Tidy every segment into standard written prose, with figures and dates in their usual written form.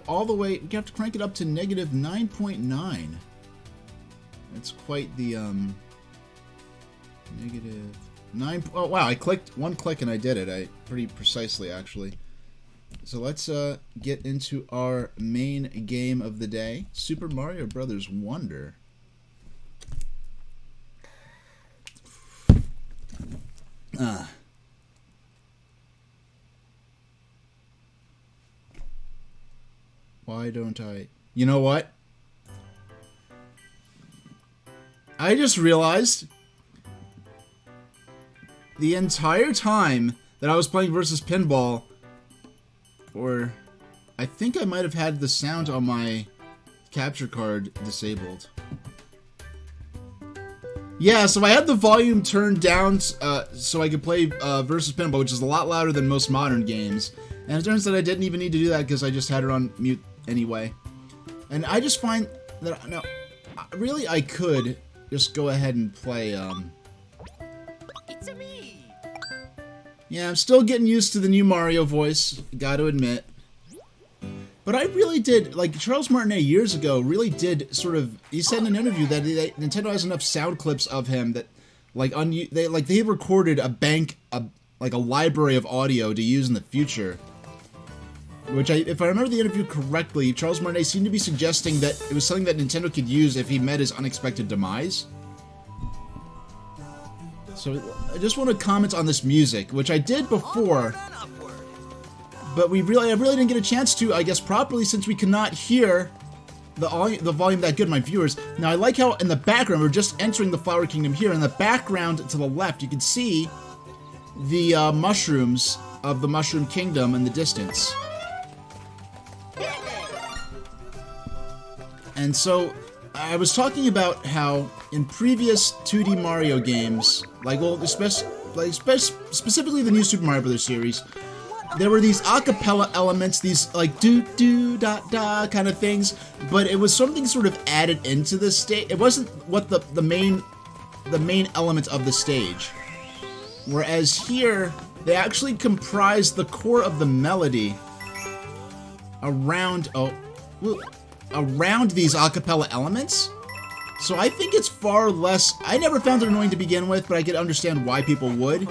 all the way, we have to crank it up to negative 9.9. That's quite the, negative 9, oh wow, I clicked one click and I did it, pretty precisely actually. So let's get into our main game of the day, Super Mario Brothers Wonder. Why don't I? You know what? I just realized the entire time that I was playing versus Pinball, or I think I might have had the sound on my capture card disabled. Yeah, so I had the volume turned down so I could play versus Pinball, which is a lot louder than most modern games. And it turns out I didn't even need to do that because I just had it on mute anyway. And I just find that, no, really I could just go ahead and play, It's me. Yeah, I'm still getting used to the new Mario voice, gotta admit. But I really did, like, Charles Martinet years ago really did sort of, he said in an interview that Nintendo has enough sound clips of him that, like, they recorded a bank, like a library of audio to use in the future. Which, if I remember the interview correctly, Charles Martinet seemed to be suggesting that it was something that Nintendo could use if he met his unexpected demise. So, I just want to comment on this music, which I did before, but I really didn't get a chance to, I guess, properly, since we cannot hear the volume that good, my viewers. Now, I like how in the background, we're just entering the Flower Kingdom here. In the background to the left, you can see the mushrooms of the Mushroom Kingdom in the distance. And so, I was talking about how in previous 2D Mario games, like, well, specifically the new Super Mario Bros. Series, there were these a cappella elements, these, like, do-do-da-da kind of things, but it was something sort of added into the stage. It wasn't what the main element of the stage. Whereas here, they actually comprise the core of the melody around, around these a cappella elements. So I think it's far less, I never found it annoying to begin with, but I could understand why people would.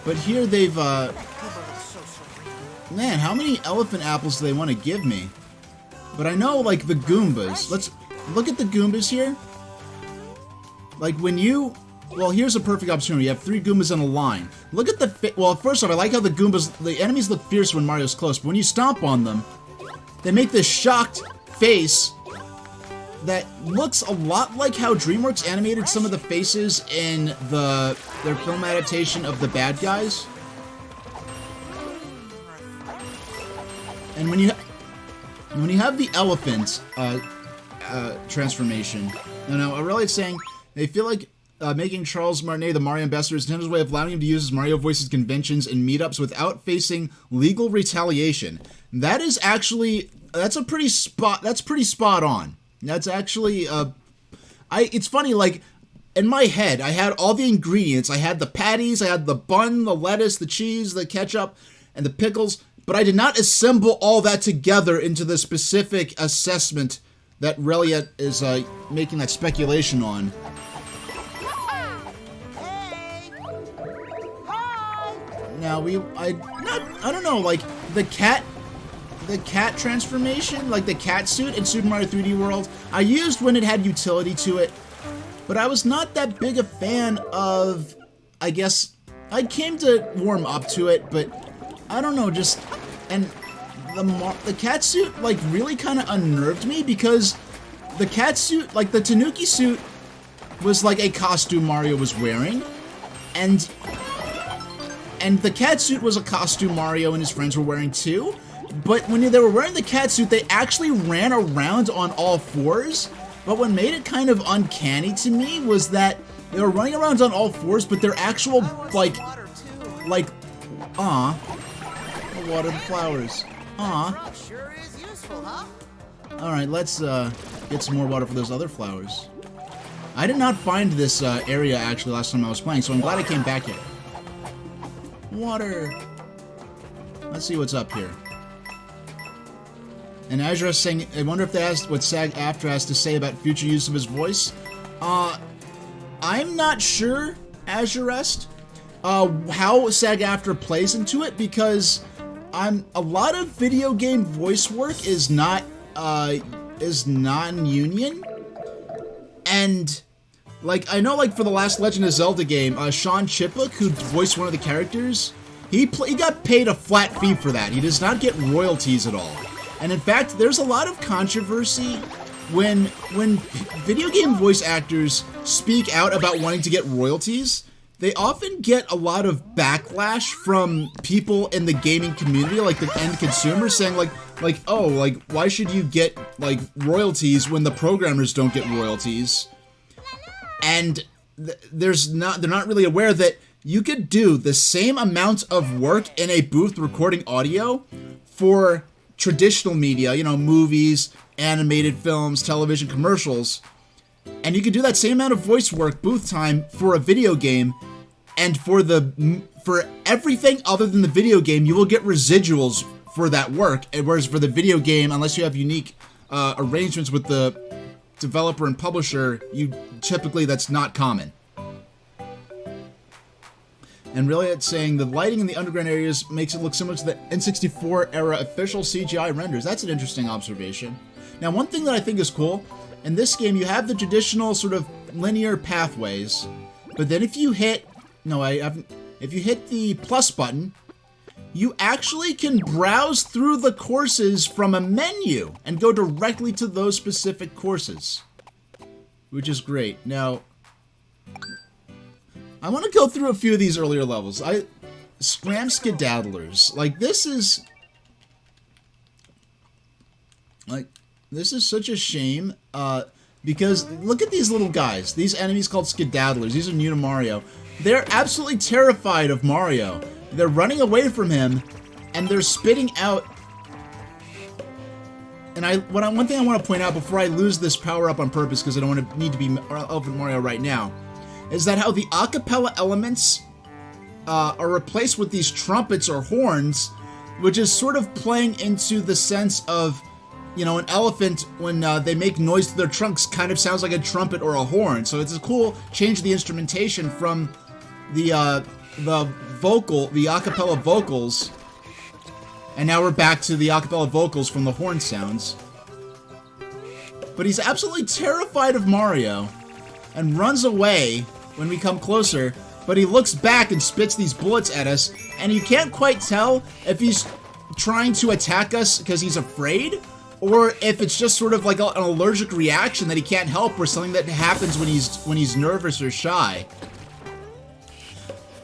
But here they've, man, how many elephant apples do they want to give me? But I know, like, the Goombas. Let's look at the Goombas here. Like, when you, well, here's a perfect opportunity. You have 3 Goombas in a line. Look at the, well, first off, I like how the Goombas, the enemies look fierce when Mario's close, but when you stomp on them, they make this shocked face that looks a lot like how DreamWorks animated some of the faces in their film adaptation of The Bad Guys. And when you have the elephant transformation, no, Aurelia is saying they feel like making Charles Martinet the Mario ambassador is Nintendo's way of allowing him to use his Mario voices conventions and meetups without facing legal retaliation. That is actually, that's pretty spot on. That's actually, it's funny, like, in my head, I had all the ingredients. I had the patties, I had the bun, the lettuce, the cheese, the ketchup, and the pickles, but I did not assemble all that together into the specific assessment that Relia is making that speculation on. Now, I don't know, like, the cat transformation, like the cat suit in Super Mario 3D World, I used when it had utility to it, but I was not that big a fan of, I guess, I came to warm up to it, but I don't know, just, and the cat suit, like, really kind of unnerved me, because the cat suit, like, the Tanuki suit was like a costume Mario was wearing, and the cat suit was a costume Mario and his friends were wearing too. But when they were wearing the cat suit, they actually ran around on all fours. But what made it kind of uncanny to me was that they were running around on all fours, but their actual, like, I'll water the flowers. Sure is useful, huh? Alright, let's get some more water for those other flowers. I did not find this area actually last time I was playing, so I'm glad I came back here. Water. Let's see what's up here. And Azure is saying, I wonder if they asked what SAG-AFTRA has to say about future use of his voice. I'm not sure, Azurest, how SAG-AFTRA plays into it, because a lot of video game voice work is non-union, and like I know, like for the last Legend of Zelda game, Sean Chippook, who voiced one of the characters, he got paid a flat fee for that. He does not get royalties at all. And in fact, there's a lot of controversy when video game voice actors speak out about wanting to get royalties. They often get a lot of backlash from people in the gaming community, like the end consumers, saying like, oh, like why should you get like royalties when the programmers don't get royalties? And they're not really aware that you could do the same amount of work in a booth recording audio for traditional media, you know, movies, animated films, television commercials, and you can do that same amount of voice work, booth time, for a video game, and for everything other than the video game, you will get residuals for that work, and whereas for the video game, unless you have unique arrangements with the developer and publisher, typically that's not common. And really, it's saying the lighting in the underground areas makes it look similar to the N64 era official CGI renders. That's an interesting observation. Now, one thing that I think is cool, in this game you have the traditional sort of linear pathways, but then if you hit, if you hit the plus button, you actually can browse through the courses from a menu and go directly to those specific courses, which is great. Now, I want to go through a few of these earlier levels. Scram Skedaddlers. This is such a shame, because look at these little guys. These enemies called Skedaddlers. These are new to Mario. They're absolutely terrified of Mario. They're running away from him, and they're spitting out. And one thing I want to point out before I lose this power up on purpose, because I don't need to be Elephant Mario right now, is that how the acapella elements are replaced with these trumpets or horns, which is sort of playing into the sense of, you know, an elephant, when they make noise through their trunks, kind of sounds like a trumpet or a horn. So it's a cool change of the instrumentation from the acapella vocals, and now we're back to the acapella vocals from the horn sounds. But he's absolutely terrified of Mario and runs away when we come closer, but he looks back and spits these bullets at us, and you can't quite tell if he's trying to attack us because he's afraid, or if it's just sort of like an allergic reaction that he can't help, or something that happens when he's nervous or shy.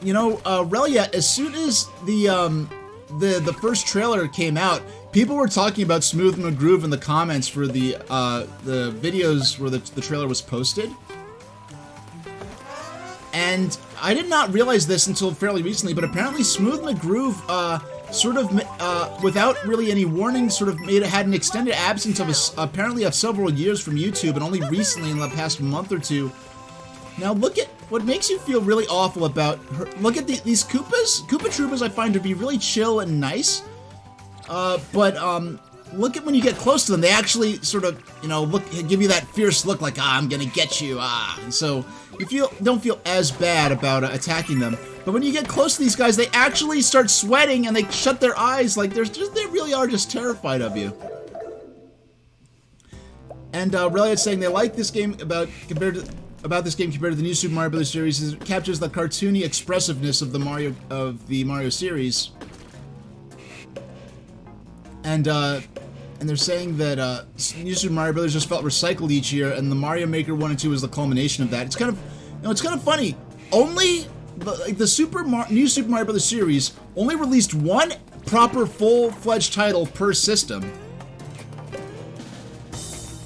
You know, Relia, as soon as the first trailer came out, people were talking about Smooth McGroove in the comments for the videos where the trailer was posted. And I did not realize this until fairly recently, but apparently Smooth McGroove, without really any warning, had an extended absence of several years from YouTube, and only recently in the past month or two. Now look at what makes you feel really awful about her. Look at these Koopas. Koopa Troopas I find to be really chill and nice, but look at when you get close to them. They actually sort of, you know, give you that fierce look, like, I'm gonna get you, and so you don't feel as bad about attacking them. But when you get close to these guys, they actually start sweating and they shut their eyes, like they really are just terrified of you. And really, it's saying they like this game compared to the new Super Mario Bros. Series. It captures the cartoony expressiveness of the Mario series. And they're saying that New Super Mario Bros. Just felt recycled each year, and the Mario Maker 1 and 2 is the culmination of that. It's kind of funny. Only the new Super Mario Bros. Series only released one proper full-fledged title per system,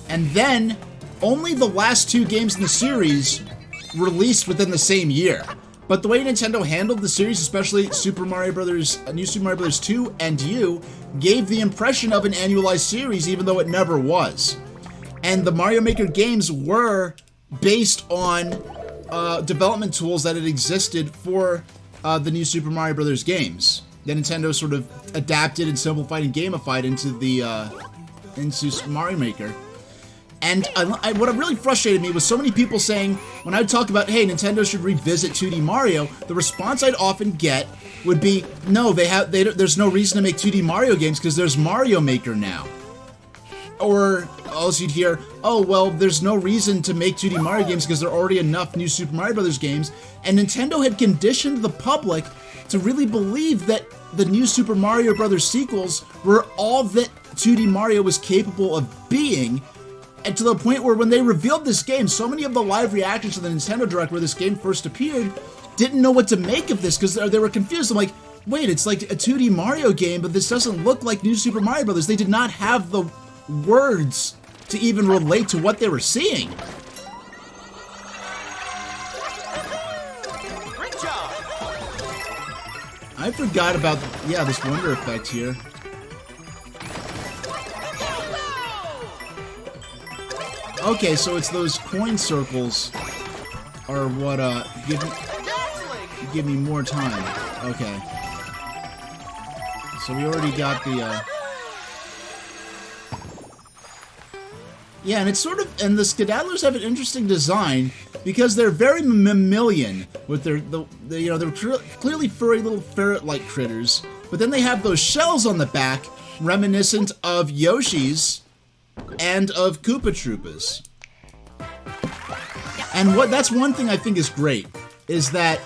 and then only the last two games in the series released within the same year. But the way Nintendo handled the series, especially New Super Mario Bros. 2 and U, gave the impression of an annualized series, even though it never was. And the Mario Maker games were based on development tools that had existed for the new Super Mario Bros. Games that Nintendo sort of adapted and simplified and gamified into in Super Mario Maker. And what really frustrated me was so many people saying, when I would talk about, hey, Nintendo should revisit 2D Mario, the response I'd often get would be, no, there's no reason to make 2D Mario games because there's Mario Maker now. Or else you'd hear, oh, well, there's no reason to make 2D Mario games because there are already enough new Super Mario Bros. Games. And Nintendo had conditioned the public to really believe that the new Super Mario Bros. Sequels were all that 2D Mario was capable of being. And to the point where when they revealed this game, so many of the live reactions to the Nintendo Direct where this game first appeared didn't know what to make of this because they were confused. I'm like, wait, it's like a 2D Mario game, but this doesn't look like New Super Mario Bros. They did not have the words to even relate to what they were seeing. Great job. I forgot about, yeah, this wonder effect here. Okay, so it's those coin circles are what give me more time. Okay. So we already got the yeah, and it's sort of, and the Skedaddlers have an interesting design because they're very mammalian with their you know, they're clearly furry little ferret-like critters, but then they have those shells on the back reminiscent of Yoshi's and of Koopa Troopas. And that's one thing I think is great, is that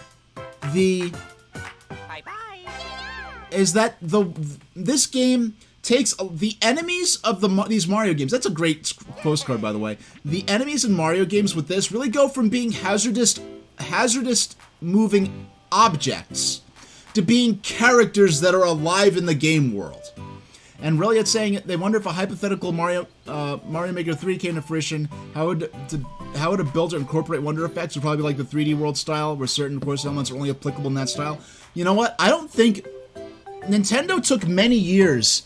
this game takes the enemies of these Mario games. That's a great postcard, by the way. The enemies in Mario games with this really go from being hazardous moving objects to being characters that are alive in the game world. And really, it's saying they wonder if a hypothetical Mario Maker 3 came to fruition, how would a builder incorporate wonder effects? Would probably be like the 3D World style, where certain course elements are only applicable in that style. You know what? I don't think Nintendo took many years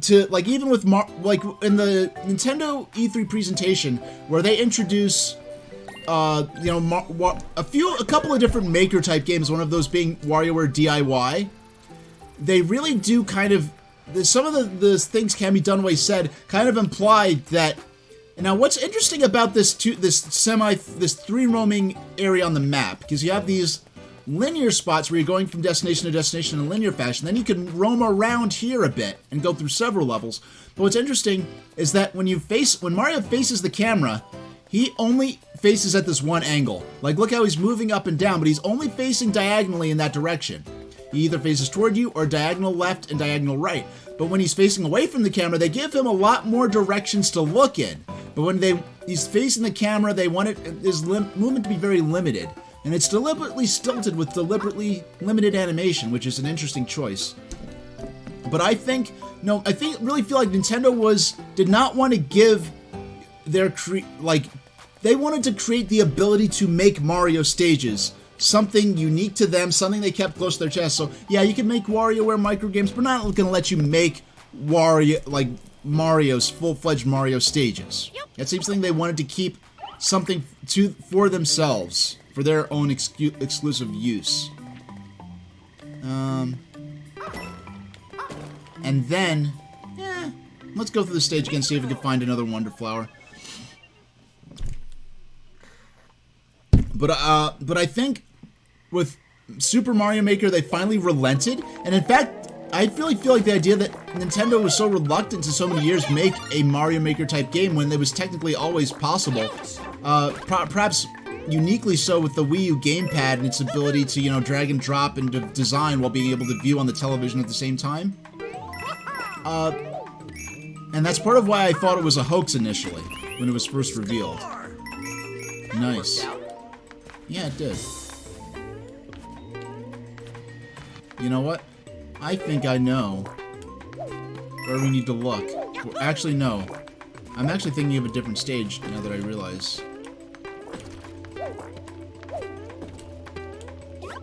to, like, even with like in the Nintendo E3 presentation where they introduce you know, a couple of different Maker type games, one of those being WarioWare DIY. They really do kind of, some of the things Cammy Dunaway said kind of implied that. Now, what's interesting about this three roaming area on the map, because you have these linear spots where you're going from destination to destination in a linear fashion, then you can roam around here a bit and go through several levels. But what's interesting is that when Mario faces the camera, he only faces at this one angle. Like, look how he's moving up and down, but he's only facing diagonally in that direction. He either faces toward you or diagonal left and diagonal right. But when he's facing away from the camera, they give him a lot more directions to look in. But when he's facing the camera, they want his movement to be very limited. And it's deliberately stilted with deliberately limited animation, which is an interesting choice. But I really feel like Nintendo did not want to give their they wanted to create the ability to make Mario stages. Something unique to them, something they kept close to their chest. So yeah, you can make WarioWare micro games, but we're not going to let you make Mario's full-fledged Mario stages. That seems something they wanted to keep something for themselves, for their own exclusive use. And then, let's go through the stage again, see if we can find another Wonder Flower. But I think with Super Mario Maker, they finally relented, and in fact, I really feel like the idea that Nintendo was so reluctant to so many years make a Mario Maker type game when it was technically always possible, perhaps uniquely so with the Wii U gamepad and its ability to, you know, drag and drop and to design while being able to view on the television at the same time. And that's part of why I thought it was a hoax initially, when it was first revealed. Nice. Yeah, it did. You know what? I think I know where we need to look. Actually, no. I'm actually thinking of a different stage now that I realize.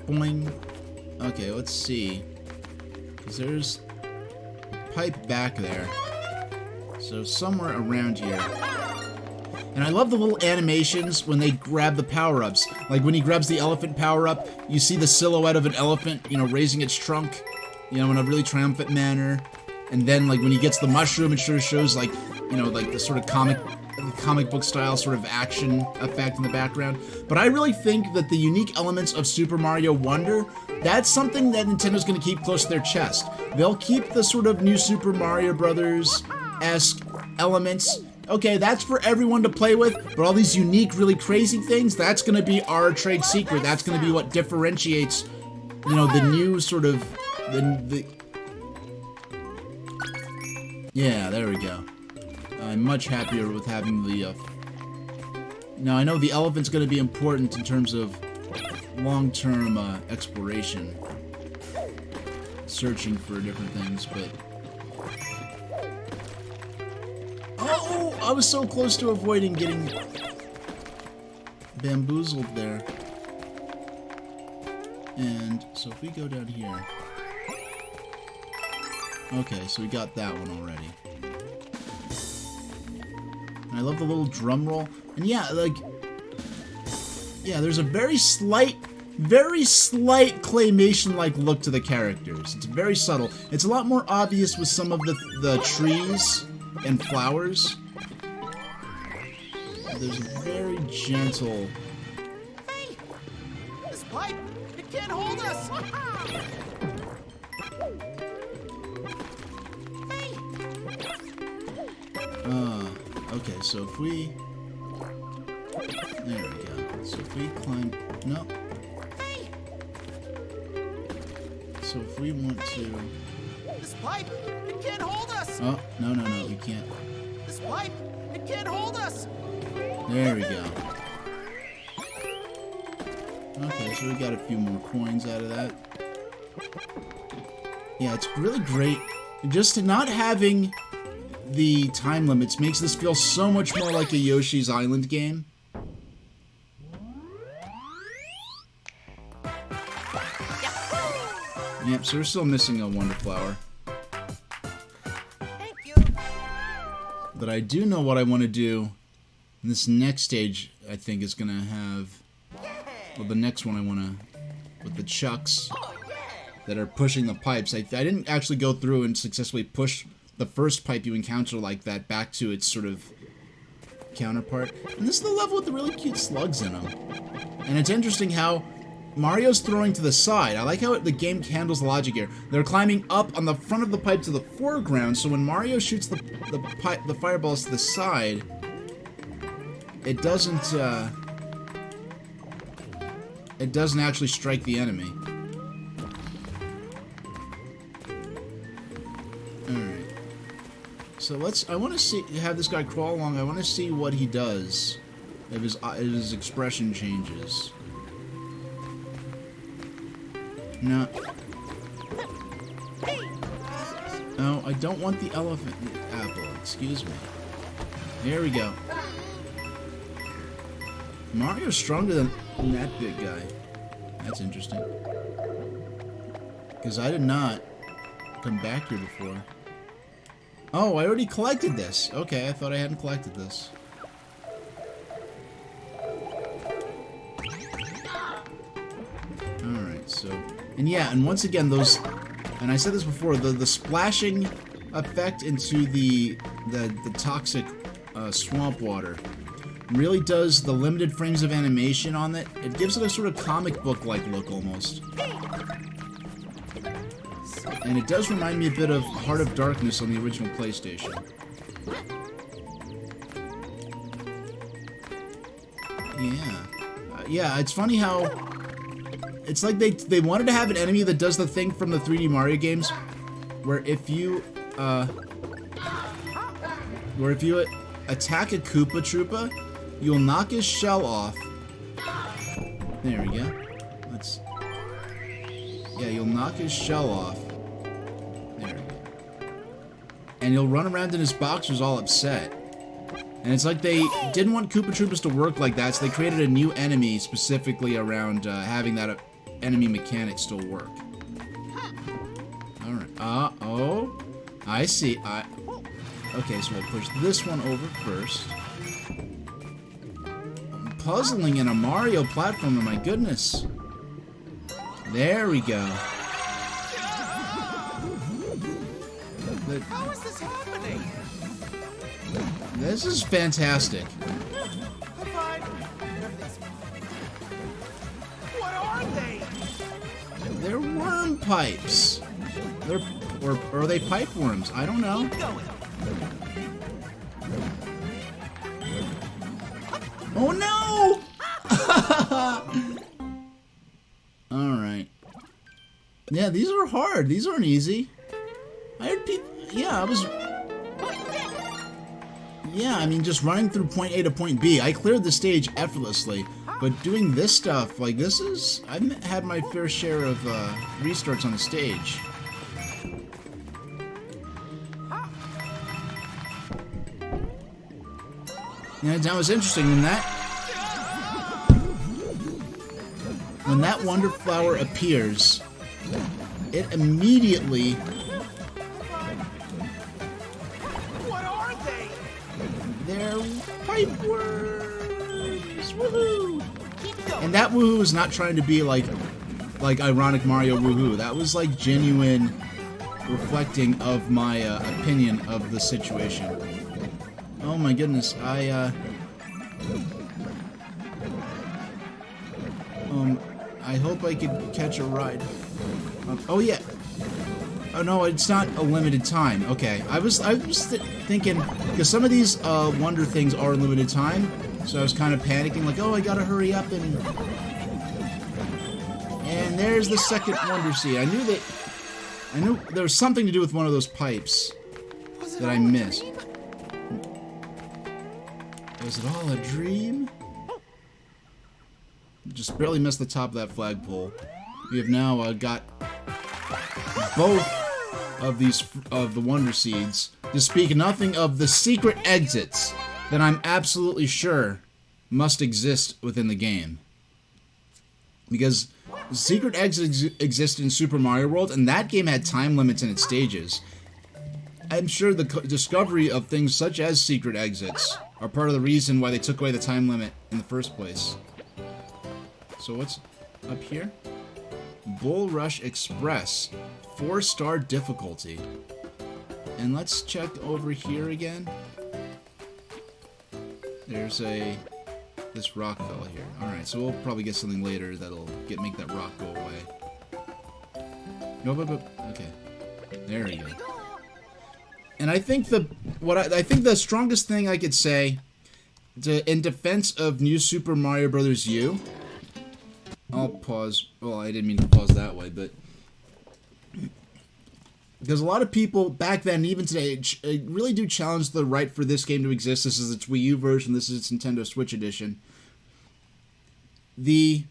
Boing. Okay, let's see. Because there's a pipe back there. So somewhere around here. And I love the little animations when they grab the power-ups. Like when he grabs the elephant power-up, you see the silhouette of an elephant, you know, raising its trunk, you know, in a really triumphant manner. And then, like, when he gets the mushroom, it sure shows, like, you know, like the sort of comic book style sort of action effect in the background. But I really think that the unique elements of Super Mario Wonder, that's something that Nintendo's going to keep close to their chest. They'll keep the sort of new Super Mario Brothers-esque elements. Okay, that's for everyone to play with, but all these unique, really crazy things, that's going to be our trade secret. That's going to be what differentiates, you know, the new sort of, yeah, there we go. I'm much happier with having the, now I know the elephant's going to be important in terms of long-term, exploration. Searching for different things, but... Oh! I was so close to avoiding getting bamboozled there. And, so if we go down here... Okay, so we got that one already. And I love the little drum roll. And yeah, like... Yeah, there's a very slight claymation-like look to the characters. It's very subtle. It's a lot more obvious with some of the trees and flowers. There's a very gentle... Hey! This pipe! It can't hold us! Hey! Okay, so if we... There we go. So if we climb... No. Hey! So if we want to... This pipe! It can't hold us! Oh, no, we can't. This pipe! It can't hold us! There we go. Okay, so we got a few more coins out of that. Yeah, it's really great. Just not having the time limits makes this feel so much more like a Yoshi's Island game. Yep, so we're still missing a Wonder Flower. Thank you! But I do know what I want to do. This next stage, I think, is going to have... Well, the next one I want to... With the chucks that are pushing the pipes. I didn't actually go through and successfully push the first pipe you encounter like that back to its sort of counterpart. And this is the level with the really cute slugs in them. And it's interesting how Mario's throwing to the side. I like how the game handles the logic here. They're climbing up on the front of the pipe to the foreground, so when Mario shoots the fireballs to the side, it doesn't actually strike the enemy. Alright. So I want to have this guy crawl along. I want to see what he does if his expression changes. No. Oh, I don't want the elephant apple. Excuse me. There we go. Mario's stronger than that big guy. That's interesting. Because I did not come back here before. Oh, I already collected this. Okay, I thought I hadn't collected this. Alright, so... And yeah, and once again, those... And I said this before, the splashing effect into the toxic swamp water really does the limited frames of animation on it. It gives it a sort of comic book-like look, almost. And it does remind me a bit of Heart of Darkness on the original PlayStation. Yeah. Yeah, it's funny how... It's like they wanted to have an enemy that does the thing from the 3D Mario games, where if you attack a Koopa Troopa, you'll knock his shell off. There we go. Yeah, you'll knock his shell off. There we go. And he'll run around in his boxers all upset. And it's like they didn't want Koopa Troopas to work like that, so they created a new enemy specifically around having that enemy mechanic still work. Alright. Oh. I see. Okay, so we'll push this one over first. Puzzling in a Mario platformer, my goodness. There we go. But How is this happening? this is fantastic. High five. Whatever these- What are they? They're worm pipes. Or are they pipe worms? I don't know. Keep going. Oh no! Alright. Yeah, these are hard. These aren't easy. I heard people... Yeah, I mean, just running through point A to point B. I cleared the stage effortlessly. But doing this stuff, like, this is... I've had my fair share of restarts on the stage. Yeah, that was interesting when that Wonder Flower appears, it immediately... What are they? They're pipe worms! Woohoo! Keep going. And that woohoo is not trying to be like ironic Mario woohoo. That was like genuine reflecting of my opinion of the situation. Oh my goodness, I hope I could catch a ride. Oh yeah. Oh no, it's not a limited time. Okay, I was thinking because some of these wonder things are limited time, so I was kind of panicking, like, oh, I gotta hurry up and there's the second wonder seed. I knew there was something to do with one of those pipes Was it that I all a missed. dream? Was it all a dream? Just barely missed the top of that flagpole. We have now got both of the Wonder Seeds, to speak nothing of the secret exits that I'm absolutely sure must exist within the game. Because secret exits exist in Super Mario World, and that game had time limits in its stages. I'm sure the discovery of things such as secret exits are part of the reason why they took away the time limit in the first place. So what's up here? Bull Rush Express, 4-star difficulty. And let's check over here again. There's this rock fella here. Alright, so we'll probably get something later that'll make that rock go away. No, but okay. There we go. And I think I think the strongest thing I could say in defense of New Super Mario Bros. U. I'll pause. Well, I didn't mean to pause that way, but because a lot of people back then, and even today, really do challenge the right for this game to exist. This is its Wii U version. This is its Nintendo Switch edition. The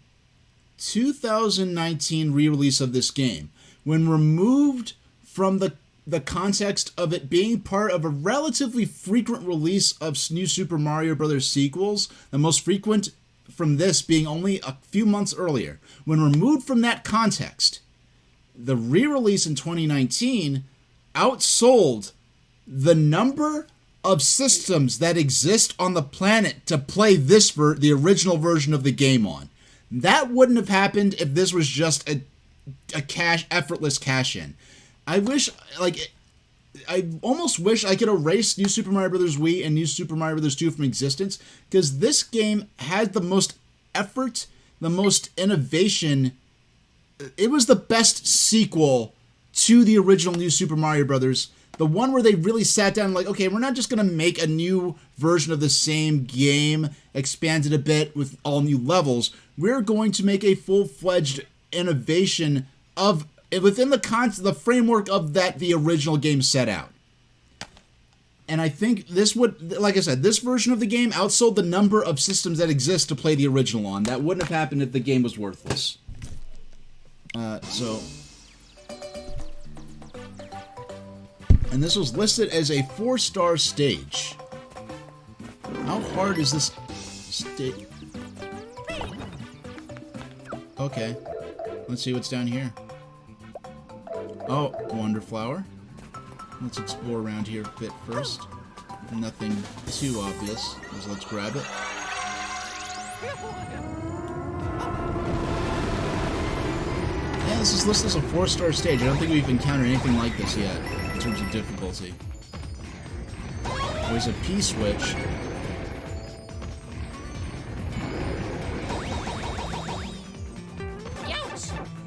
2019 re-release of this game, when removed from the context of it being part of a relatively frequent release of New Super Mario Bros. Sequels, the most frequent from this being only a few months earlier. When removed from that context, the re-release in 2019 outsold the number of systems that exist on the planet to play the original version of the game on. That wouldn't have happened if this was just a effortless cash-in. I almost wish I could erase New Super Mario Bros. Wii and New Super Mario Bros. 2 from existence, because this game had the most effort, the most innovation. It was the best sequel to the original New Super Mario Bros. The one where they really sat down and like, okay, we're not just going to make a new version of the same game, expanded a bit with all new levels. We're going to make a full-fledged innovation of within the framework of the original game set out. And I think this would, like I said, this version of the game outsold the number of systems that exist to play the original on. That wouldn't have happened if the game was worthless. And this was listed as a 4-star stage. How hard is this stage? Okay. Let's see what's down here. Oh, Wonder Flower. Let's explore around here a bit first. Nothing too obvious, so let's grab it. Yeah, this is listed as a 4-star stage. I don't think we've encountered anything like this yet. terms of difficulty. There's a P-switch.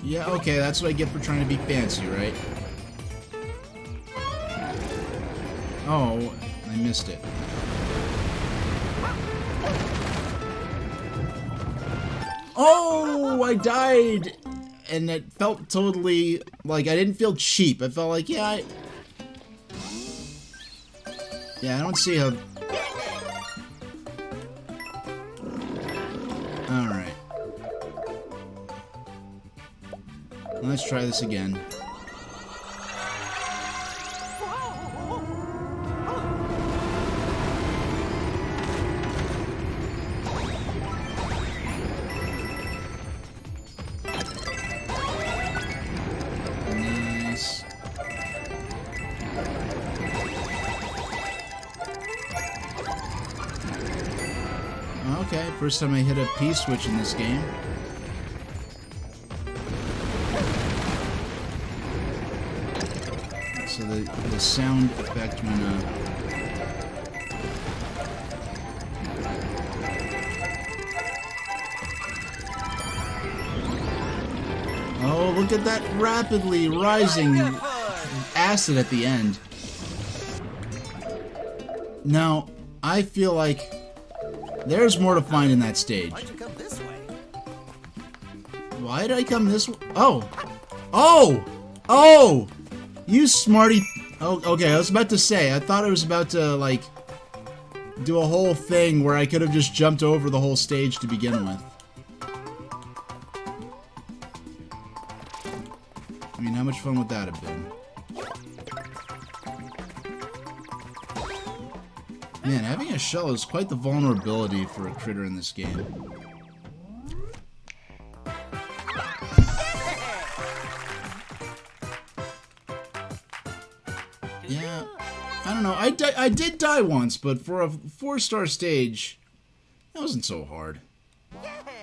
Yeah, okay, that's what I get for trying to be fancy, right? Oh, I missed it. Oh, I died! And it felt totally, like, I didn't feel cheap. I felt like, yeah, I don't see how... Alright. Let's try this again. Nice. Okay, first time I hit a P-switch in this game. So the sound effect when oh, look at that rapidly rising acid at the end. Now, I feel like there's more to find in that stage. Why'd you come this way? Why did I come this way? Oh! Oh! Oh! You smarty... Oh, okay, I was about to say, I thought I was about to, like, do a whole thing where I could have just jumped over the whole stage to begin with. I mean, how much fun would that have been? Man, having a shell is quite the vulnerability for a critter in this game. Yeah, I don't know. I did die once, but for a 4-star stage, that wasn't so hard.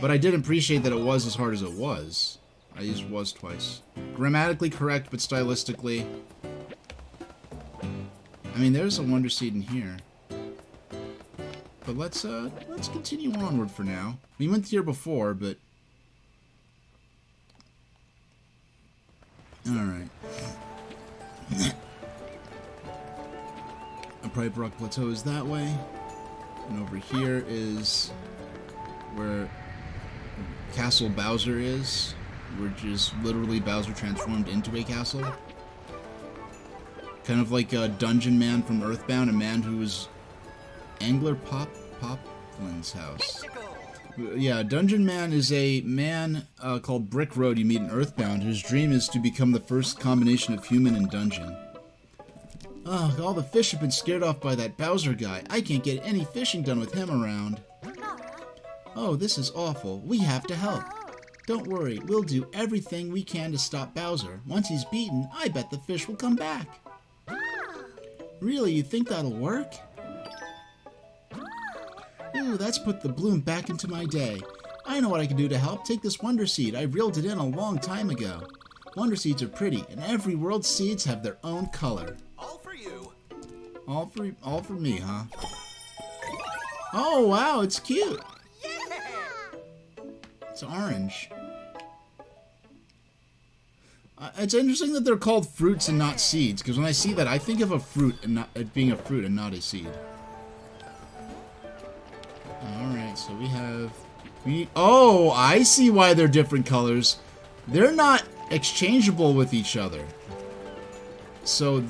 But I did appreciate that it was as hard as it was. I used was twice. Grammatically correct, but stylistically... I mean, there's a Wonder Seed in here. But let's continue onward for now. We went here before, but... Alright. A Pipe Rock Plateau is that way. And over here is where Castle Bowser is, which is literally Bowser transformed into a castle. Kind of like a Dungeon Man from Earthbound, a man who was Angler Poplin's house. Yeah, Dungeon Man is a man called Brick Road you meet in Earthbound, whose dream is to become the first combination of human and dungeon. Ugh, all the fish have been scared off by that Bowser guy. I can't get any fishing done with him around. Oh, this is awful. We have to help. Don't worry, we'll do everything we can to stop Bowser. Once he's beaten, I bet the fish will come back. Really, you think that'll work? Ooh, that's put the bloom back into my day. I know what I can do to help. Take this Wonder Seed. I reeled it in a long time ago. Wonder Seeds are pretty, and every world's seeds have their own color. All for you. All for me, huh? Oh, wow, it's cute. It's orange. It's interesting that they're called fruits and not seeds, because when I see that, I think of a fruit and not it being a fruit and not a seed. Alright, so we have... Oh, I see why they're different colors. They're not exchangeable with each other. So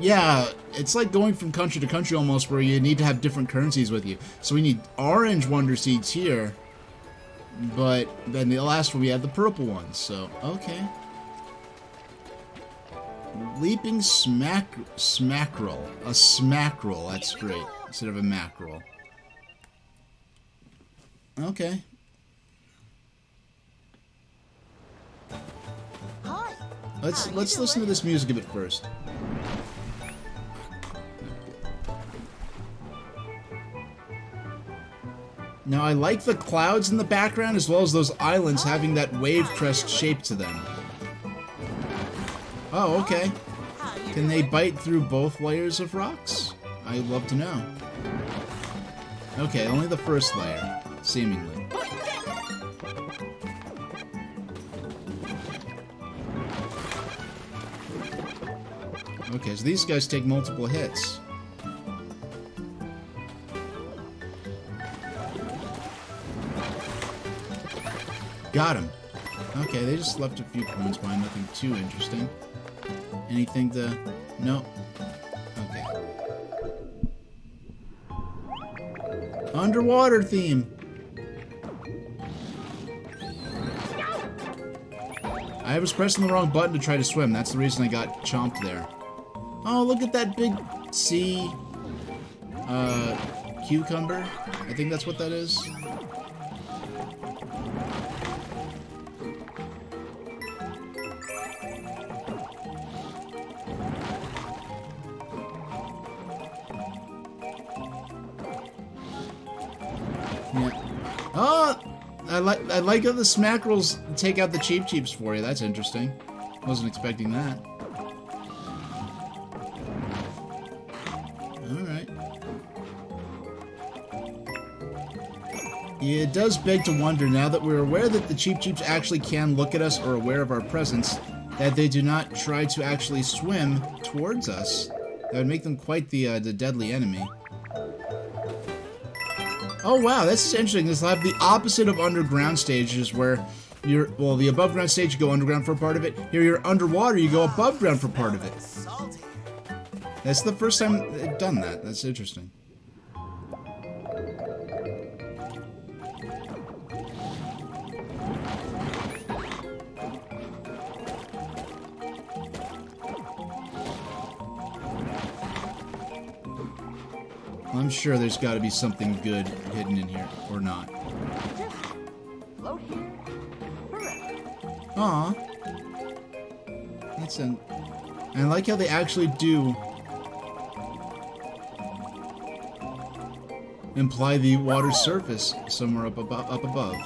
yeah, it's like going from country to country almost, where you need to have different currencies with you. So we need orange Wonder Seeds here, but then the last one we have the purple ones, so okay. Leaping smackerel. A smackerel, that's great. Instead of a mackerel. Okay. Hi. Let's listen to this music a bit first. Now I like the clouds in the background as well as those islands having that wave crest shape to them. Oh, okay. How you Can they bite through both layers of rocks? I'd love to know. Okay, only the first layer, seemingly. Okay, so these guys take multiple hits. Got him. Okay, they just left a few coins behind, nothing too interesting. Anything to... No. Okay. Underwater theme! I was pressing the wrong button to try to swim. That's the reason I got chomped there. Oh, look at that big sea... cucumber? I think that's what that is. Yeah. Oh! I like how the smackerels take out the Cheep Cheeps for you. That's interesting. Wasn't expecting that. Alright. Yeah, it does beg to wonder, now that we're aware that the Cheep Cheeps actually can look at us or aware of our presence, that they do not try to actually swim towards us. That would make them quite the deadly enemy. Oh wow, that's interesting. This will have the opposite of underground stages where you're, well, the above ground stage you go underground for a part of it. Here you're underwater, you go above ground for part of it. That's the first time they've done that. That's interesting. I'm sure there's got to be something good hidden in here, or not. Float here forever. Aw. That's an... I like how they actually do imply the water's surface somewhere up above.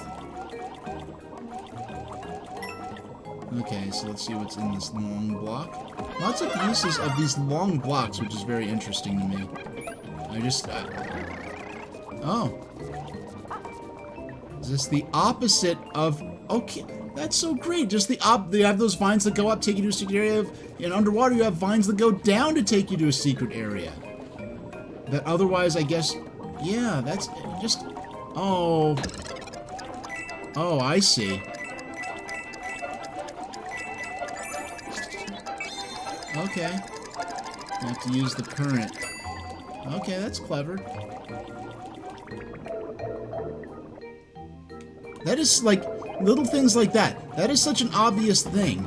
Okay, so let's see what's in this long block. Lots of uses of these long blocks, which is very interesting to me. Oh. Is this the opposite of... Okay, that's so great. Just the they have those vines that go up, take you to a secret area. In underwater, you have vines that go down to take you to a secret area. That otherwise, I guess... Yeah, that's just... Oh. Oh, I see. Okay. You have to use the current. Okay, that's clever. That is, like, little things like that. That is such an obvious thing.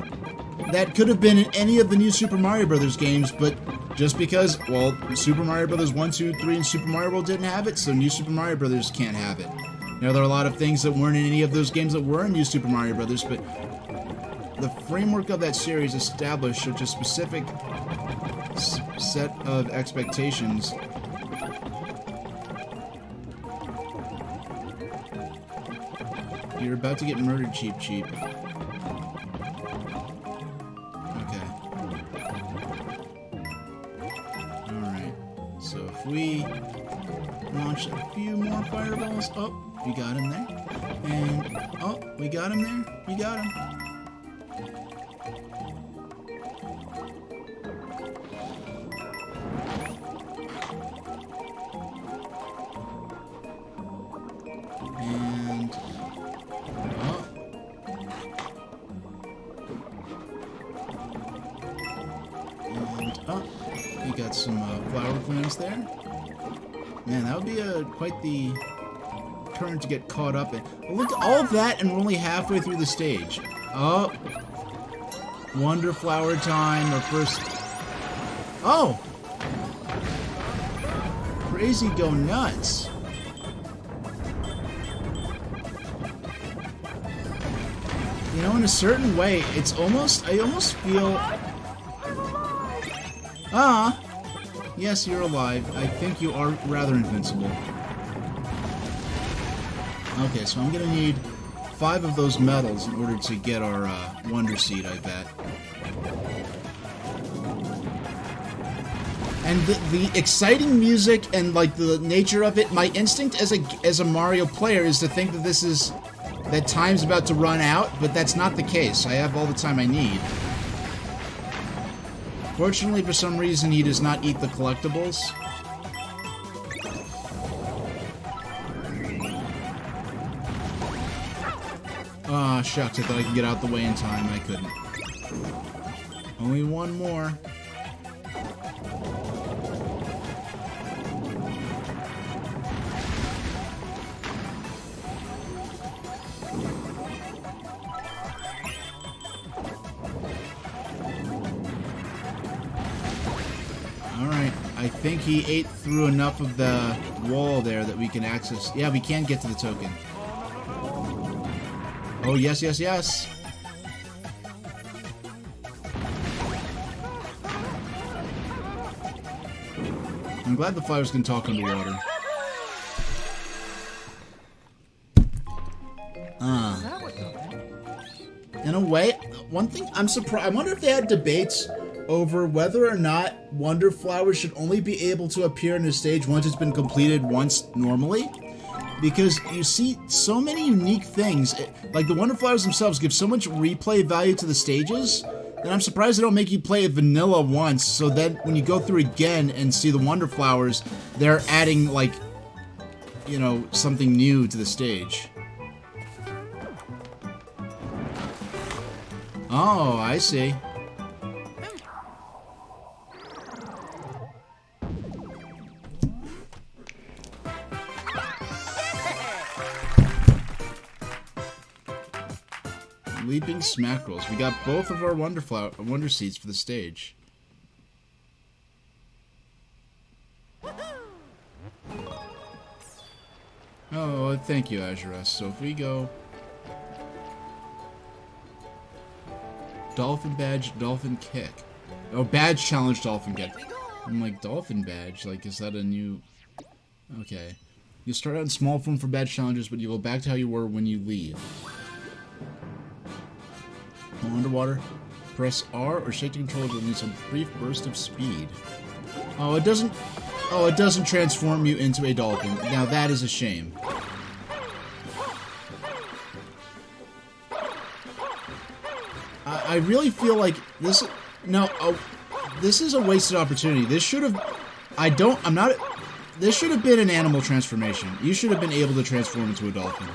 That could have been in any of the new Super Mario Bros. Games, but just because, well, Super Mario Bros. 1, 2, 3, and Super Mario World didn't have it, so New Super Mario Bros. Can't have it. Now, there are a lot of things that weren't in any of those games that were in New Super Mario Bros., but the framework of that series established such a specific set of expectations. You're about to get murdered, Cheep Cheep. Okay. Alright. So if we launch a few more fireballs. Oh, we got him there. And, oh, we got him there. We got him. And, oh. And, oh, we got some flower queens there. Man, that would be quite the current to get caught up in. Well, look at all of that, and we're only halfway through the stage. Oh, Wonder Flower time, or first... Oh! Crazy go nuts. You know, in a certain way, it's almost... I almost feel... Ah! Yes, you're alive. I think you are rather invincible. Okay, so I'm gonna need 5 of those medals in order to get our Wonder Seed, I bet. And the exciting music and like the nature of it, my instinct as a Mario player is to think that time's about to run out, but that's not the case. I have all the time I need. Fortunately, for some reason, he does not eat the collectibles. Ah, shucks, I thought I could get out the way in time. I couldn't. Only one more. Alright, I think he ate through enough of the wall there that we can access... Yeah, we can get to the token. Oh, yes, yes, yes. I'm glad the flowers can talk underwater. In a way, one thing I'm surprised... I wonder if they had debates over whether or not Wonder Flowers should only be able to appear in a stage once it's been completed once normally. Because you see so many unique things. Like, the Wonder Flowers themselves give so much replay value to the stages that I'm surprised they don't make you play it vanilla once, so then when you go through again and see the Wonder Flowers, they're adding, like, you know, something new to the stage. Oh, I see. Leaping Smackrels. We got both of our Wonder Seeds for the stage. Oh, thank you, Azurus. So if we go... Dolphin Badge, Dolphin Kick. Oh, Badge Challenge, Dolphin Kick. I'm like, Dolphin Badge? Like, is that a new... Okay. You start out in small form for Badge Challenges, but you go back to how you were when you leave. While underwater, press R or shake the controller to release a brief burst of speed. Oh, it doesn't... Oh, it doesn't transform you into a dolphin. Now that is a shame. I really feel like this... No, this is a wasted opportunity. This should have... This should have been an animal transformation. You should have been able to transform into a dolphin.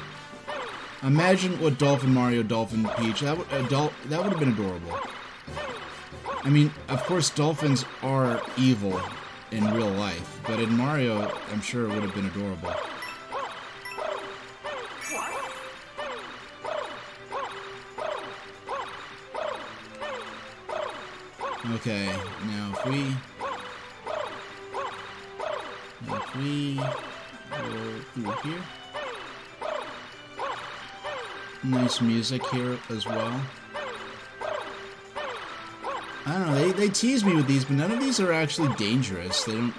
Imagine what Dolphin Mario, Dolphin Peach, that would have been adorable. I mean, of course, dolphins are evil in real life, but in Mario, I'm sure it would have been adorable. Okay, now if we go through here. Nice music here as well. I don't know, they tease me with these, but none of these are actually dangerous. They don't...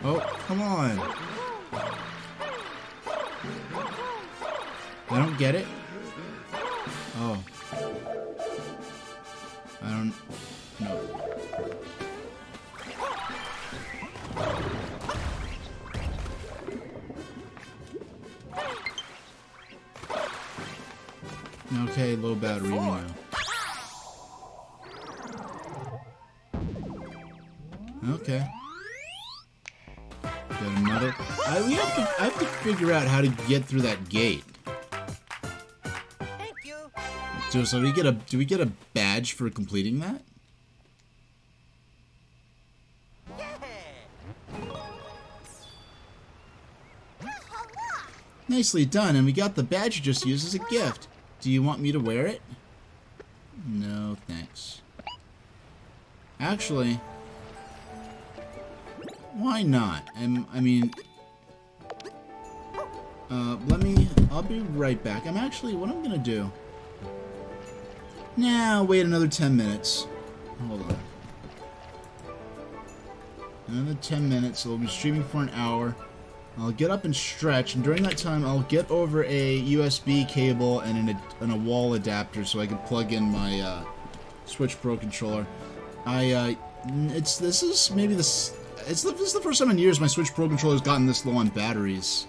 Oh, come on. I don't get it. Oh. I don't... No. Okay, low battery now. Okay. Got another... I have to figure out how to get through that gate. Thank you. So do we get a badge for completing that? Nicely done, and we got the badge you just used as a gift. Do you want me to wear it? No, thanks. Actually, why not? I mean, I'll be right back. What I'm gonna do... Nah, wait another 10 minutes. Hold on. Another 10 minutes, so we'll be streaming for an hour. I'll get up and stretch, and during that time, I'll get over a USB cable and a wall adapter so I can plug in my Switch Pro controller. this is the first time in years my Switch Pro Controller's gotten this low on batteries.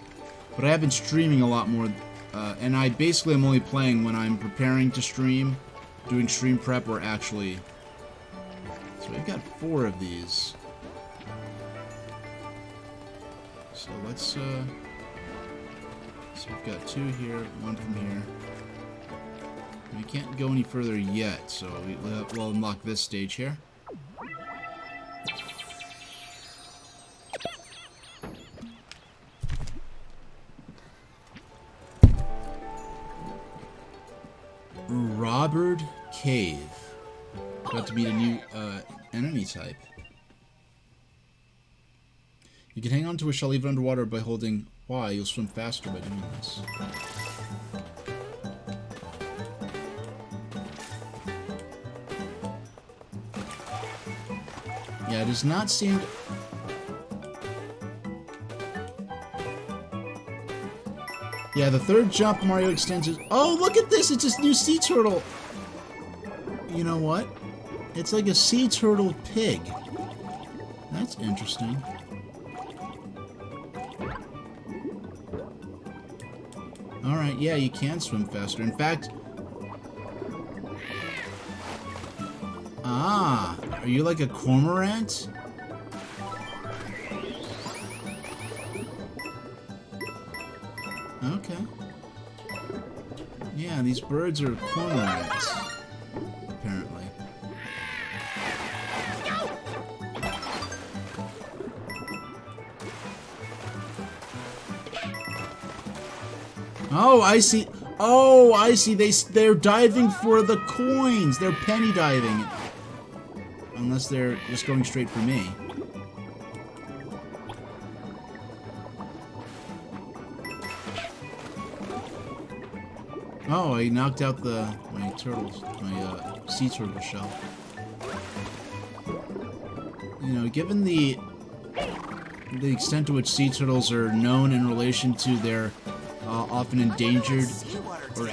But I have been streaming a lot more, and I basically am only playing when I'm preparing to stream, doing stream prep, or actually... So we've got 4 of these. So let's, so we've got 2 here, 1 from here. We can't go any further yet, so we'll unlock this stage here. Robert Cave. About to meet a new enemy type. You can hang on to a shell even underwater by holding Y. You'll swim faster by doing this. Yeah, it does not seem... Yeah, the third jump Mario extends is... Oh, look at this! It's this new sea turtle! You know what? It's like a sea turtle pig. That's interesting. Alright, yeah, you can swim faster. In fact... Ah, are you like a cormorant? Okay. Yeah, these birds are cormorants, apparently. Oh, I see. Oh, I see. They're diving for the coins. They're penny diving. Unless they're just going straight for me. Oh, I knocked out my sea turtle shell. You know, given the extent to which sea turtles are known in relation to their often endangered or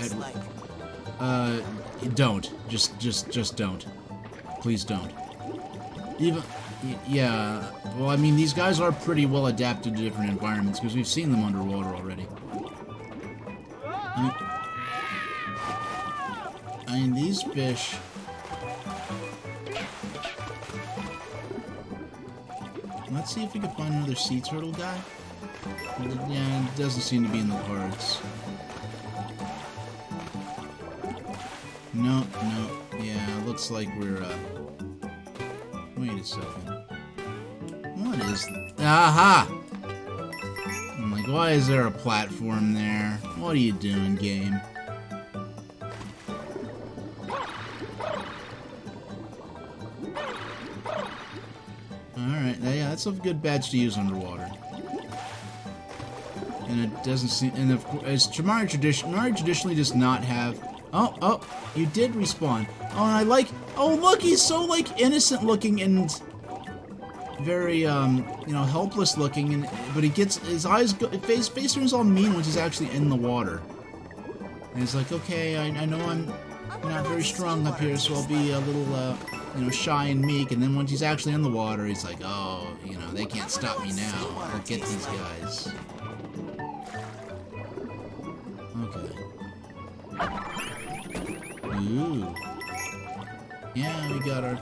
don't. Just don't. Please don't. Even, yeah, well, I mean, these guys are pretty well adapted to different environments, because we've seen them underwater already. I mean, these fish... Let's see if we can find another sea turtle guy. Yeah, it doesn't seem to be in the cards. No, yeah, looks like we're, Wait a second. What is... Aha! I'm like, why is there a platform there? What are you doing, game? Alright, yeah, that's a good badge to use underwater. And it doesn't seem... And of course, as Mario traditionally does not have... Oh, you did respawn. Oh, and I like... Oh, look, he's so, like, innocent looking and very, you know, helpless looking, but he gets... His eyes go... Face turns all mean when he's actually in the water. And he's like, okay, I know I'm not very strong up here, so I'll be a little, you know, shy and meek, and then once he's actually in the water, he's like, oh, you know, they can't stop me now. I'll get these guys. Okay. Ooh. Yeah, we got our...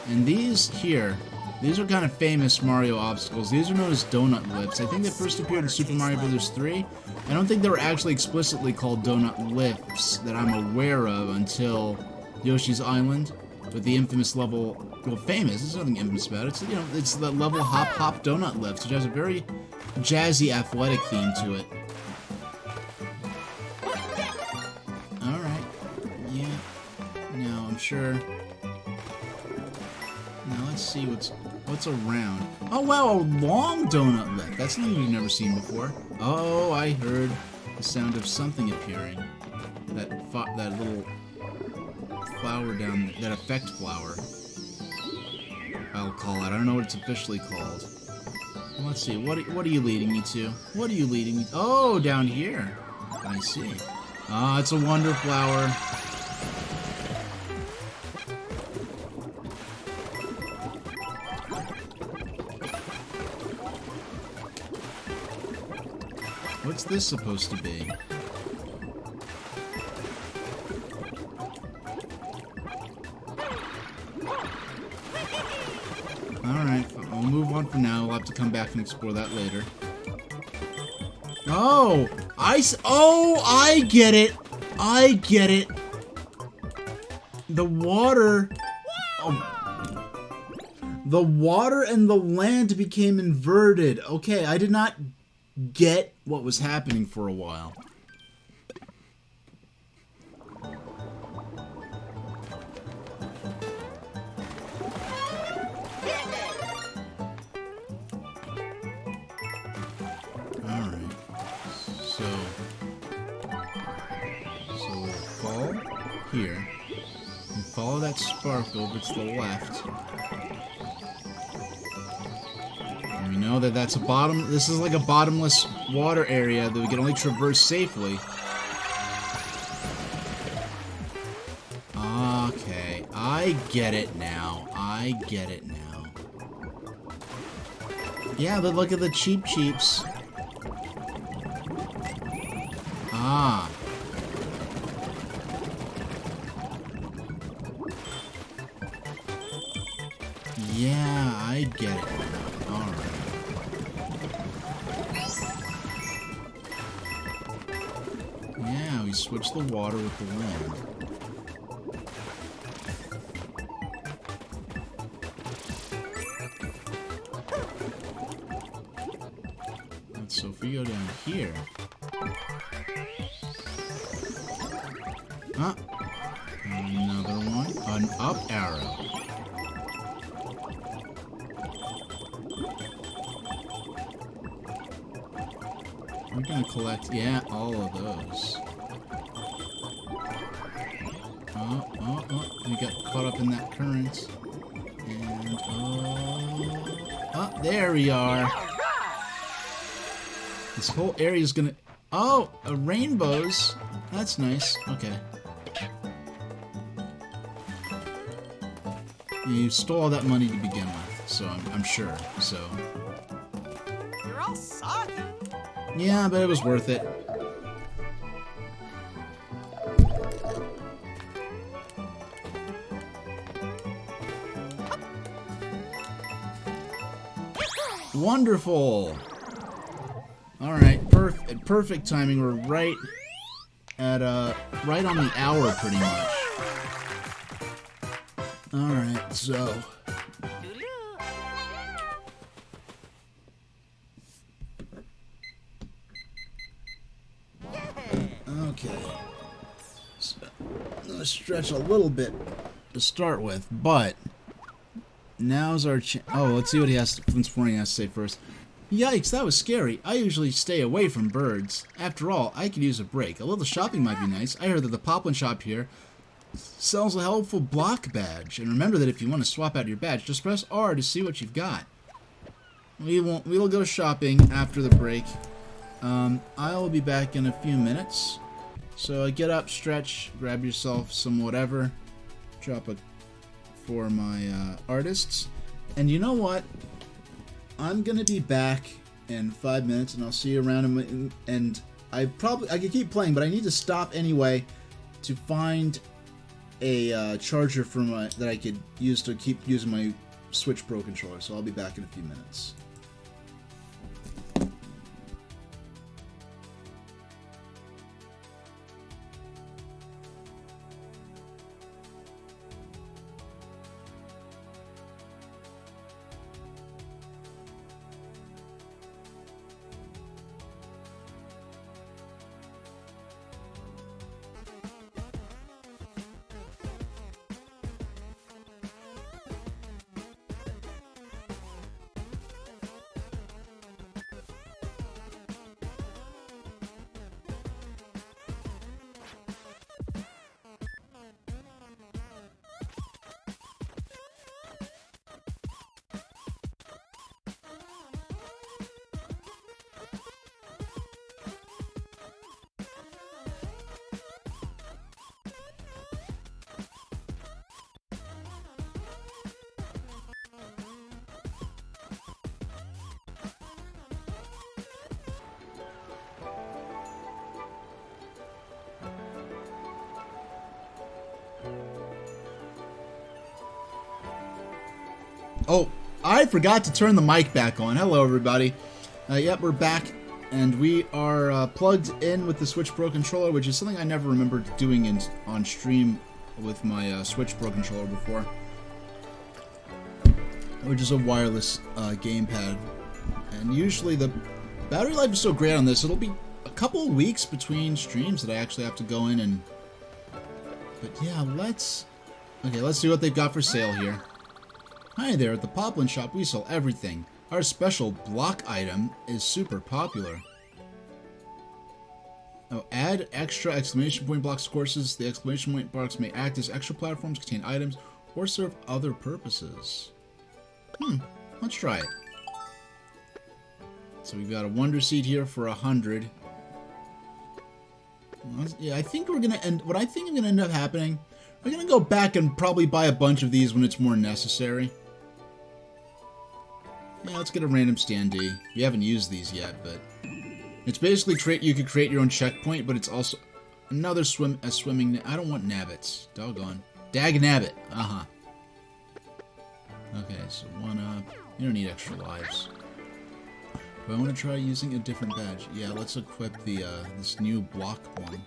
And these here, these are kind of famous Mario obstacles. These are known as donut lifts. I think they first appeared in Super Mario Bros. 3. I don't think they were actually explicitly called donut lifts that I'm aware of until Yoshi's Island, with the infamous level... Well, famous, there's nothing infamous about it. It's, you know, it's the level hop donut lifts, which has a very jazzy athletic theme to it. Alright. Yeah. Now, I'm sure... Now, let's see what's around. Oh, wow, a long donut lift. That's something we've never seen before. Oh, I heard the sound of something appearing. That little flower down there. That effect flower. I'll call it. I don't know what it's officially called. Well, let's see. What are you leading me to? What are you leading me to? Oh, down here. I see. Ah, it's a wonder flower. What's this supposed to be? Alright, we'll move on for now. We'll have to come back and explore that later. Oh! I get it! I get it! The water... Oh. The water and the land became inverted. Okay, I did not get what was happening for a while. Alright. So we'll fall here. And follow that spark over to the left. And we know that that's a bottom... This is like a bottomless water area that we can only traverse safely. Okay, I get it now. I get it now. Yeah, but look at the Cheep Cheeps. Ah. Yeah, I get it. Alright. Yeah, we switched the water with the land. So if we go down here... Ah! Another one. An up arrow. We're gonna collect, yeah, all of those. Oh, we got caught up in that current. And, there we are. This whole area is gonna... Oh, rainbows. That's nice. Okay. You stole all that money to begin with, so I'm sure. So. You're all soggy. Yeah, but it was worth it. Wonderful. All right, perfect timing. We're right at right on the hour, pretty much. All right, so. Okay. So, I'm gonna stretch a little bit to start with, but now's our chance. Oh, let's see what Flint's Morning has to say first. Yikes, that was scary. I usually stay away from birds. After all, I could use a break. A little shopping might be nice. I heard that the Poplin shop here sells a helpful block badge. And remember that if you want to swap out your badge, just press R to see what you've got. We'll go shopping after the break. I'll be back in a few minutes. So get up, stretch, grab yourself some whatever. Drop it for my artists. And you know what? I'm gonna be back in 5 minutes, and I'll see you around. And I could keep playing, but I need to stop anyway to find a charger for that I could use to keep using my Switch Pro controller. So I'll be back in a few minutes. Oh, I forgot to turn the mic back on. Hello, everybody. Yep, we're back, and we are plugged in with the Switch Pro controller, which is something I never remembered doing on stream with my Switch Pro controller before, which is a wireless gamepad. And usually the battery life is so great on this, it'll be a couple of weeks between streams that I actually have to go in and... But yeah, let's see what they've got for sale here. Hi there, at the Poplin Shop we sell everything. Our special block item is super popular. Oh, add extra exclamation point blocks to courses. The exclamation point blocks may act as extra platforms, contain items, or serve other purposes. Let's try it. So we've got a Wonder Seed here for 100. Yeah, I think we're gonna end. What I think I'm gonna end up happening, we're gonna go back and probably buy a bunch of these when it's more necessary. Yeah, let's get a random standee. We haven't used these yet, but it's basically you could create your own checkpoint, but it's also another swimming. I don't want nabbits. Doggone. Dag nabbit. Okay, so 1 up. You don't need extra lives. Do I want to try using a different badge? Yeah, let's equip the this new block one.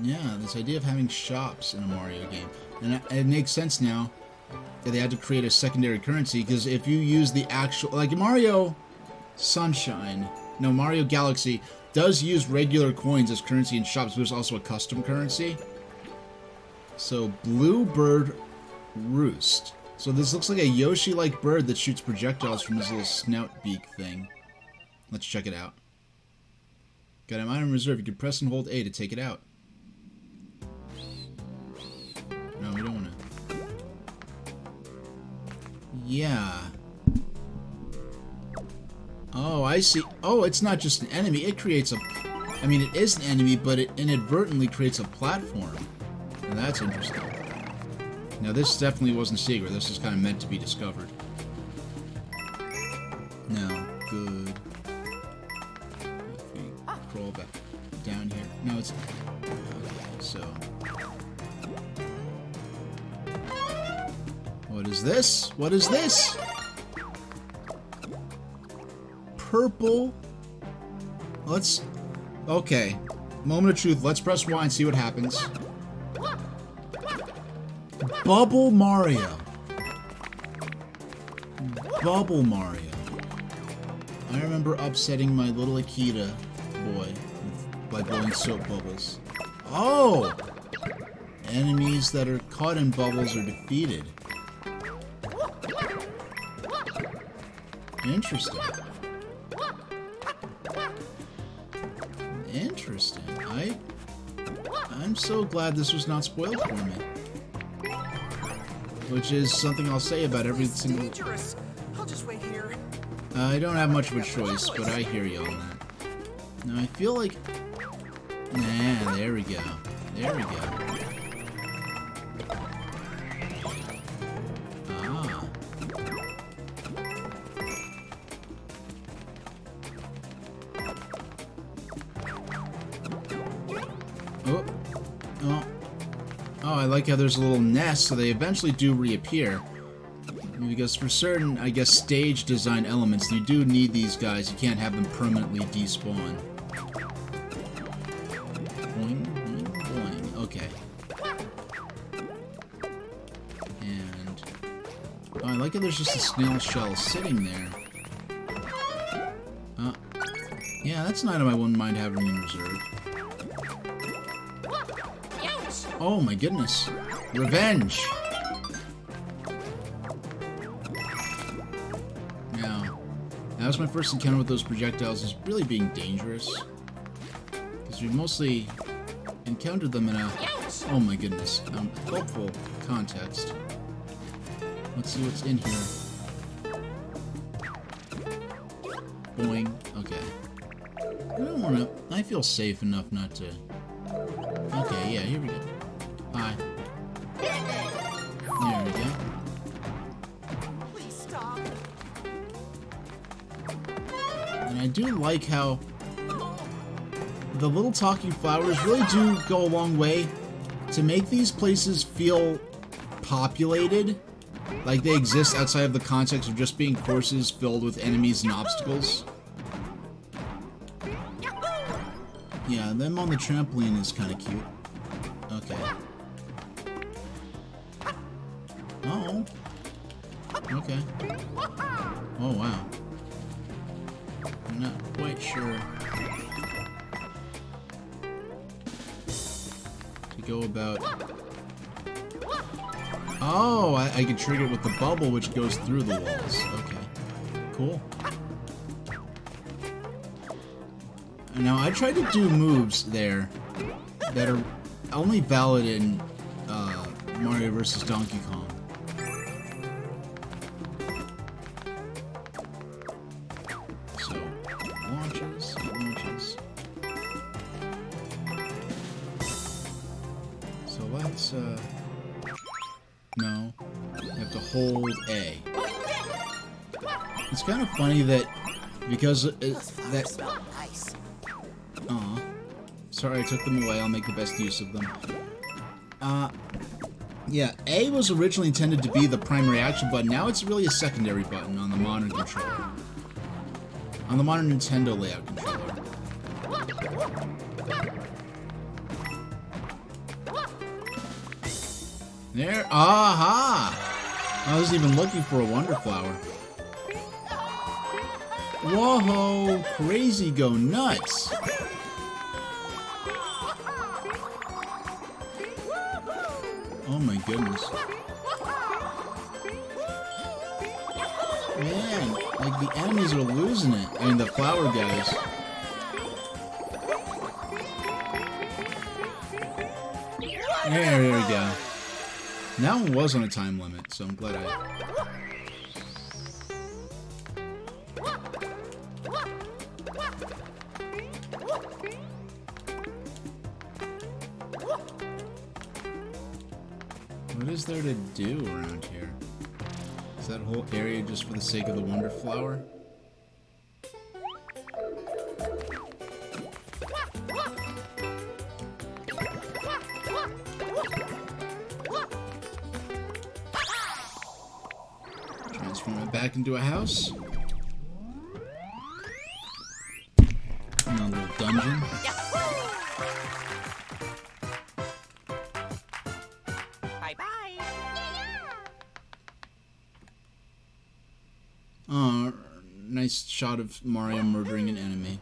Yeah, this idea of having shops in a Mario game, and it makes sense now that they had to create a secondary currency, because if you use the actual, like Mario Mario Galaxy does use regular coins as currency in shops, but there's also a custom currency. So Bluebird Roost. So this looks like a Yoshi-like bird that shoots projectiles from his little snout beak thing. Let's check it out. Got an item reserve. You can press and hold A to take it out. No, we don't want to. Yeah. Oh, I see. Oh, it's not just an enemy. It creates a... I mean, it is an enemy, but it inadvertently creates a platform. And that's interesting. Now, this definitely wasn't secret. This is kind of meant to be discovered. No. Good. If we crawl back down here. No, it's... Okay, so... What is this? What is this? Purple. Let's... Okay. Moment of truth. Let's press Y and see what happens. Bubble Mario. Bubble Mario. I remember upsetting my little Akita boy by blowing soap bubbles. Oh! Enemies that are caught in bubbles are defeated. Interesting. Interesting. I'm so glad this was not spoiled for me. Which is something I'll say about every single... Dangerous. I'll just wait here. I don't have much of a choice, but I hear you on that. Now I feel like... Nah, there we go. There we go. Ah. Oh. Oh. Oh, I like how there's a little nest, so they eventually do reappear. Because for certain, I guess, stage design elements, you do need these guys. You can't have them permanently despawn. Boing, boing, boing. Okay. And... Oh, I like how there's just a snail shell sitting there. Yeah, that's an item I wouldn't mind having in reserve. Oh my goodness. Revenge! Now, that was my first encounter with those projectiles as really being dangerous. Because we mostly encountered them in a... Oh my goodness. Helpful context. Let's see what's in here. Boing. Okay. I don't want to... I feel safe enough not to... Okay, yeah, here we go. Hi. There we go. Please stop. And I do like how the little talking flowers really do go a long way to make these places feel populated Like they exist outside of the context of just being courses filled with enemies and obstacles. Yeah, them on the trampoline is kind of cute. Okay. Oh. Okay. Oh, wow. I'm not quite sure to go about... Oh, I can trigger it with the bubble, which goes through the walls. Okay. Cool. Now, I tried to do moves there that are only valid in Mario vs. Donkey Kong. So, launches, launches. So let's, no. You have to hold A. It's kind of funny that, because that... Aw. Sorry I took them away, I'll make the best use of them. Yeah, A was originally intended to be the primary action button, now it's really a secondary button on the modern controller. On the modern Nintendo layout controller. There, aha! I wasn't even looking for a Wonder Flower. Whoa, crazy go nuts! Oh my goodness. Man, like the enemies are losing it. I mean, the flower guys. There we go. That one was on a time limit, so I'm glad What is there to do around here? Is that whole area just for the sake of the Wonder Flower? Transform it back into a house. Another little dungeon. Oh, nice shot of Mario murdering an enemy.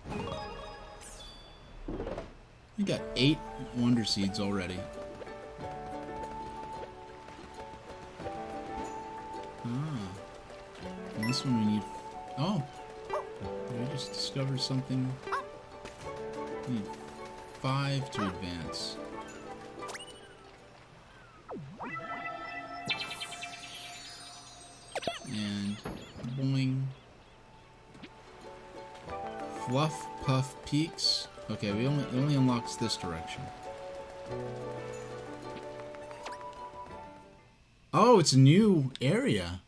We got 8 Wonder Seeds already. Ah. And this one we need... Oh! Did I just discover something? We need 5 to advance. And... boing. Fluff Puff Peaks. Okay, it only unlocks this direction. Oh, it's a new area.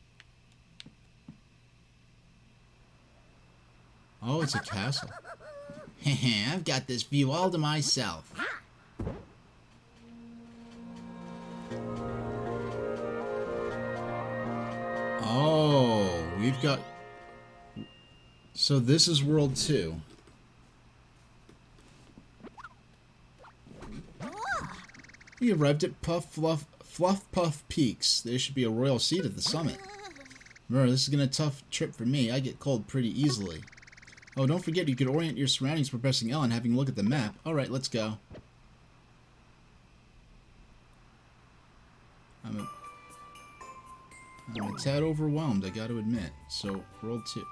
Oh, it's a castle. Heh, I've got this view all to myself. Oh, we've got... So this is World 2. We arrived at Fluff Puff Peaks. There should be a royal seat at the summit. Remember, this is gonna be a tough trip for me. I get cold pretty easily. Oh, don't forget you could orient your surroundings by pressing L and having a look at the map. Alright, let's go. I'm a tad overwhelmed, I gotta admit. So, World 2.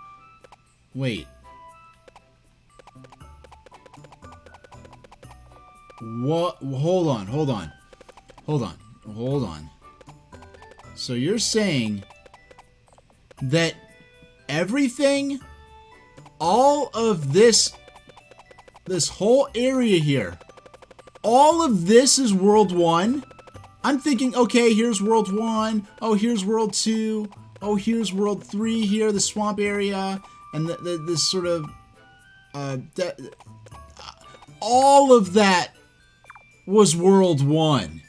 Wait. What? Hold on, hold on. Hold on, hold on. So you're saying that everything, all of this whole area here, all of this is World 1? I'm thinking, okay, here's World 1, oh, here's World 2, oh, here's World 3 here, the swamp area, and this sort of, all of that was World 1.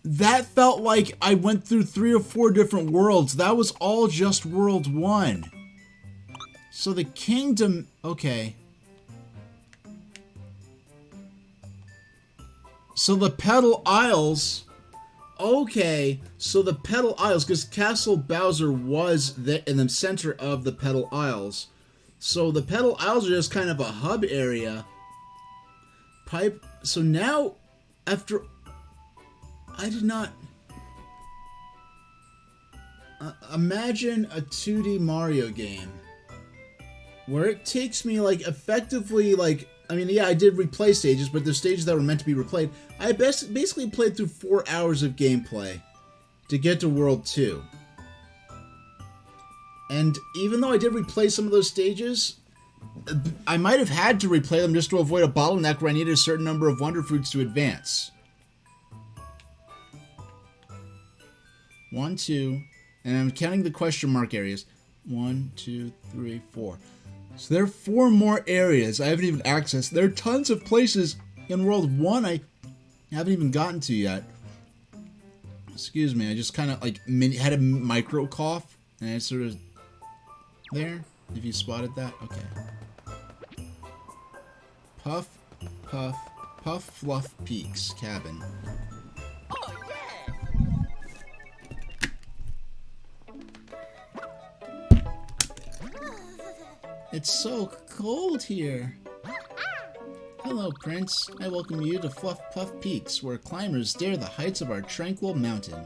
That felt like I went through 3 or 4 different worlds. That was all just World 1. So the kingdom... Okay. So the Petal Isles... Okay, so the Petal Isles, because Castle Bowser was in the center of the Petal Isles. So the Petal Isles are just kind of a hub area. So now, after... I did not... imagine a 2D Mario game. Where it takes me, like, effectively, like... I mean, yeah, I did replay stages, but the stages that were meant to be replayed, I basically played through 4 hours of gameplay to get to World 2. And even though I did replay some of those stages, I might have had to replay them just to avoid a bottleneck where I needed a certain number of Wonder Fruits to advance. 1, 2, and I'm counting the question mark areas. 1, 2, 3, 4. So there are 4 more areas I haven't even accessed. There are tons of places in World 1 I haven't even gotten to yet. Excuse me, I just kind of like had a micro cough, and I sort of... There, if you spotted that? Okay. Puff, Puff, Puff Fluff Peaks Cabin. It's so cold here. Hello, Prince. I welcome you to Fluff Puff Peaks, where climbers dare the heights of our tranquil mountain.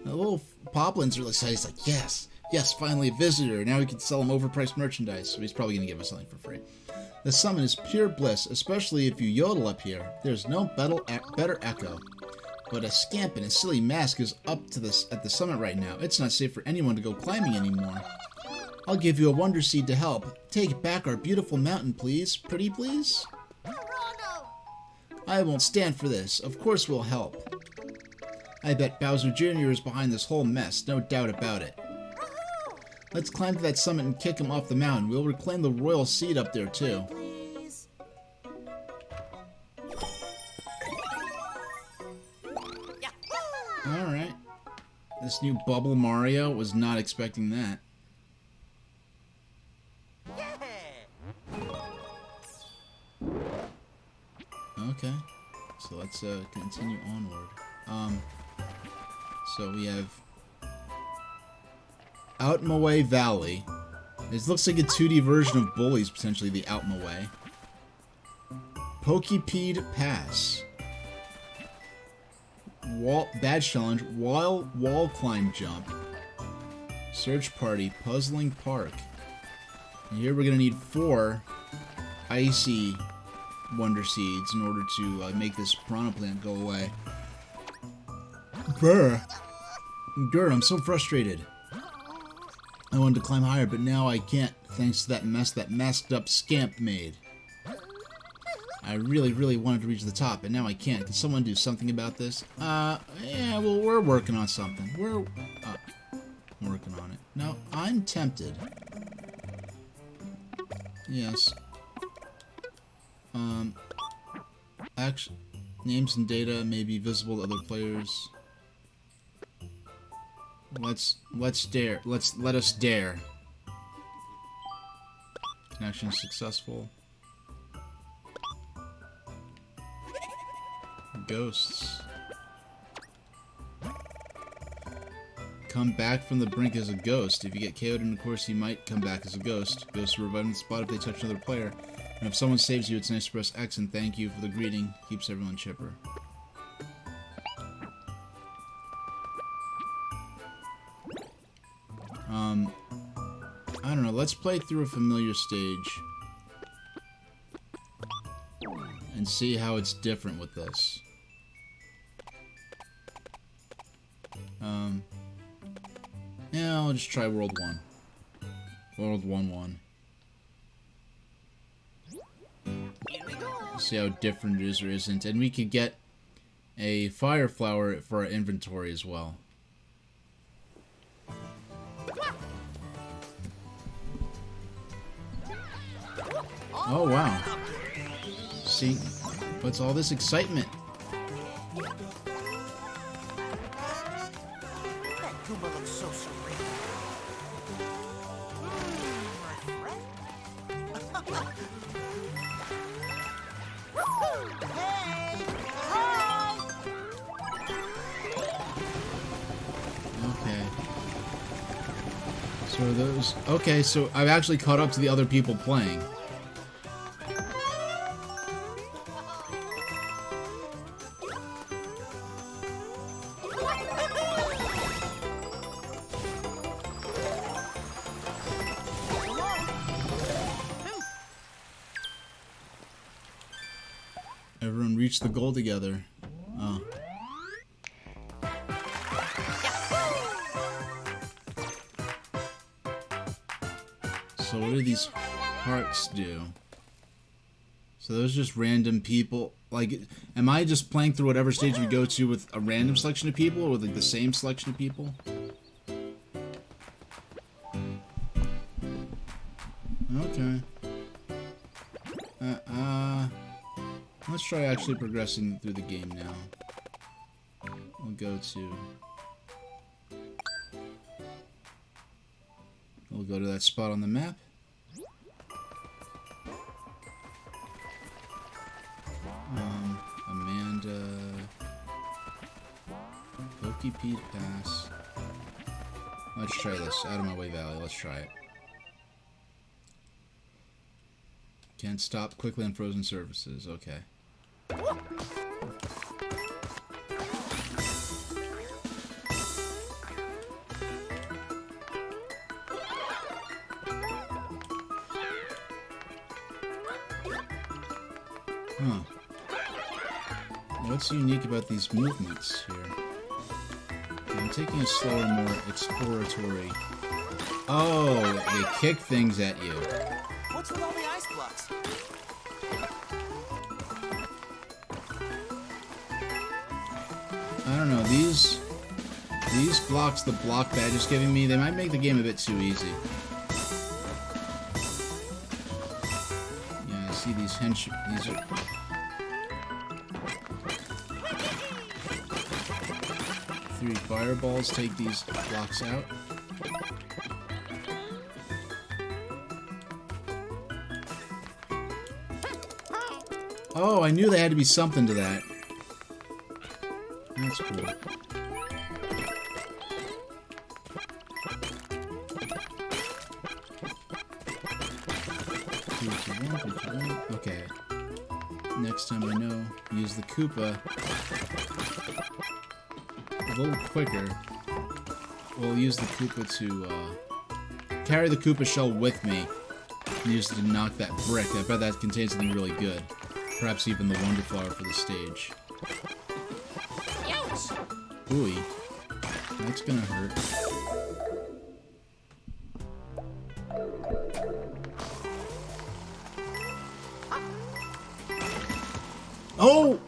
The little Poplins are excited. He's like, yes, yes, finally a visitor. Now we can sell him overpriced merchandise, so he's probably going to give us something for free. The summit is pure bliss, especially if you yodel up here. There's no better echo. But a scamp in a silly mask is up to at the summit right now. It's not safe for anyone to go climbing anymore. I'll give you a Wonder Seed to help. Take back our beautiful mountain, please. Pretty please? I won't stand for this. Of course we'll help. I bet Bowser Jr. is behind this whole mess, no doubt about it. Let's climb to that summit and kick him off the mountain. We'll reclaim the royal seed up there, too. Alright. This new Bubble Mario, was not expecting that. Okay, so let's continue onward. So we have Outmaway Valley. This looks like a 2D version of Bullies, potentially the Outmaway. Pokepede Pass. Badge Challenge, Wall Climb Jump. Search Party, Puzzling Park. And here we're gonna need 4 icy Wonder Seeds in order to make this Piranha Plant go away. Brr. Gert, I'm so frustrated. I wanted to climb higher, but now I can't, thanks to that mess that masked up scamp made. I really, really wanted to reach the top, and now I can't. Can someone do something about this? Yeah, well, we're working on something. We're working on it. Now, I'm tempted. Yes. Actually, names and data may be visible to other players. Let us dare. Connection successful. Ghosts. Come back from the brink as a ghost. If you get KO'd in the course, you might come back as a ghost. Ghosts are revived on the spot if they touch another player. And if someone saves you, it's nice to press X and thank you for the greeting. Keeps everyone chipper. I don't know. Let's play through a familiar stage and see how it's different with this. Yeah, I'll just try World 1. World 1-1. See how different it is or isn't. And we could get a fire flower for our inventory as well. Oh, wow. See? What's all this excitement? That Goomba looks so surreal. Hey! Hi! Okay. So are those... Okay, so I've actually caught up to the other people playing. Everyone reached the goal together. Oh. So what do these hearts do? So those are just random people. Like, am I just playing through whatever stage we go to with a random selection of people, or with like the same selection of people? Okay. Let's try actually progressing through the game now. We'll go to that spot on the map. Amanda... Pokey Pete Pass. Let's try this. Out of my way valley. Let's try it. Can't stop quickly on frozen surfaces. Okay. Huh. What's unique about these movements here? I'm taking a slower, more exploratory... Oh, they kick things at you. What's with all the ice blocks? I don't know, these blocks the block badge is giving me, they might make the game a bit too easy. Yeah, I see these these are... Three fireballs take these blocks out. Oh, I knew there had to be something to that. That's cool. Okay. Next time I know, use the Koopa a little quicker. We'll use the Koopa to carry the Koopa shell with me and use it to knock that brick. I bet that contains something really good. Perhaps even the Wonder Flower for the stage. Ooey. That's gonna hurt. Oh!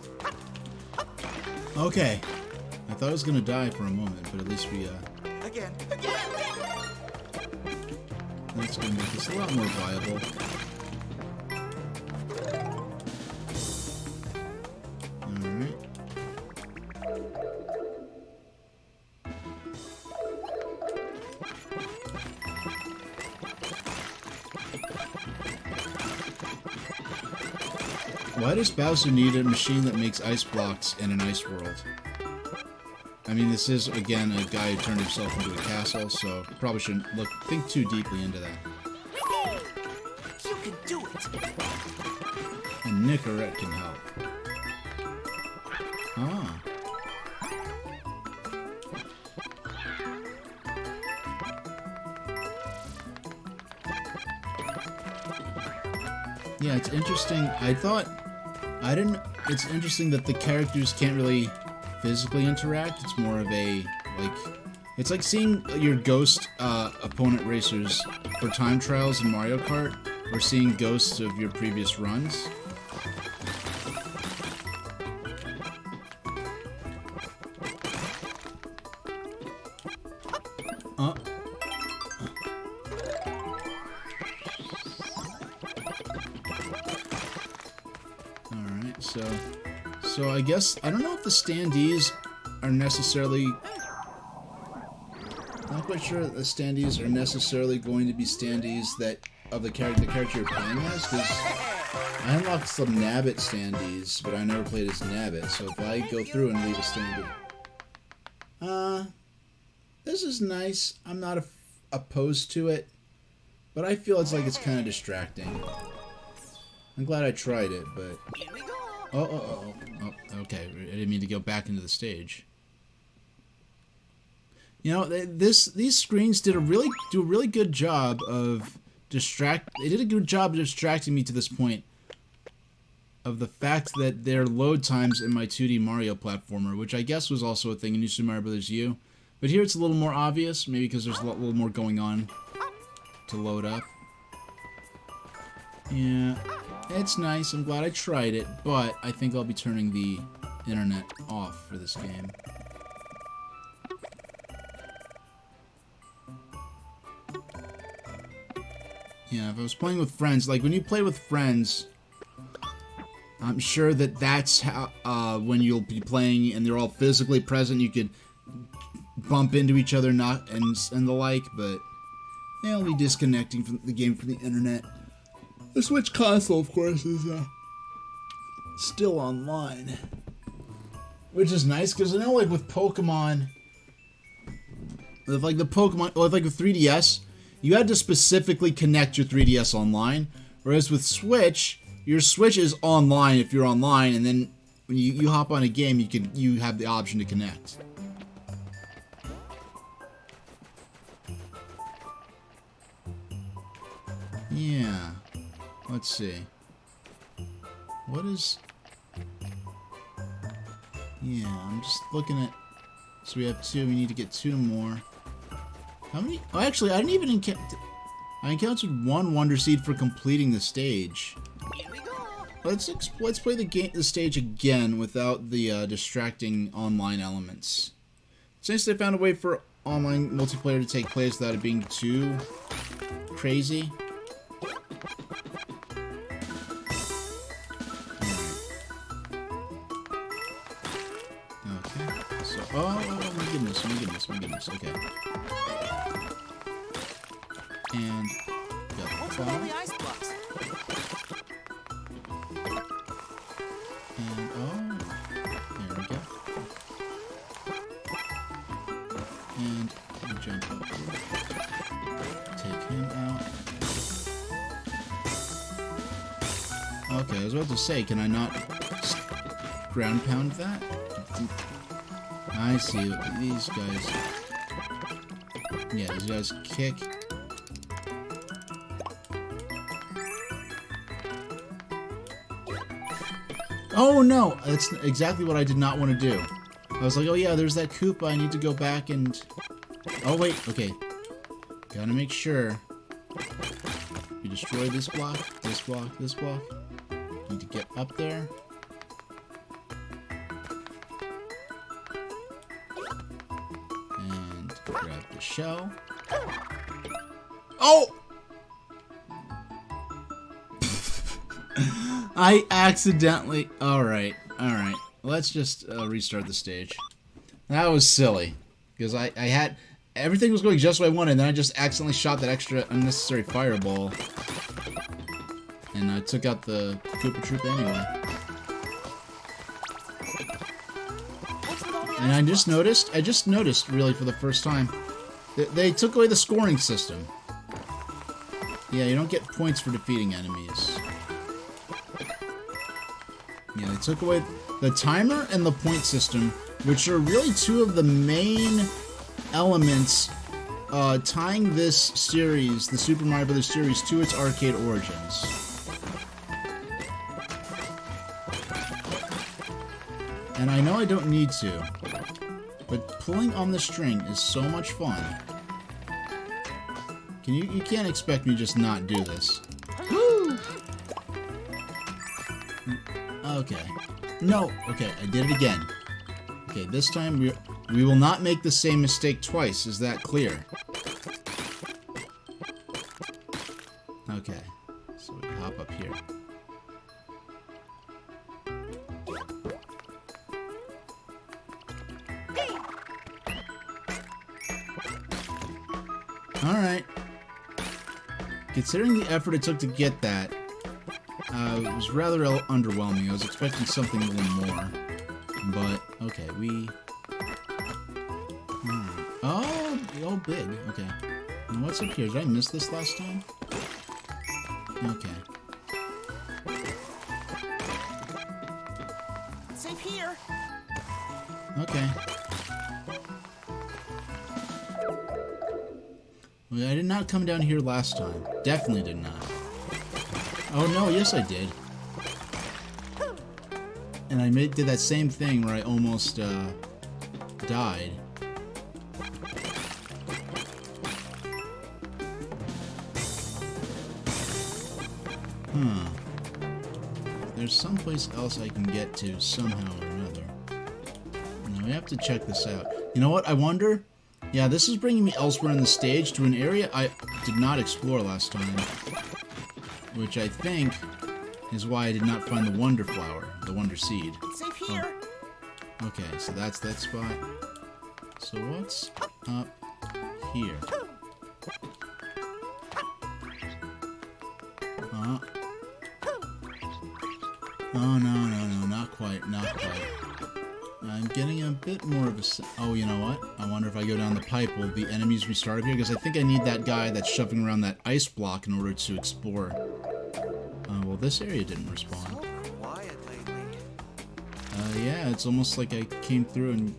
Okay. I thought I was gonna die for a moment, but at least we, Again. that's gonna make this a lot more viable. Alright. Why does Bowser need a machine that makes ice blocks in an ice world? I mean, this is, again, a guy who turned himself into a castle, so probably shouldn't think too deeply into that. You can do it. And Nicorette can help. Ah. Yeah, it's interesting. It's interesting that the characters can't really physically interact. It's more of a, it's like seeing your ghost opponent racers for time trials in Mario Kart, or seeing ghosts of your previous runs. So I guess, I don't know if the standees are necessarily... Not quite sure the standees are necessarily going to be standees that of the character you're playing as, because I unlocked some Nabbit standees, but I never played as Nabbit, so if I go through and leave a standee... This is nice. I'm not opposed to it, but I feel it's like it's kind of distracting. I'm glad I tried it, but... Here we go. Oh, okay. I didn't mean to go back into the stage. You know, these screens do a really good job of They did a good job of distracting me to this point. Of the fact that there are load times in my 2D Mario platformer, which I guess was also a thing in New Super Mario Bros. U. But here it's a little more obvious, maybe because there's a little more going on to load up. Yeah, it's nice. I'm glad I tried it, but I think I'll be turning the internet off for this game. Yeah, if I was playing with friends, like when you play with friends, I'm sure that that's how, when you'll be playing and they're all physically present, you could bump into each other and the like, but they'll be disconnecting from the game from the internet. The Switch console, of course, is still online, which is nice because I know, like with Pokemon, with like the 3DS, you had to specifically connect your 3DS online, whereas with Switch, your Switch is online if you're online, and then when you hop on a game, you have the option to connect. Yeah. Let's see. What is... Yeah, I'm just looking at... So we have 2, we need to get 2 more. How many... Oh, actually, I didn't even encounter... I encountered 1 Wonder Seed for completing the stage. Here we go. Let's play the stage again without the distracting online elements. Since they found a way for online multiplayer to take place without it being too crazy. Oh my goodness, okay. And got What's the with all ball. the ice blocks? And there we go. And we jump up here. Take him out. Okay, I was about to say, can I not ground pound that? I see these guys. Yeah, these guys kick. Oh no! That's exactly what I did not want to do. I was like, oh yeah, there's that Koopa. I need to go back and... Oh wait, okay. Gotta make sure. You destroy this block, this block, this block. Need to get up there. Grab the shell. Oh! I accidentally... Alright. Let's just restart the stage. That was silly. Because I had... Everything was going just what I wanted, and then I just accidentally shot that extra unnecessary fireball. And I took out the Koopa Troop anyway. And I just noticed, really, for the first time, they took away the scoring system. Yeah, you don't get points for defeating enemies. Yeah, they took away the timer and the point system, which are really 2 of the main elements tying this series, the Super Mario Bros. Series, to its arcade origins. And I know I don't need to, but pulling on the string is so much fun. You can't expect me to just not do this. Woo! Okay. No. Okay, I did it again. Okay, this time we will not make the same mistake twice. Is that clear? Okay. So we hop up here. Alright. Considering the effort it took to get that, it was rather underwhelming. I was expecting something a little more. But, okay, we... Oh, big. Okay. And what's up here? Did I miss this last time? Okay. Safe here. Okay. Well, I did not come down here last time. Definitely did not. Oh no, yes I did. And I did that same thing where I almost died. There's someplace else I can get to somehow or another. Now we have to check this out. You know what? I wonder. Yeah, this is bringing me elsewhere in the stage to an area I did not explore last time. Which I think is why I did not find the Wonder Flower, the Wonder Seed. Safe here. Oh. Okay, so that's that spot. So what's up here? Oh, no, not quite. I'm getting a bit more of a... Oh, you know what? I wonder if I go down the pipe, will the enemies restart up here? Because I think I need that guy that's shoving around that ice block in order to explore. Well, this area didn't respawn. So quiet lately. Yeah, it's almost like I came through and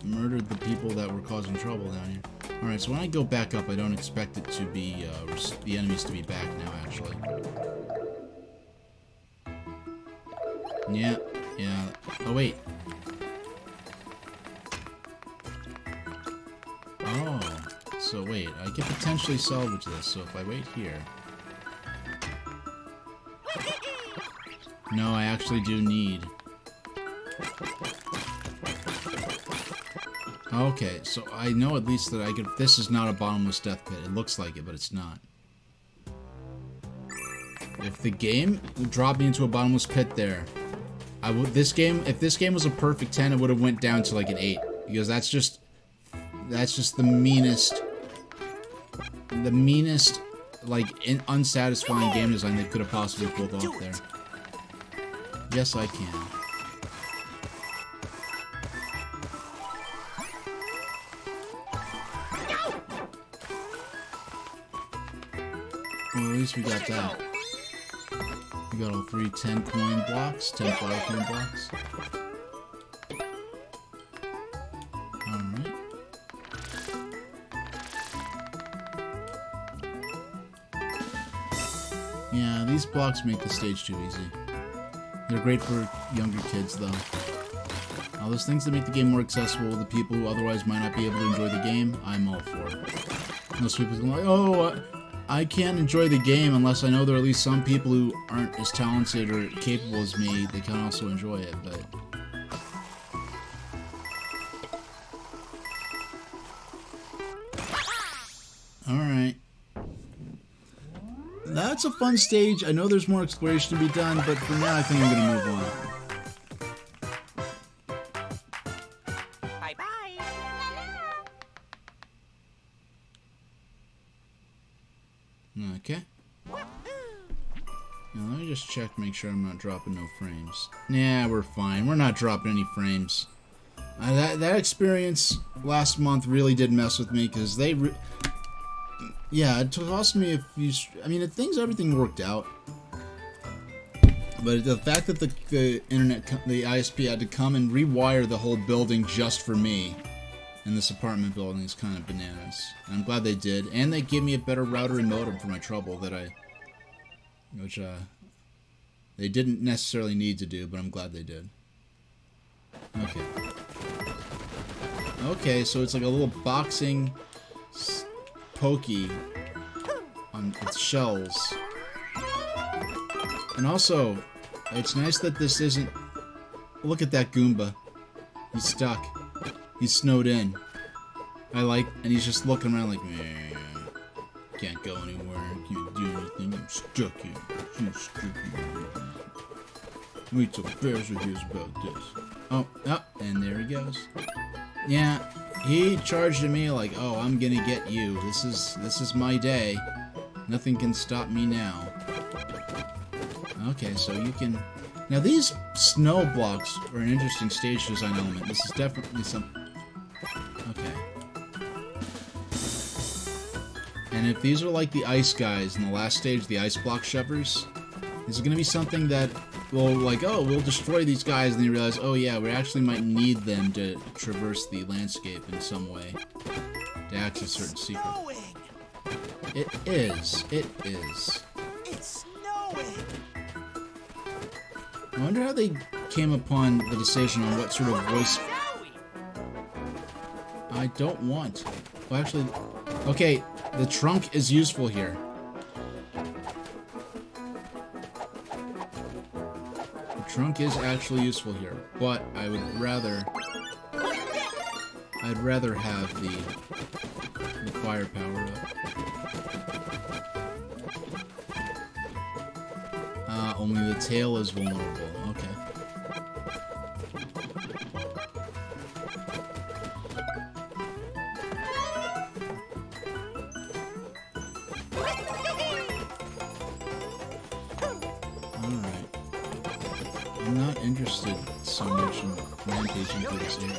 murdered the people that were causing trouble down here. Alright, so when I go back up, I don't expect it to be, the enemies to be back now, actually. Yeah. Oh, wait. Oh. So, wait. I can potentially salvage this, so if I wait here... No, I actually do need... Okay, so I know at least that I could... This is not a bottomless death pit. It looks like it, but it's not. If the game dropped me into a bottomless pit there... if this game was a perfect 10, it would have went down to like an 8. Because that's just the meanest, like, unsatisfying game design they could have possibly pulled off there. Yes, I can. Well, at least we got that. We got all 3 10 coin blocks, 10 flower coin blocks. Alright. Yeah, these blocks make the stage too easy. They're great for younger kids, though. All those things that make the game more accessible to people who otherwise might not be able to enjoy the game, I'm all for. Most people are like, oh, I can't enjoy the game unless I know there are at least some people who aren't as talented or capable as me. They can also enjoy it, but... Alright. That's a fun stage. I know there's more exploration to be done, but for now I think I'm gonna move on. Bye-bye. Okay. Now let me just check, make sure I'm not dropping no frames. Yeah, we're fine. We're not dropping any frames. That experience last month really did mess with me, because they... yeah, it cost me a few... I mean, everything worked out. But the fact that the internet... the ISP had to come and rewire the whole building just for me... in this apartment building is kind of bananas. And I'm glad they did. And they gave me a better router and modem for my trouble that which they didn't necessarily need to do, but I'm glad they did. Okay. Okay, so it's like a little boxing pokey on its shells. And also, it's nice that this isn't... Look at that Goomba. He's stuck. He's snowed in. And he's just looking around like, man, can't go anywhere, can't do anything, I'm stuck here. I'm stuck here. Wait till Bowser hears about this. Oh, and there he goes. Yeah, he charged at me like, oh, I'm gonna get you. This is my day. Nothing can stop me now. Okay, so you can... Now these snow blocks are an interesting stage design element. This is definitely some... Okay. And if these are like the ice guys in the last stage, the ice block shovers, this is gonna be something that will, like, oh, we'll destroy these guys, and then you realize, oh yeah, we actually might need them to traverse the landscape in some way to access certain secrets. It is. It is. It's snowing. I wonder how they came upon the decision on what sort of voice... I don't want. Well, actually... Okay, the trunk is useful here. The trunk is actually useful here, but I would rather... I'd rather have the firepower up. Only the tail is vulnerable. Okay. Alright. I'm not interested so much in rampaging through this area.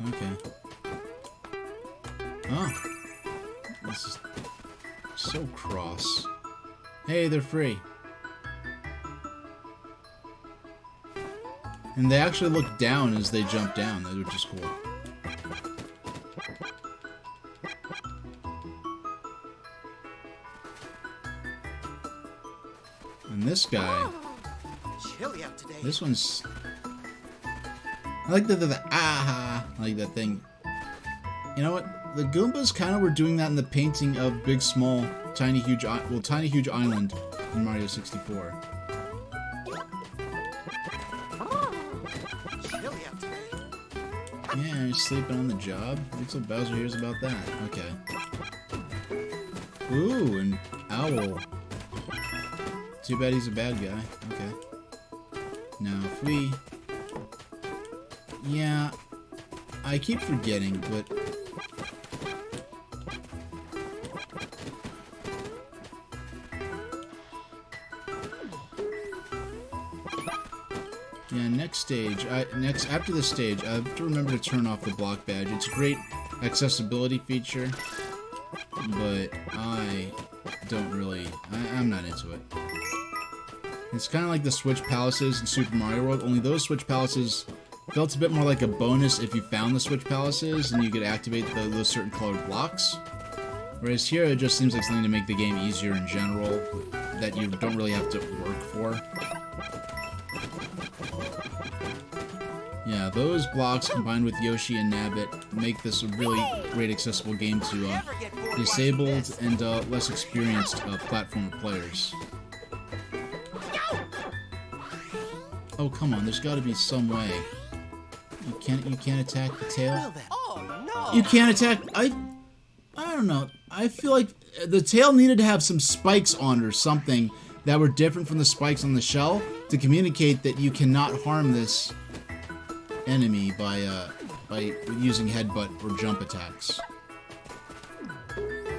Okay. Oh. This is so cross. Hey, they're free. And they actually look down as they jump down, which is cool. And this guy... Chilly out today. This one's... I like the ah, like that thing. You know what? The Goombas kind of were doing that in the painting of Big Small, Tiny Huge Island in Mario 64. Chilly out today. Yeah, you're sleeping on the job? Wait till Bowser hears about that. Okay. Ooh, an owl. Too bad he's a bad guy. Okay. Now, if we... Yeah, I keep forgetting, but... Yeah, next stage. After this stage, I have to remember to turn off the block badge. It's a great accessibility feature, but I don't really... I'm not into it. It's kind of like the Switch Palaces in Super Mario World, only those Switch Palaces felt a bit more like a bonus if you found the Switch Palaces and you could activate those certain colored blocks. Whereas here, it just seems like something to make the game easier in general, that you don't really have to work for. Yeah, those blocks combined with Yoshi and Nabbit make this a really great accessible game to disabled and less experienced platformer players. Oh, come on, there's gotta be some way. You can't attack the tail? Oh no! You can't attack... I don't know. I feel like the tail needed to have some spikes on it or something that were different from the spikes on the shell to communicate that you cannot harm this enemy by using headbutt or jump attacks.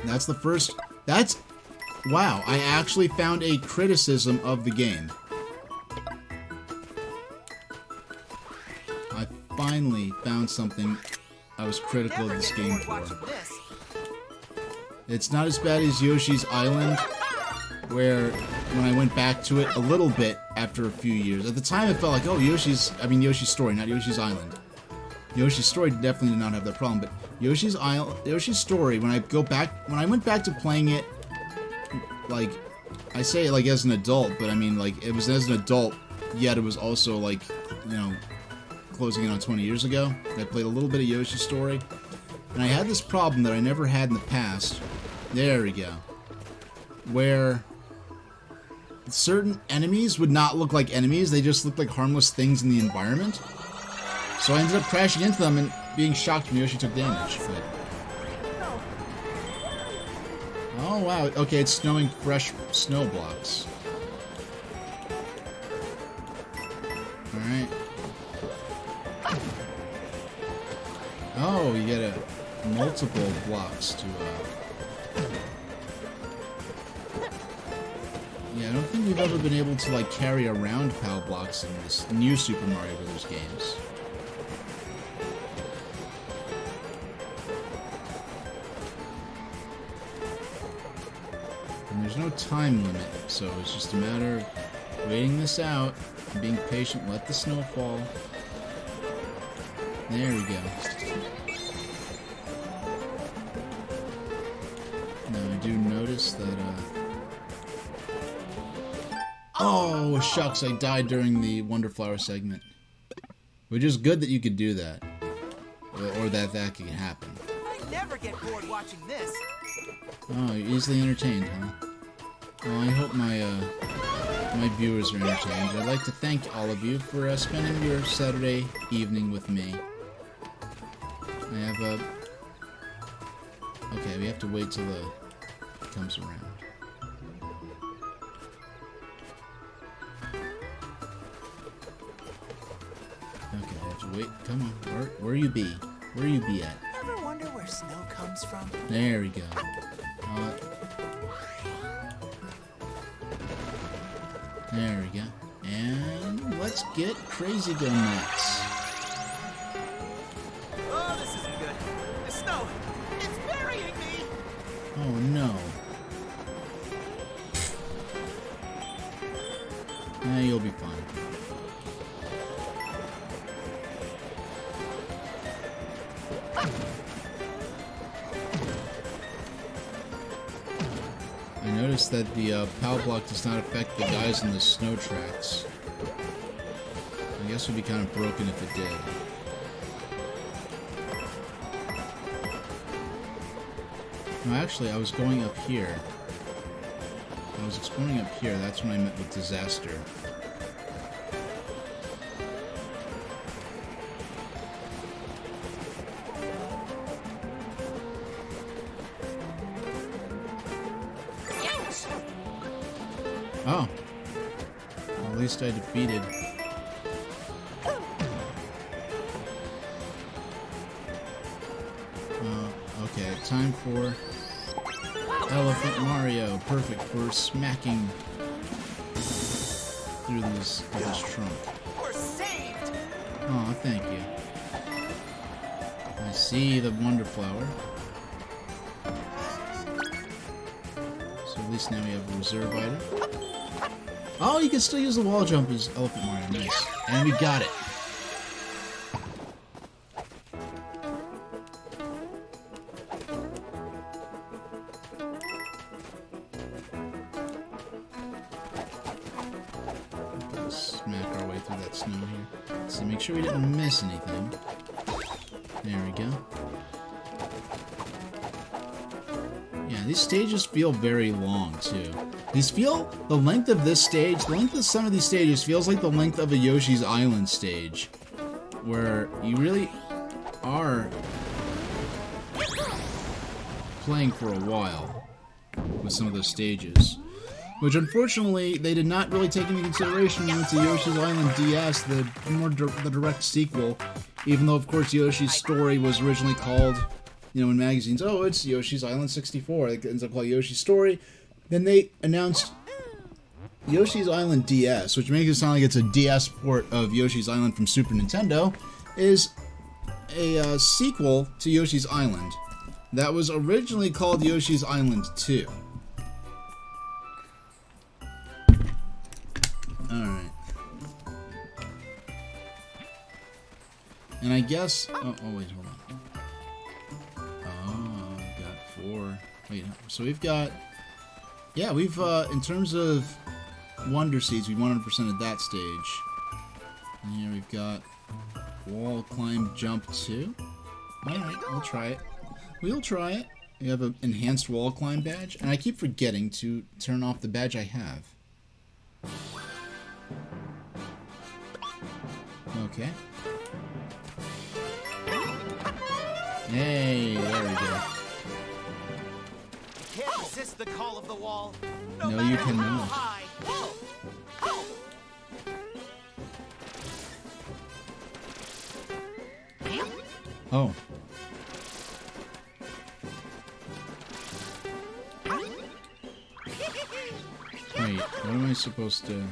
That's the first... That's... Wow, I actually found a criticism of the game. I finally found something I was critical of this game for. It's not as bad as Yoshi's Island, where when I went back to it a little bit after a few years. At the time, it felt like, oh, Yoshi's Story, not Yoshi's Island. Yoshi's Story definitely did not have that problem, but Yoshi's Story, when I went back to playing it, like, I say it like as an adult, but I mean, like, it was as an adult, yet it was also like, you know, closing in on 20 years ago. I played a little bit of Yoshi's Story, and I had this problem that I never had in the past. There we go. Where certain enemies would not look like enemies, they just looked like harmless things in the environment. So I ended up crashing into them and being shocked when Yoshi took damage. But... Oh wow, okay, it's snowing fresh snow blocks. Alright. Oh, you get multiple blocks to, Yeah, I don't think we've ever been able to, like, carry around POW blocks in this new Super Mario Bros. Games. And there's no time limit, so it's just a matter of waiting this out and being patient, let the snow fall. There we go. Now I do notice that, oh, shucks, I died during the Wonder Flower segment. Which is good that you could do that. Or that can happen. I never get bored watching this. Oh, you're easily entertained, huh? Well, I hope my viewers are entertained. I'd like to thank all of you for spending your Saturday evening with me. I have a... Okay, we have to wait till it comes around. Okay, I have to wait. Come on, where you be? Where you be at? Ever wonder where snow comes from? There we go. There we go. And let's get crazy go nuts. Oh, this isn't good. The snow, it's burying me. Oh no. You'll be fine. I noticed that the POW block does not affect the guys in the snow tracks. I guess it would be kind of broken if it did. No, actually, I was going up here. I was exploring up here. That's when I met with Disaster. Oh. Well, at least I defeated. Okay, time for Elephant Mario. Perfect for smacking through this trunk. We're saved. Oh, thank you. I see the Wonder Flower. So at least now we have a reserve item. Oh, you can still use the wall jump as Elephant Mario. Nice. And we got it. Smack our way through that snow here. So make sure we didn't miss anything. There we go. Yeah, these stages feel very long, too. These feel, the length of this stage, the length of some of these stages feels like the length of a Yoshi's Island stage. Where you really are playing for a while with some of those stages. Which, unfortunately, they did not really take into consideration when it went to Yoshi's Island DS, the direct sequel. Even though, of course, Yoshi's Story was originally called, you know, in magazines, oh, it's Yoshi's Island 64. It ends up called Yoshi's Story. Then they announced Yoshi's Island DS, which makes it sound like it's a DS port of Yoshi's Island from Super Nintendo, is a sequel to Yoshi's Island that was originally called Yoshi's Island 2. Alright. And I guess... Oh, wait, hold on. Oh, we've got 4. Wait, so we've got... Yeah, we've, in terms of Wonder Seeds, we 100%ed that stage. And here we've got Wall Climb Jump 2. Alright, we'll try it. We'll try it. We have an enhanced wall climb badge, and I keep forgetting to turn off the badge I have. Okay. Hey, there we go. Can't resist the call of the wall. No, matter you cannot. how high. Whoa. Oh. Wait, what am I supposed to...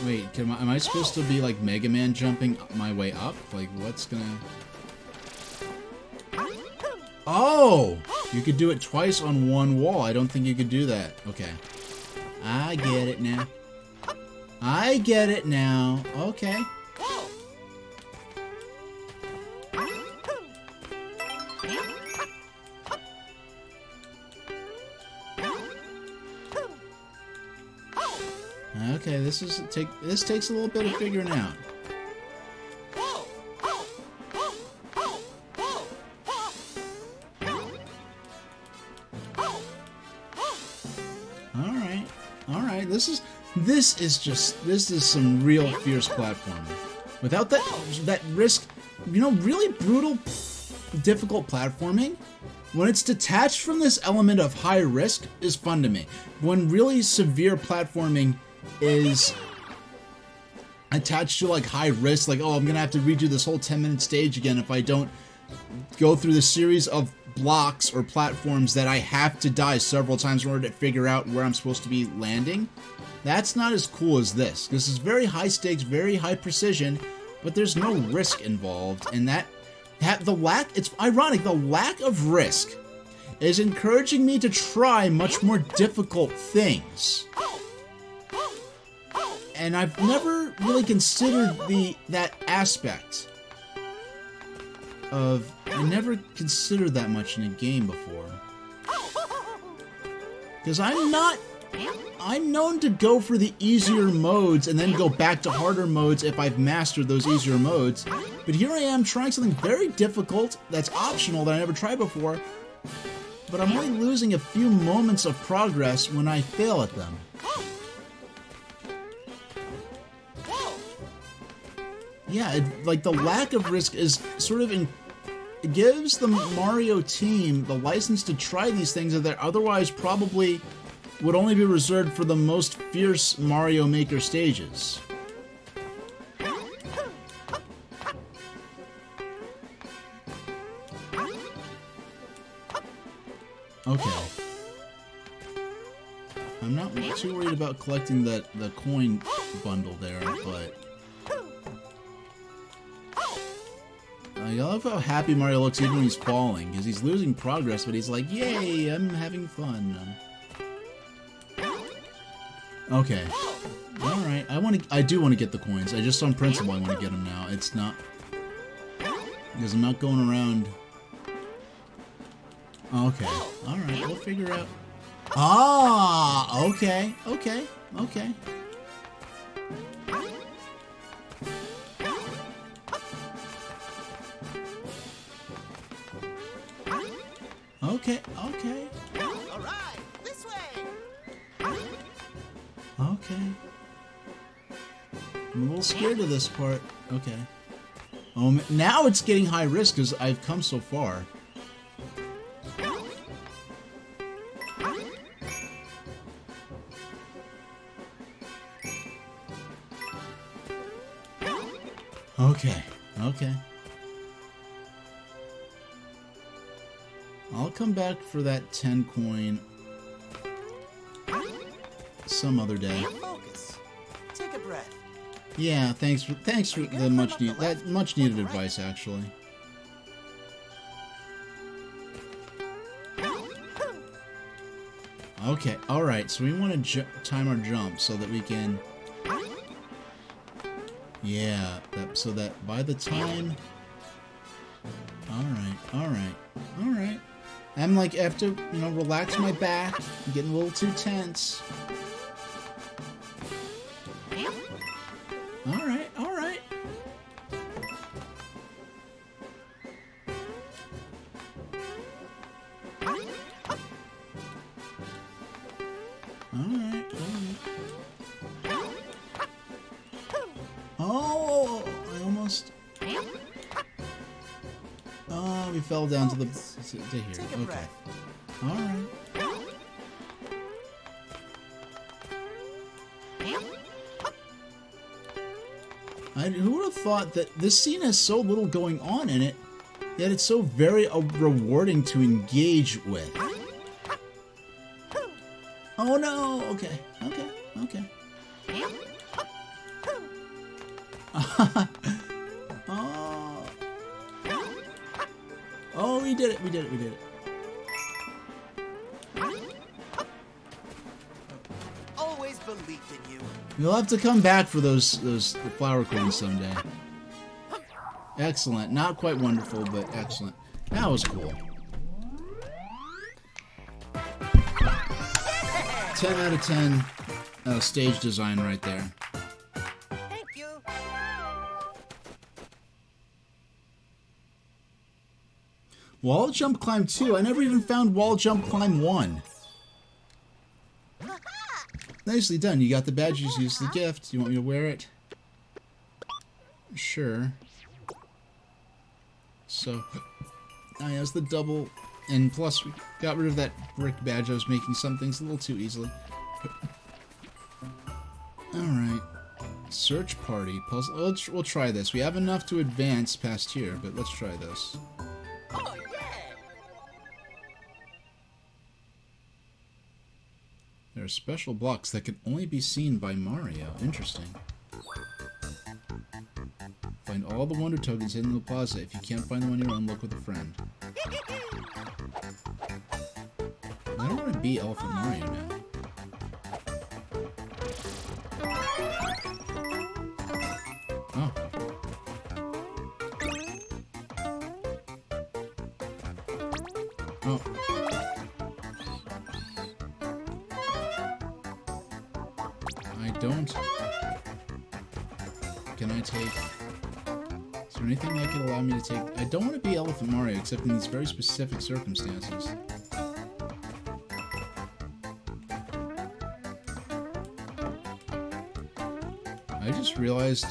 Wait, am I supposed to be like Mega Man jumping my way up? Like, what's gonna... Oh! You could do it twice on one wall. I don't think you could do that. Okay. I get it now. I get it now. Okay. Okay, this takes a little bit of figuring out. Alright, this is some real fierce platforming. Without that risk, you know, really brutal, difficult platforming, when it's detached from this element of high risk, is fun to me. When really severe platforming is attached to like high risk, like, oh, I'm gonna have to redo this whole 10-minute stage again if I don't go through the series of blocks or platforms that I have to die several times in order to figure out where I'm supposed to be landing. That's not as cool as this. This is very high stakes, very high precision, but there's no risk involved, and it's ironic, the lack of risk is encouraging me to try much more difficult things. And I've never really considered that aspect of... I never considered that much in a game before. Because I'm known to go for the easier modes and then go back to harder modes if I've mastered those easier modes. But here I am trying something very difficult that's optional that I never tried before, but I'm only losing a few moments of progress when I fail at them. Yeah, like the lack of risk is sort of it gives the Mario team the license to try these things that otherwise probably would only be reserved for the most fierce Mario Maker stages. Okay. I'm not too worried about collecting the coin bundle there, but... I love how happy Mario looks even when he's falling, because he's losing progress, but he's like, yay, I'm having fun. Okay. Alright, I do want to get the coins. I just on principle I want to get them now. It's not... Because I'm not going around... Okay. Alright, we'll figure out... Ah! Okay. Okay. Okay. Okay, okay. All right, this way. Okay. I'm a little scared of this part. Okay. Oh, now it's getting high risk because I've come so far. Okay, okay. I'll come back for that 10 coin some other day. Focus. Take a breath. Yeah, thanks for the much needed advice actually. Okay, all right. So we want to time our jump so that we can. Yeah, so that by the time. All right, all right, all right. I'm like, I have to, you know, relax my back. I'm getting a little too tense. Alright, alright. Alright, alright. Oh, I almost... Oh, we fell down to here. Okay. Alright. Who would have thought that this scene has so little going on in it, yet it's so very rewarding to engage with. Oh no! Okay, okay, okay. Oh. Oh, we did it, we did it, we did it. Always believed in you. You'll have to come back for those flower coins someday. Excellent. Not quite wonderful, but excellent. That was cool. 10 out of 10 stage design right there. Thank you. Wall Jump Climb 2. I never even found Wall Jump Climb 1. Nicely done. You got the badge. You use the gift. You want me to wear it? Sure. So, I has the double, and plus we got rid of that brick badge. I was making some things a little too easily. Alright. Search party. Puzzle. We'll try this. We have enough to advance past here, but let's try this. Oh, yeah. There are special blocks that can only be seen by Mario. Interesting. Find all the Wonder Tokens hidden in the plaza. If you can't find them on your own, look with a friend. I don't want to be Elephant Mario now. Oh. Oh. I don't... Can I take... Is there anything that could allow me to take... I don't want to be Elephant Mario, except in these very specific circumstances. I just realized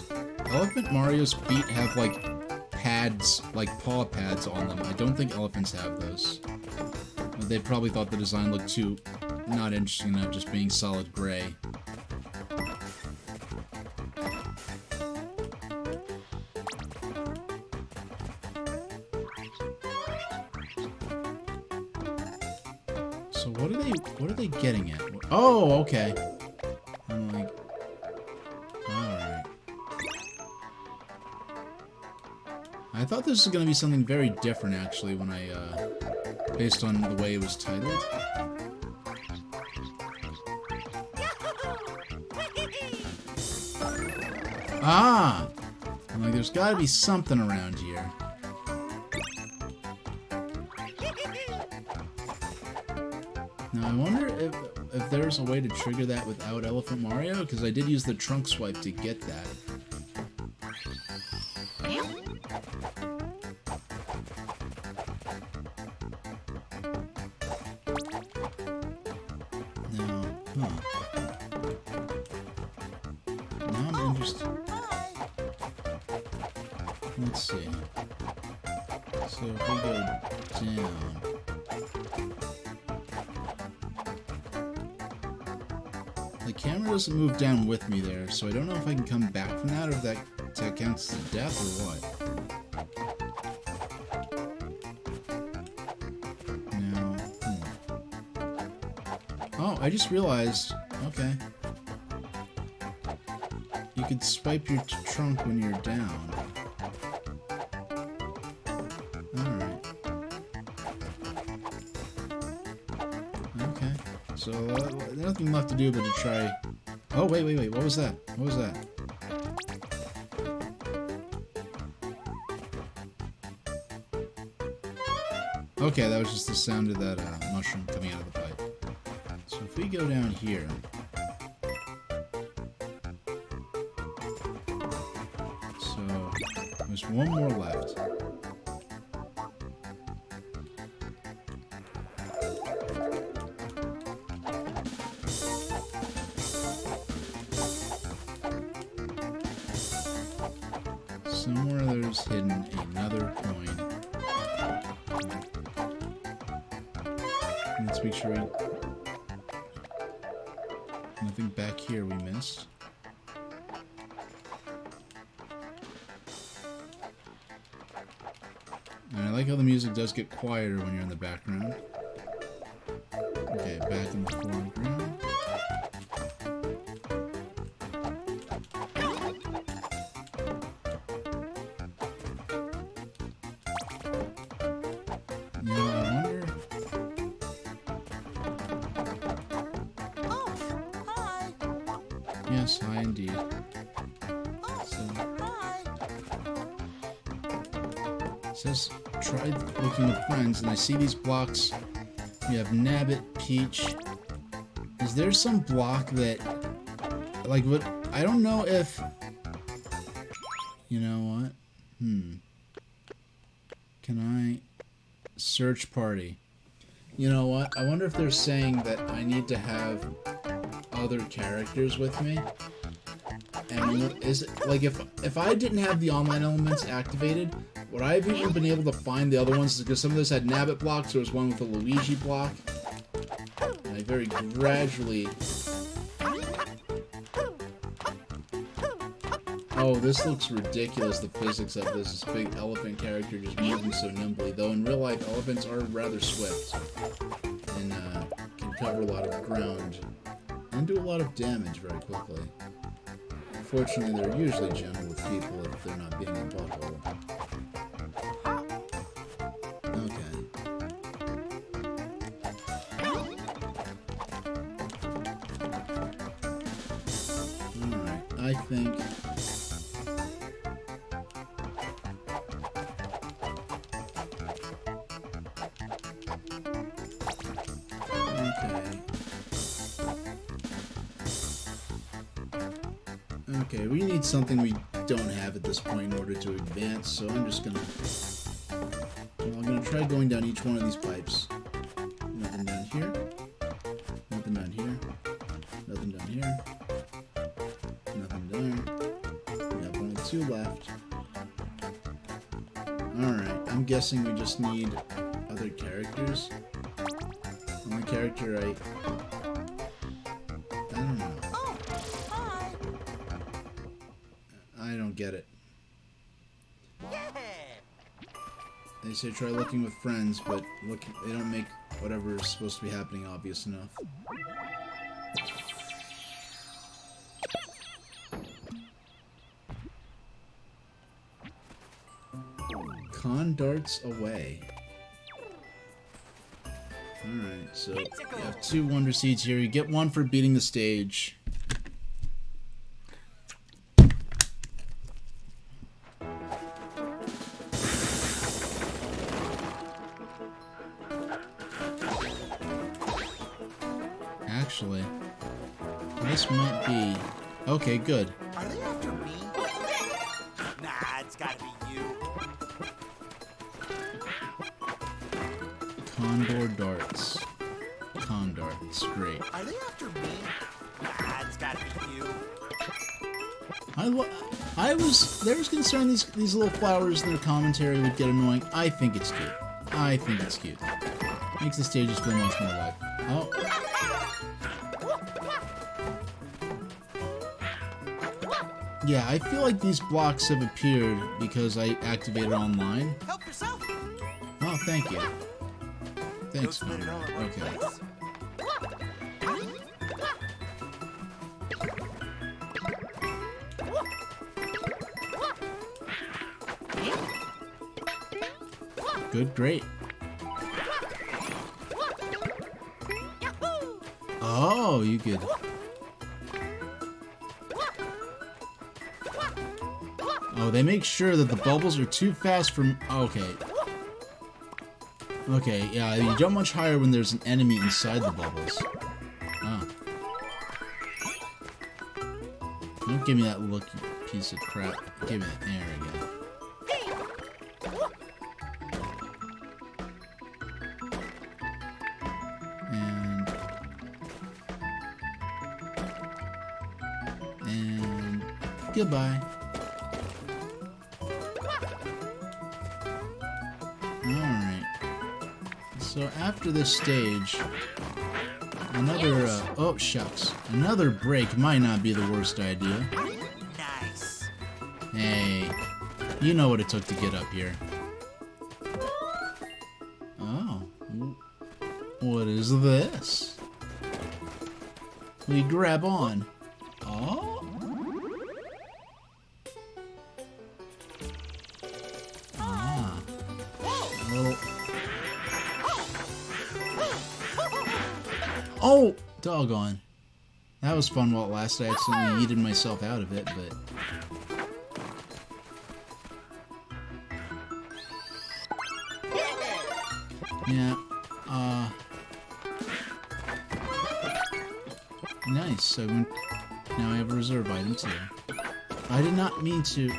Elephant Mario's feet have, like, pads, like paw pads on them. I don't think elephants have those. They probably thought the design looked too not interesting enough, just being solid gray. So what are they getting at? Oh, okay. I'm like, alright. I thought this was gonna be something very different actually when I based on the way it was titled. Ah! I'm like, there's gotta be something around here. Now, I wonder if there's a way to trigger that without Elephant Mario, because I did use the trunk swipe to get that. Now, now I'm interested. Let's see. So if we go down... The camera doesn't move down with me there, so I don't know if I can come back from that or if that counts as death or what. Now, Oh, I just realized, okay. You could swipe your trunk when you're down. Alright. Okay. So, nothing left to do but to try... Oh, wait, what was that? What was that? Okay, that was just the sound of that mushroom coming out of the pipe. So if we go down here... So, there's one more left. Somewhere there's hidden another coin. Let's make sure we... Nothing back here we missed. And I like how the music does get quieter when you're in the background. Okay, back in the foreground. Yeah, I wonder. Oh, hi. Yes, hi indeed. Oh, So, hi. it says try looking with friends, and I see these blocks. You have Nabbit, Peach. Is there some block that, like, what? I don't know if. You know what? Can I search party? You know what? I wonder if they're saying that I need to have other characters with me. And is it like if I didn't have the online elements activated, would I have even been able to find the other ones? Because some of this had Nabbit blocks. There was one with a Luigi block. And I very gradually. Oh, this looks ridiculous. The physics of this big elephant character just moving so nimbly. Though in real life, elephants are rather swift and can cover a lot of ground and do a lot of damage very quickly. Unfortunately, they're usually gentle with people if they're not being a butthole. Okay. Alright, I think... Okay, we need something we don't have at this point in order to advance, so I'm just gonna... Well, I'm gonna try going down each one of these pipes. Nothing down here. Nothing down here. Nothing down here. Nothing there. We have only 2 left. Alright, I'm guessing we just need other characters. Only character I don't know. Oh, hi. I don't get it. Yeah. They say try looking with friends, but they don't make whatever is supposed to be happening obvious enough. Con darts away. Alright, so you have 2 Wonder Seeds here. You get 1 for beating the stage. Actually, this might be... Okay, good. Are they after me? Nah, it's gotta be you. Condor darts. Condarts, great. Are they after me? Nah, it's gotta be you. There was concern these little flowers in their commentary would get annoying. I think it's cute. I think it's cute. Makes the stages feel much more alive. Oh. Yeah, I feel like these blocks have appeared because I activated online. Help yourself. Oh, thank you. Thanks, Don't spit it all Conrad. in one Okay. place. Good, great. Oh, you could. Oh, they make sure that the bubbles are too fast from... Okay. Okay, yeah, you jump much higher when there's an enemy inside the bubbles. Oh. Don't give me that look, you piece of crap. Give me that. There we go. And goodbye. Alright. So after this stage, another, oh shucks. Another break might not be the worst idea. Nice. Hey, you know what it took to get up here. What is this? We grab on. Oh? Ah. A little... Oh! Doggone. That was fun while it lasted. I accidentally yeeted myself out of it, but... Yeah, nice, so now I have a reserve item too. I did not mean to...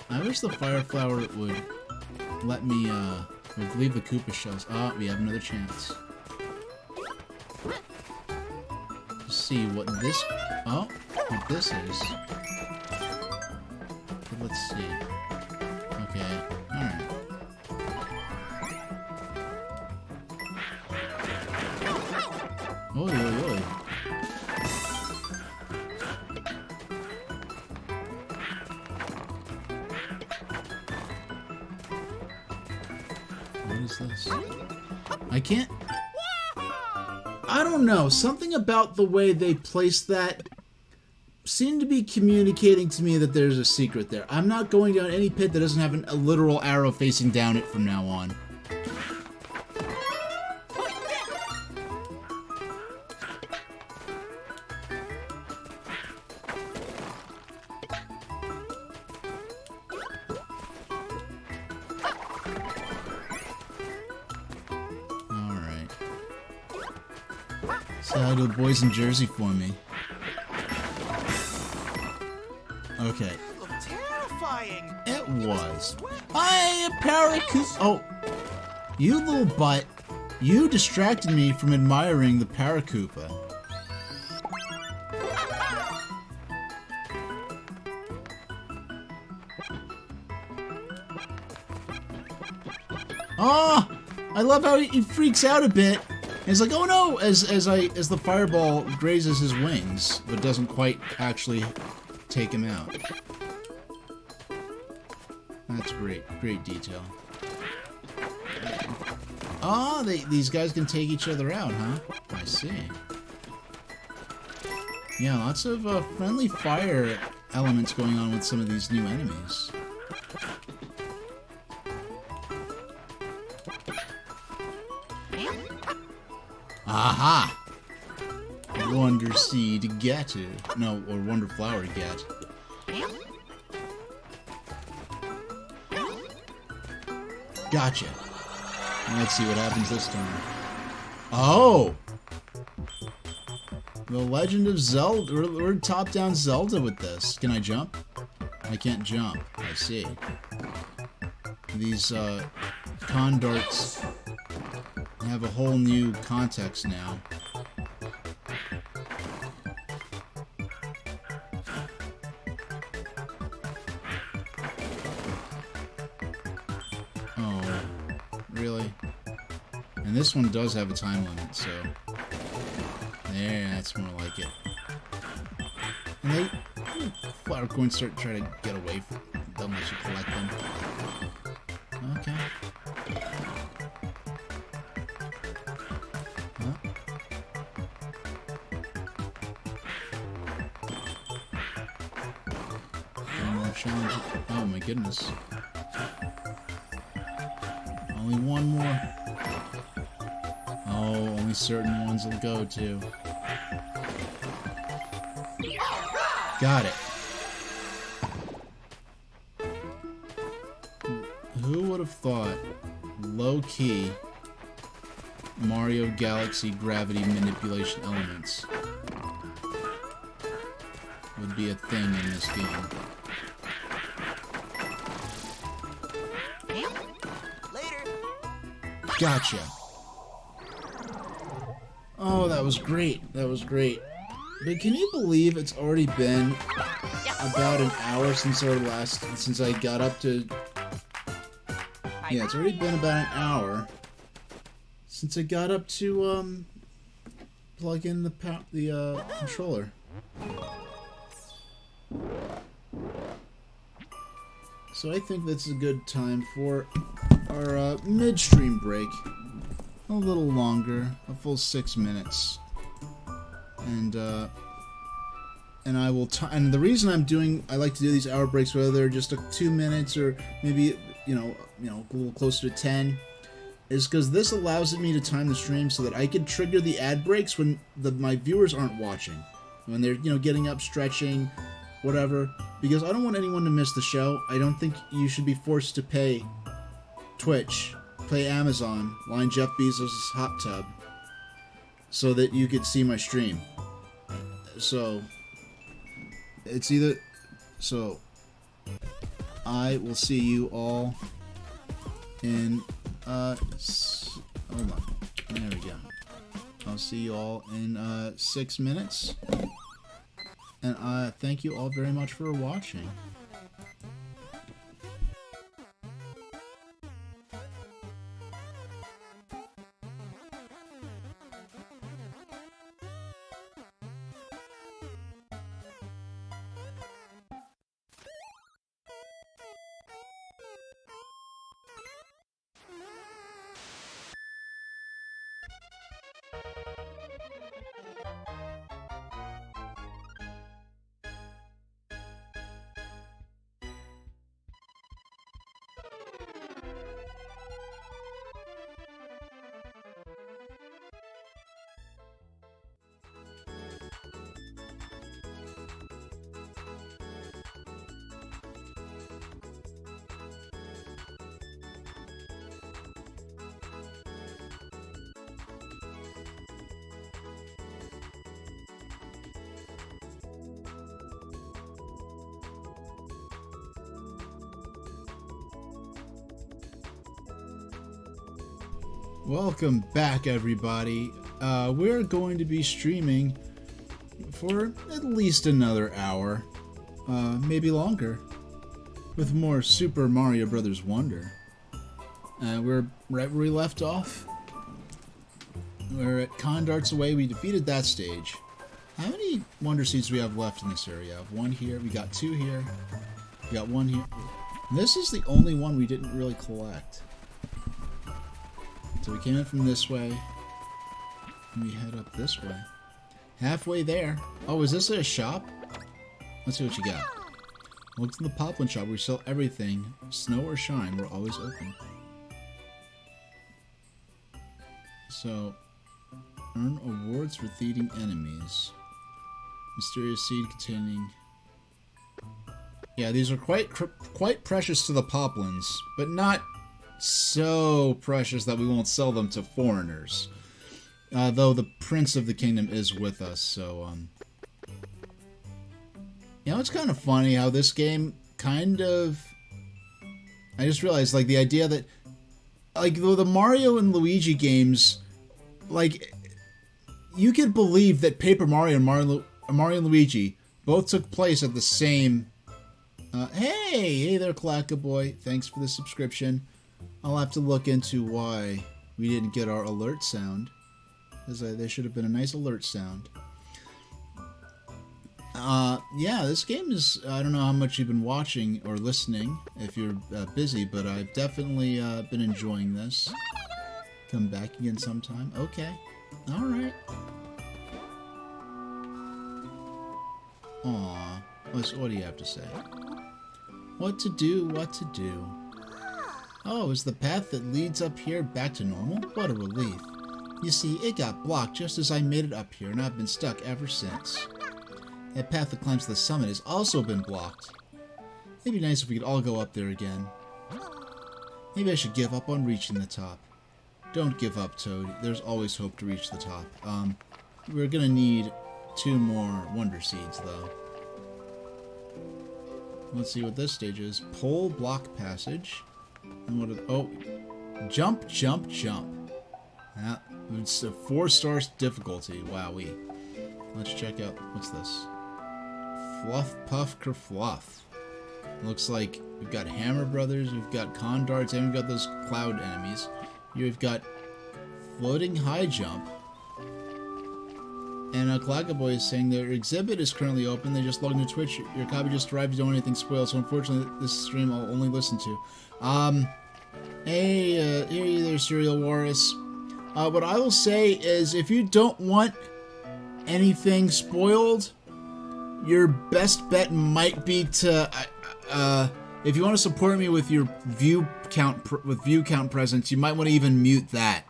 I wish the fire flower would let me, would leave the Koopa shells. Ah, we have another chance. Let's see what this... Oh, what this is. But let's see. Okay, alright. Oi, oi, oi. What is this? I can't... I don't know. Something about the way they placed that seemed to be communicating to me that there's a secret there. I'm not going down any pit that doesn't have a literal arrow facing down it from now on. So how do the boys in Jersey for me? Okay. You look terrifying. It was. I a parakeet. Oh, you little butt. You distracted me from admiring the Paracoopa. Oh, I love how he freaks out a bit. He's like, oh no, as the fireball grazes his wings, but doesn't quite actually take him out. That's great, great detail. Oh, these guys can take each other out, huh? I see. Yeah, lots of friendly fire elements going on with some of these new enemies. Aha! Wonder seed get it. No, or wonder flower get. Gotcha. Let's see what happens this time. Oh! The Legend of Zelda. We're top-down Zelda with this. Can I jump? I can't jump. I see. These, con darts have a whole new context now. Oh, really? And this one does have a time limit, so... There, that's more like it. And they... Flower coins start trying to get away from... Don't let you collect them. Okay. Challenge. Oh my goodness. Only one more. Oh, only certain ones will go to. Got it. Who would have thought low-key Mario Galaxy gravity manipulation elements would be a thing in this game? Gotcha. Oh, that was great. That was great. But can you believe it's already been about an hour since since I got up to... Yeah, it's already been about an hour since I got up to, plug in the controller. So I think that's a good time for our midstream break. a little longer, a full 6 minutes. And I will. And the reason I like to do these hour breaks, whether they're just 2 minutes or maybe a little closer to 10, is because this allows me to time the stream so that I can trigger the ad breaks when my viewers aren't watching, when they're getting up, stretching, whatever. Because I don't want anyone to miss the show. I don't think you should be forced to pay Twitch, pay Amazon, line Jeff Bezos' hot tub, so that you could see my stream. So it's either so I will see you all in hold on. There we go. I'll see you all in 6 minutes. And thank you all very much for watching. Welcome back, everybody. We're going to be streaming for at least another hour, maybe longer, with more Super Mario Bros. Wonder. We're right where we left off. We're at Condart's Away. We defeated that stage. How many Wonder Seeds do we have left in this area? One here. We got 2 here. We got 1 here. And this is the only one we didn't really collect. So we came in from this way, and we head up this way. Halfway there. Oh, is this a shop? Let's see what you got. Look in the Poplin shop. We sell everything. Snow or shine, we're always open. So, earn awards for defeating enemies. Mysterious seed containing... Yeah, these are quite precious to the Poplins, but not so precious that we won't sell them to foreigners. Though the Prince of the Kingdom is with us, so, it's kind of funny how this game kind of... I just realized, like, the idea that, like, the Mario and Luigi games, like, you could believe that Paper Mario and Mario and Luigi both took place at the same... hey there, Clackaboy. Thanks for the subscription. I'll have to look into why we didn't get our alert sound. Because there should have been a nice alert sound. Yeah, this game is... I don't know how much you've been watching or listening if you're busy, but I've definitely been enjoying this. Come back again sometime. Okay. Alright. Aww. What do you have to say? What to do, what to do. Oh, is the path that leads up here back to normal? What a relief. You see, it got blocked just as I made it up here, and I've been stuck ever since. That path that climbs to the summit has also been blocked. It'd be nice if we could all go up there again. Maybe I should give up on reaching the top. Don't give up, Toad. There's always hope to reach the top. We're gonna need 2 more Wonder Seeds, though. Let's see what this stage is. Pole block passage. And what? Oh, jump, jump, jump. Yeah, it's a 4-star difficulty. Wowee. Let's check out. What's this? Fluff, puff, kerfluff. Looks like we've got Hammer Brothers, we've got Condarts, and we've got those cloud enemies. Here we've got floating high jump. And Clackaboy is saying their exhibit is currently open. They just logged into Twitch. Your copy just arrived. You don't want anything spoiled. So unfortunately, this stream I'll only listen to. Hey, here you there, Serial Walrus. What I will say is, if you don't want anything spoiled, your best bet might be to, if you want to support me with your view count presence, you might want to even mute that.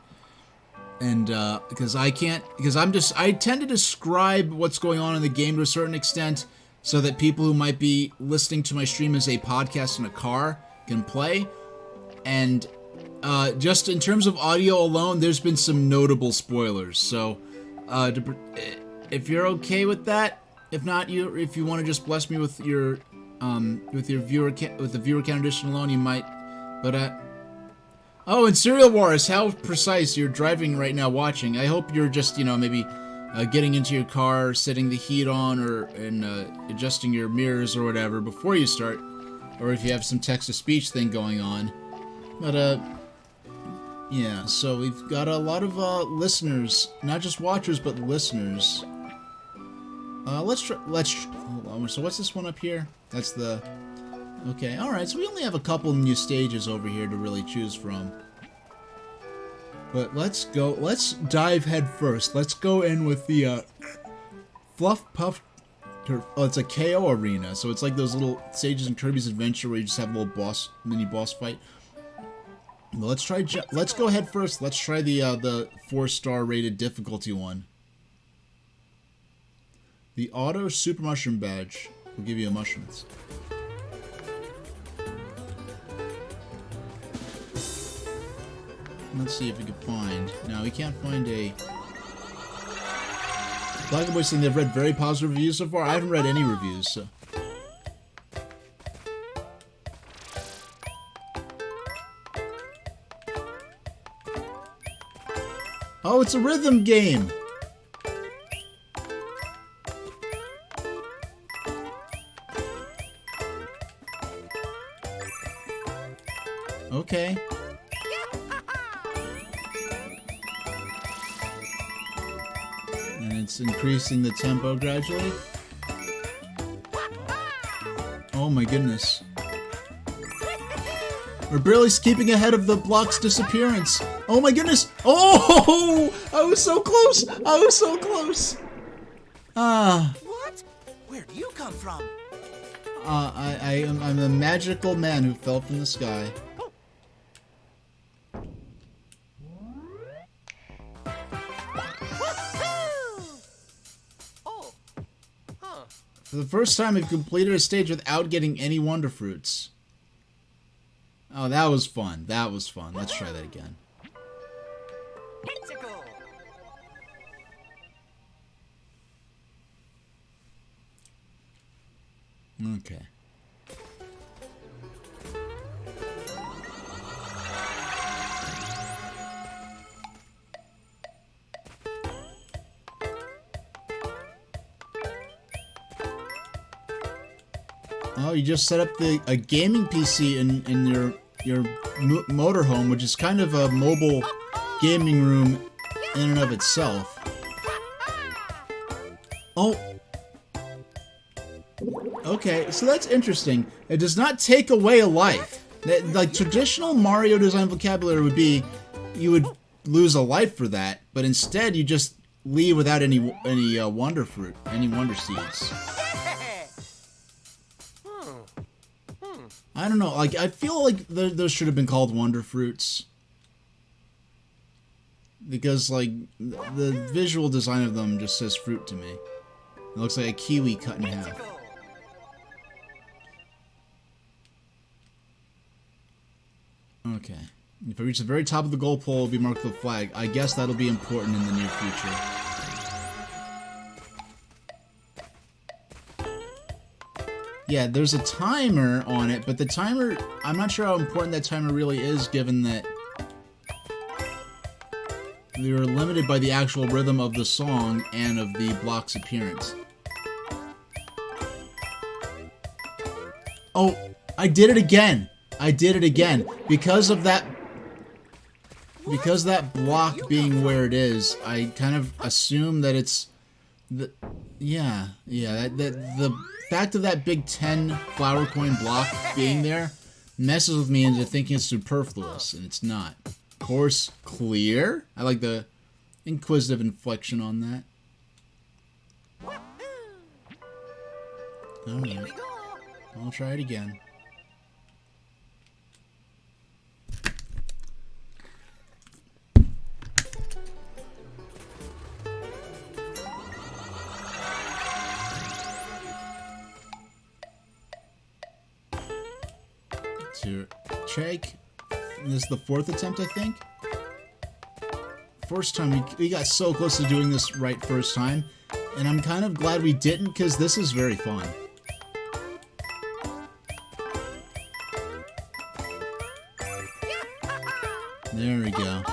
And because I tend to describe what's going on in the game to a certain extent, so that people who might be listening to my stream as a podcast in a car can play. And just in terms of audio alone, there's been some notable spoilers. So if you're okay with that, if not, if you want to just bless me with your viewer count addition alone, you might. But oh, and Serial Wars, how precise. You're driving right now watching. I hope you're just, maybe getting into your car, setting the heat on, and adjusting your mirrors or whatever before you start, or if you have some text-to-speech thing going on. But yeah. So we've got a lot of listeners, not just watchers, but listeners. Let's hold on. So what's this one up here? That's the. Okay. All right. So we only have a couple new stages over here to really choose from. But let's dive head first. Let's go in with the Fluff Puff Turf. Oh, it's a KO arena, so it's like those little stages in Kirby's Adventure where you just have a little mini boss fight. But let's go head first. Let's try the 4-star rated difficulty one. The Auto Super Mushroom Badge will give you a mushrooms. Let's see if we can find. No, we can't find a. Black and Boy saying they've read very positive reviews so far. I haven't read any reviews, so. Oh, it's a rhythm game. Okay. It's increasing the tempo gradually. Oh my goodness. We're barely keeping ahead of the block's disappearance. Oh my goodness. Oh! I was so close. I was so close. What? Where do you come from? I'm a magical man who fell from the sky. For the first time, we've completed a stage without getting any Wonder Fruits. Oh, that was fun. That was fun. Let's try that again. Okay. Oh, you just set up a gaming PC in your motorhome, which is kind of a mobile gaming room in and of itself. Oh. Okay, so that's interesting. It does not take away a life. Like traditional Mario design vocabulary would be, you would lose a life for that, but instead you just leave without any Wonder Fruit, any Wonder Seeds. I don't know, like, I feel like those should have been called Wonder Fruits. Because, like, the visual design of them just says fruit to me. It looks like a kiwi cut in half. Okay. If I reach the very top of the goal pole, it'll be marked with a flag. I guess that'll be important in the near future. Yeah, there's a timer on it, but the timer, I'm not sure how important that timer really is, given that we were limited by the actual rhythm of the song and of the block's appearance. Oh, I did it again! I did it again! Because of that... Because that block being where it is, I kind of assume that it's... the fact of that big 10 flower coin block being there messes with me into thinking it's superfluous, and it's not. Course clear. I like the inquisitive inflection on that. Here Alright, we go. I'll try it again. To check. This is the 4th attempt, I think. First time we got so close to doing this right first time, and I'm kind of glad we didn't because this is very fun. There we go.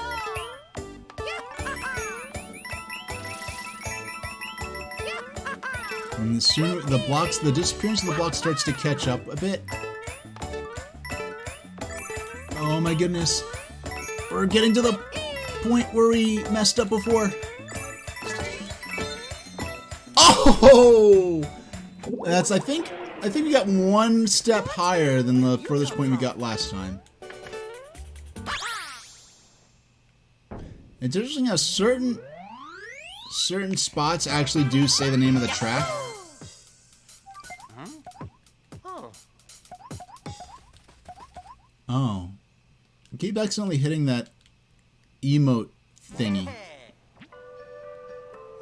And the sooner the disappearance of the blocks starts to catch up a bit. Oh my goodness. We're getting to the point where we messed up before. Oh! That's, I think we got one step higher than the furthest point we got last time. It's interesting how certain spots actually do say the name of the track. Oh. I keep accidentally hitting that emote thingy.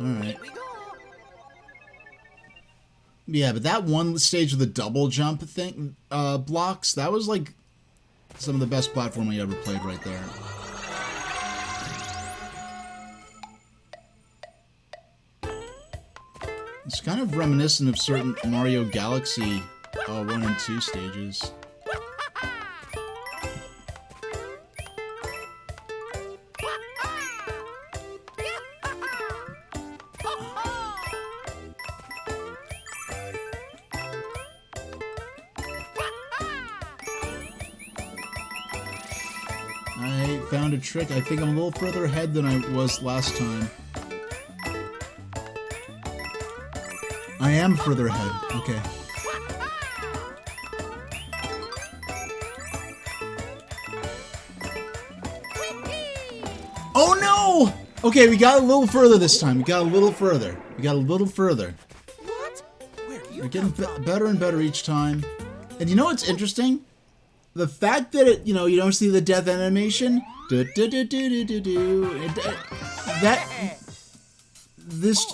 Alright. Yeah, but that one stage with the double jump thing, blocks, that was like some of the best platforming I ever played right there. It's kind of reminiscent of certain Mario Galaxy 1 and 2 stages. I found a trick. I think I'm a little further ahead than I was last time. I am further ahead. Okay. Oh no! Okay, we got a little further this time. We got a little further. What? Where do you We're getting better and better each time. And you know what's interesting? The fact that it, you don't see the death animation. This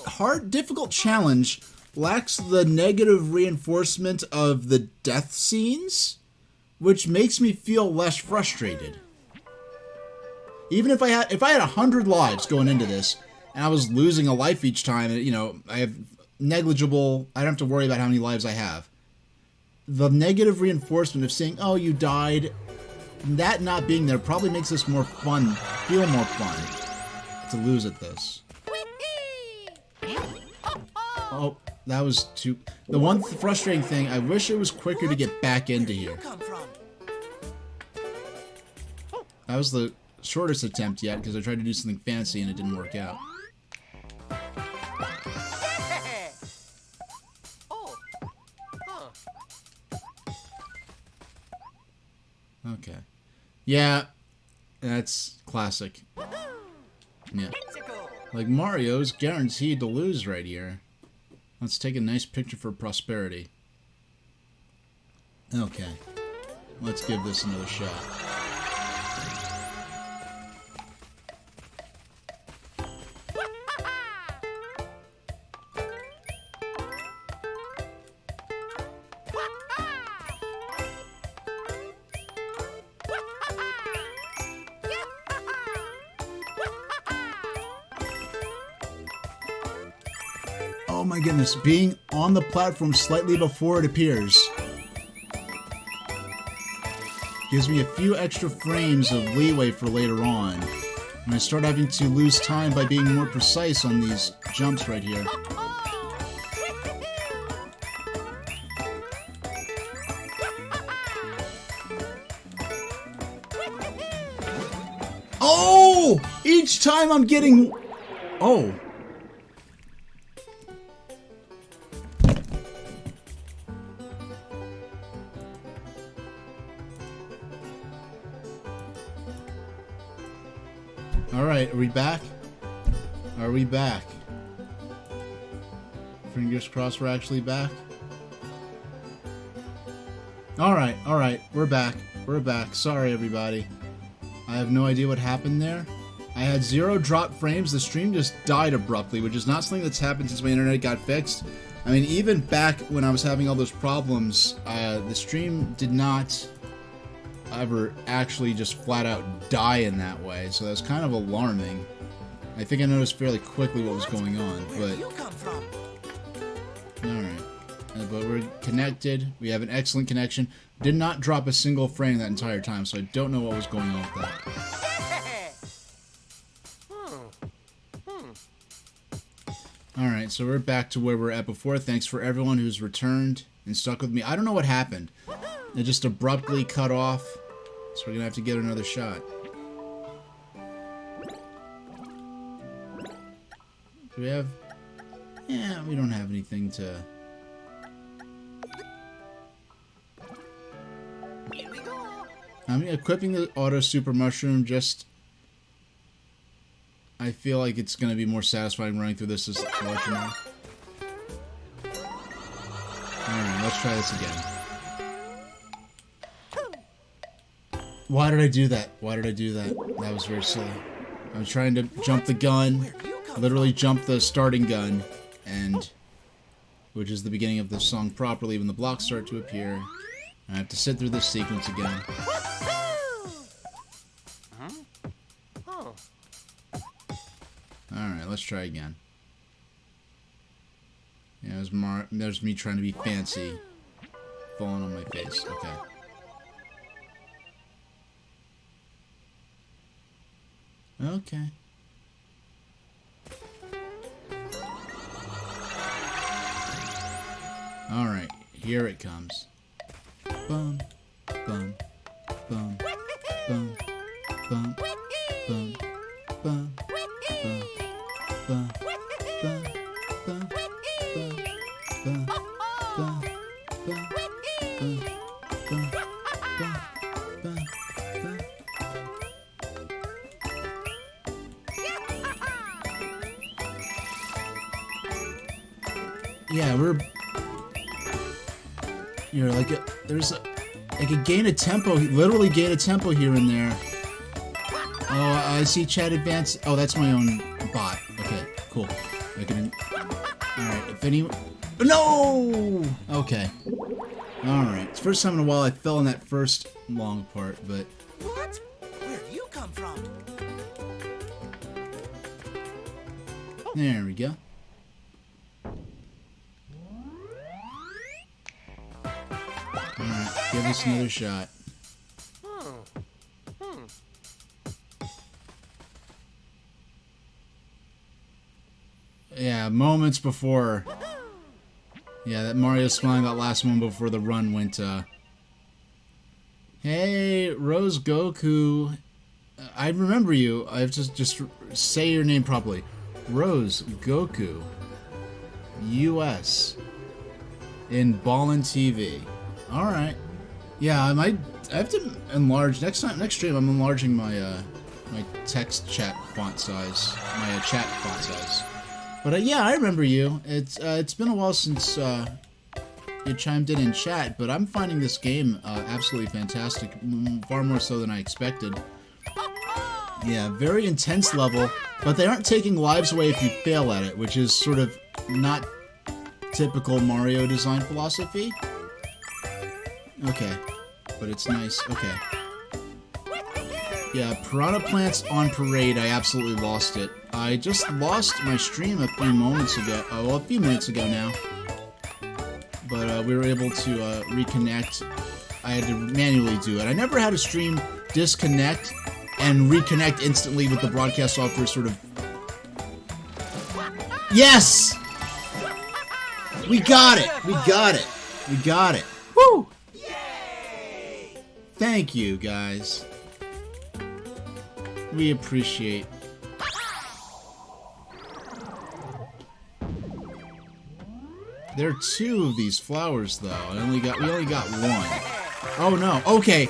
hard, difficult challenge lacks the negative reinforcement of the death scenes, which makes me feel less frustrated. Even if I had 100 lives going into this, and I was losing a life each time, I have negligible. I don't have to worry about how many lives I have. The negative reinforcement of saying, "Oh, you died," that not being there probably makes this more fun, feel more fun to lose at this. Oh, that was too. The one frustrating thing, I wish it was quicker to get back into here. That was the shortest attempt yet because I tried to do something fancy and it didn't work out. Okay. Yeah, that's classic. Yeah. Like Mario's guaranteed to lose right here. Let's take a nice picture for prosperity. Okay. Let's give this another shot. Oh my goodness, being on the platform slightly before it appears gives me a few extra frames of leeway for later on, when I start having to lose time by being more precise on these jumps right here. Oh! Each time I'm getting... Oh. Alright, are we back? Are we back? Fingers crossed we're actually back. Alright, we're back. We're back. Sorry, everybody. I have no idea what happened there. I had 0 drop frames. The stream just died abruptly, which is not something that's happened since my internet got fixed. I mean, even back when I was having all those problems, the stream did not ever actually just flat out die in that way, so that's kind of alarming. I think I noticed fairly quickly what was going on, but... Alright. But we're connected. We have an excellent connection. Did not drop a single frame that entire time, so I don't know what was going on with that. Alright, so we're back to where we're at before. Thanks for everyone who's returned and stuck with me. I don't know what happened. It just abruptly cut off, so we're gonna have to get another shot. Do we have... Yeah, we don't have anything to... Here we go. I'm equipping the auto super mushroom just... I feel like it's going to be more satisfying running through this as large amount. Alright, let's try this again. Why did I do that? Why did I do that? That was very silly. I was trying to jump the gun, literally jump the starting gun, and... which is the beginning of the song properly when the blocks start to appear. I have to sit through this sequence again. Alright, let's try again. Yeah, there's me trying to be fancy. Falling on my face. Okay. Okay. Alright, here it comes. Bum, bum, bum, bum, bum, bum, bum, bum, bum, bum, bum, bum, bum, yeah, we're... You know, there's like a gain of tempo, literally gain of tempo here and there. Oh, I see chat advance. Oh, that's my own bot. Okay, cool. I can... Alright, if any... No! Okay. Alright, it's the first time in a while I fell in that first long part, but... What? Where'd you come from? There we go. Alright, give us another shot. Yeah, moments before... Yeah, that Mario smiling that last one before the run went, Hey, Rose Goku. I remember you. I have to just say your name properly. Rose Goku. US. In Ballin' TV. Alright. Yeah, I have to enlarge... Next stream, I'm enlarging my, my text chat font size. My chat font size. But yeah, I remember you. It's been a while since you chimed in chat, but I'm finding this game absolutely fantastic, far more so than I expected. Yeah, very intense level, but they aren't taking lives away if you fail at it, which is sort of not typical Mario design philosophy. Okay, but it's nice. Okay. Yeah, Piranha Plants on Parade, I absolutely lost it. I just lost my stream a few moments ago. Well, a few minutes ago now. But we were able to reconnect. I had to manually do it. I never had a stream disconnect and reconnect instantly with the broadcast software sort of... Yes! We got it! We got it! We got it! Woo! Yay! Thank you, guys. We appreciate. There are 2 of these flowers, though. We only got 1. Oh no. Okay.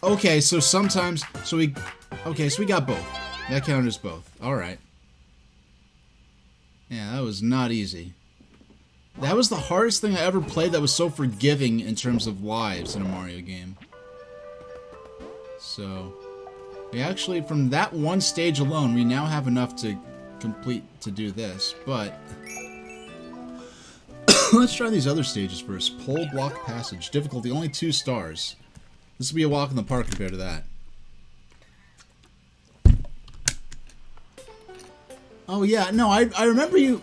Okay. So sometimes, so we got both. That counted as both. Alright. Yeah, that was not easy. That was the hardest thing I ever played that was so forgiving in terms of lives in a Mario game. So, we actually, from that one stage alone, we now have enough to complete to do this, but let's try these other stages first. Pole Block Passage. Difficulty only 2 stars. This will be a walk in the park compared to that. Oh yeah, no, I remember you,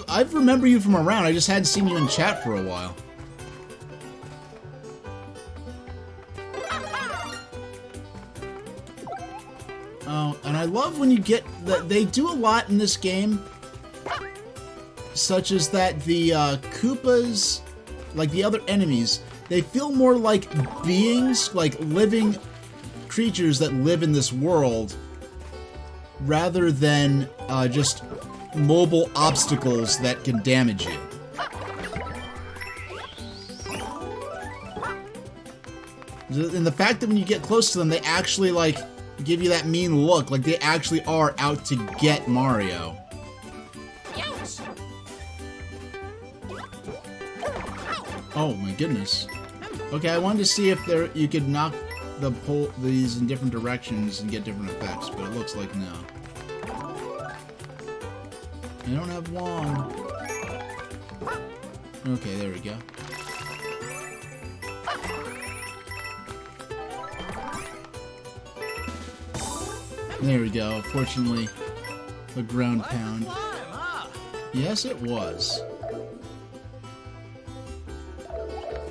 I remember you from around, I just hadn't seen you in chat for a while. Oh, and I love when you get, they do a lot in this game, such as that the Koopas, like the other enemies, they feel more like beings, like living creatures that live in this world, rather than just mobile obstacles that can damage you. And the fact that when you get close to them, they actually, like, give you that mean look, like they actually are out to get Mario. Oh my goodness. Okay, I wanted to see if you could knock these in different directions and get different effects, but it looks like no. I don't have long. Okay, there we go. There we go. Fortunately, a ground pound. Yes, it was.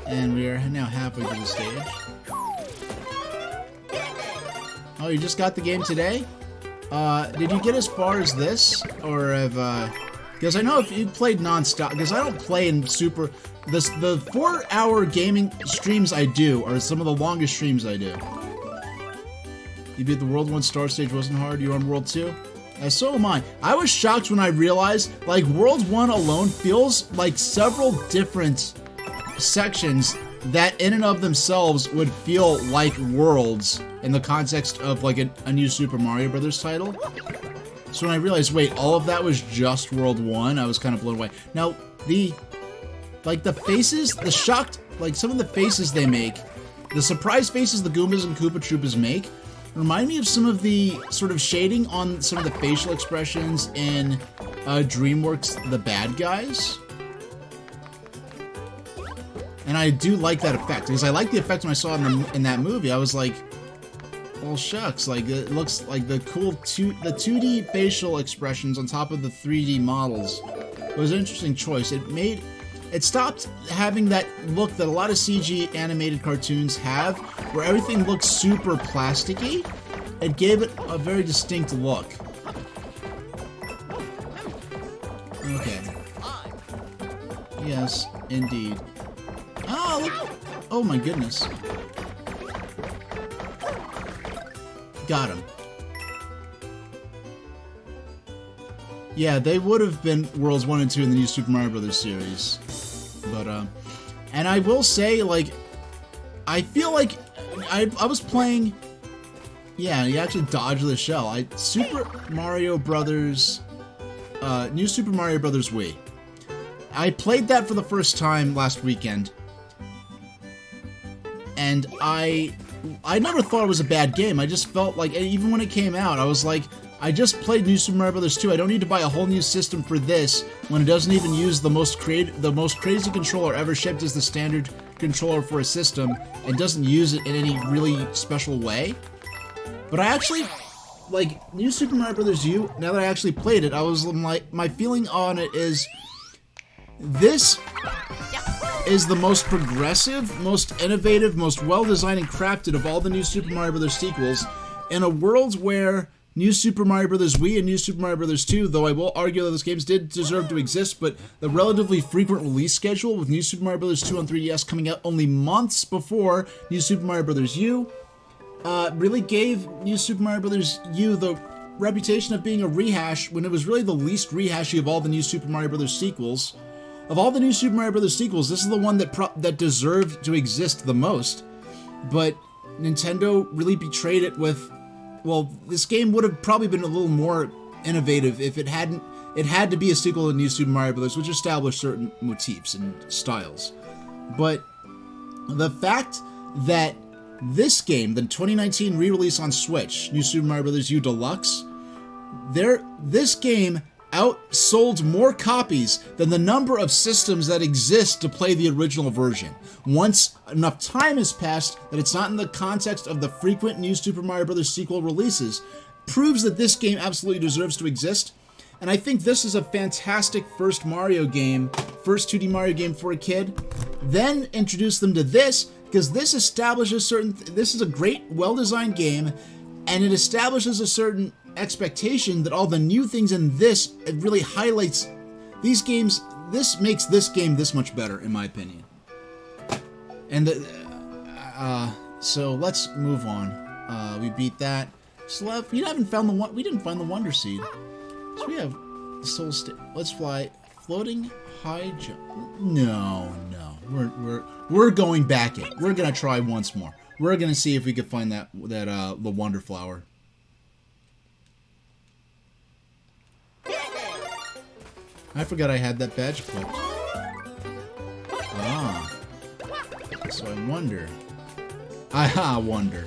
And we are now halfway through the stage. Oh, you just got the game today? Did you get as far as this? Or have, because I know if you played non-stop, because I don't play in super, the 4-hour gaming streams I do are some of the longest streams I do. You beat the World 1 star stage, wasn't hard, you're on World 2? So am I. I was shocked when I realized, like, World 1 alone feels like several different sections that in and of themselves would feel like worlds in the context of like a new Super Mario Brothers title. So when I realized, wait, all of that was just World 1, I was kind of blown away. Now, the faces, the shocked, like some of the faces they make, the surprise faces the Goombas and Koopa Troopas make, remind me of some of the sort of shading on some of the facial expressions in DreamWorks' The Bad Guys. And I do like that effect, because I like the effect when I saw it in that movie. I was like, well, shucks, like, it looks like the cool the 2D facial expressions on top of the 3D models. It was an interesting choice. It stopped having that look that a lot of CG animated cartoons have, where everything looks super plasticky. It gave it a very distinct look. Okay. Yes, indeed. Oh, look. Oh my goodness. Got him. Yeah, they would have been Worlds 1 and 2 in the new Super Mario Brothers series. But, and I will say, like, I feel like I was playing, yeah, you actually dodged the shell. Super Mario Brothers, new Super Mario Brothers Wii. I played that for the first time last weekend. And I never thought it was a bad game. I just felt like, even when it came out, I was like, I just played New Super Mario Bros. 2. I don't need to buy a whole new system for this when it doesn't even use the most crazy controller ever shipped as the standard controller for a system and doesn't use it in any really special way. But I actually, like, New Super Mario Bros. U, now that I actually played it, I was like, my feeling on it is, this is the most progressive, most innovative, most well-designed and crafted of all the new Super Mario Bros. Sequels, in a world where New Super Mario Bros. Wii and New Super Mario Bros. 2, though I will argue that those games did deserve to exist, but the relatively frequent release schedule with New Super Mario Bros. 2 on 3DS coming out only months before New Super Mario Bros. U, really gave New Super Mario Bros. U the reputation of being a rehash when it was really the least rehashy of all the New Super Mario Bros. Sequels. Of all the New Super Mario Bros. Sequels, this is the one that deserved to exist the most. But Nintendo really betrayed it with well, this game would have probably been a little more innovative if it hadn't. It had to be a sequel to New Super Mario Bros., which established certain motifs and styles. But the fact that this game, the 2019 re-release on Switch, New Super Mario Bros. U Deluxe, this game outsold more copies than the number of systems that exist to play the original version. Once enough time has passed that it's not in the context of the frequent New Super Mario Bros. Sequel releases, proves that this game absolutely deserves to exist. And I think this is a fantastic first Mario game, first 2D Mario game for a kid. Then introduce them to this, because this establishes this is a great, well-designed game, and it establishes a certain expectation that all the new things in this, it really highlights these games. This makes this game this much better, in my opinion. And so let's move on. We beat that. Slev, we didn't find the Wonder Seed. So we have the Soul State. Let's fly floating high jump. No, we're going back in. We're gonna try once more. We're gonna see if we can find the Wonder Flower. I forgot I had that badge equipped. Ah. So I wonder. I wonder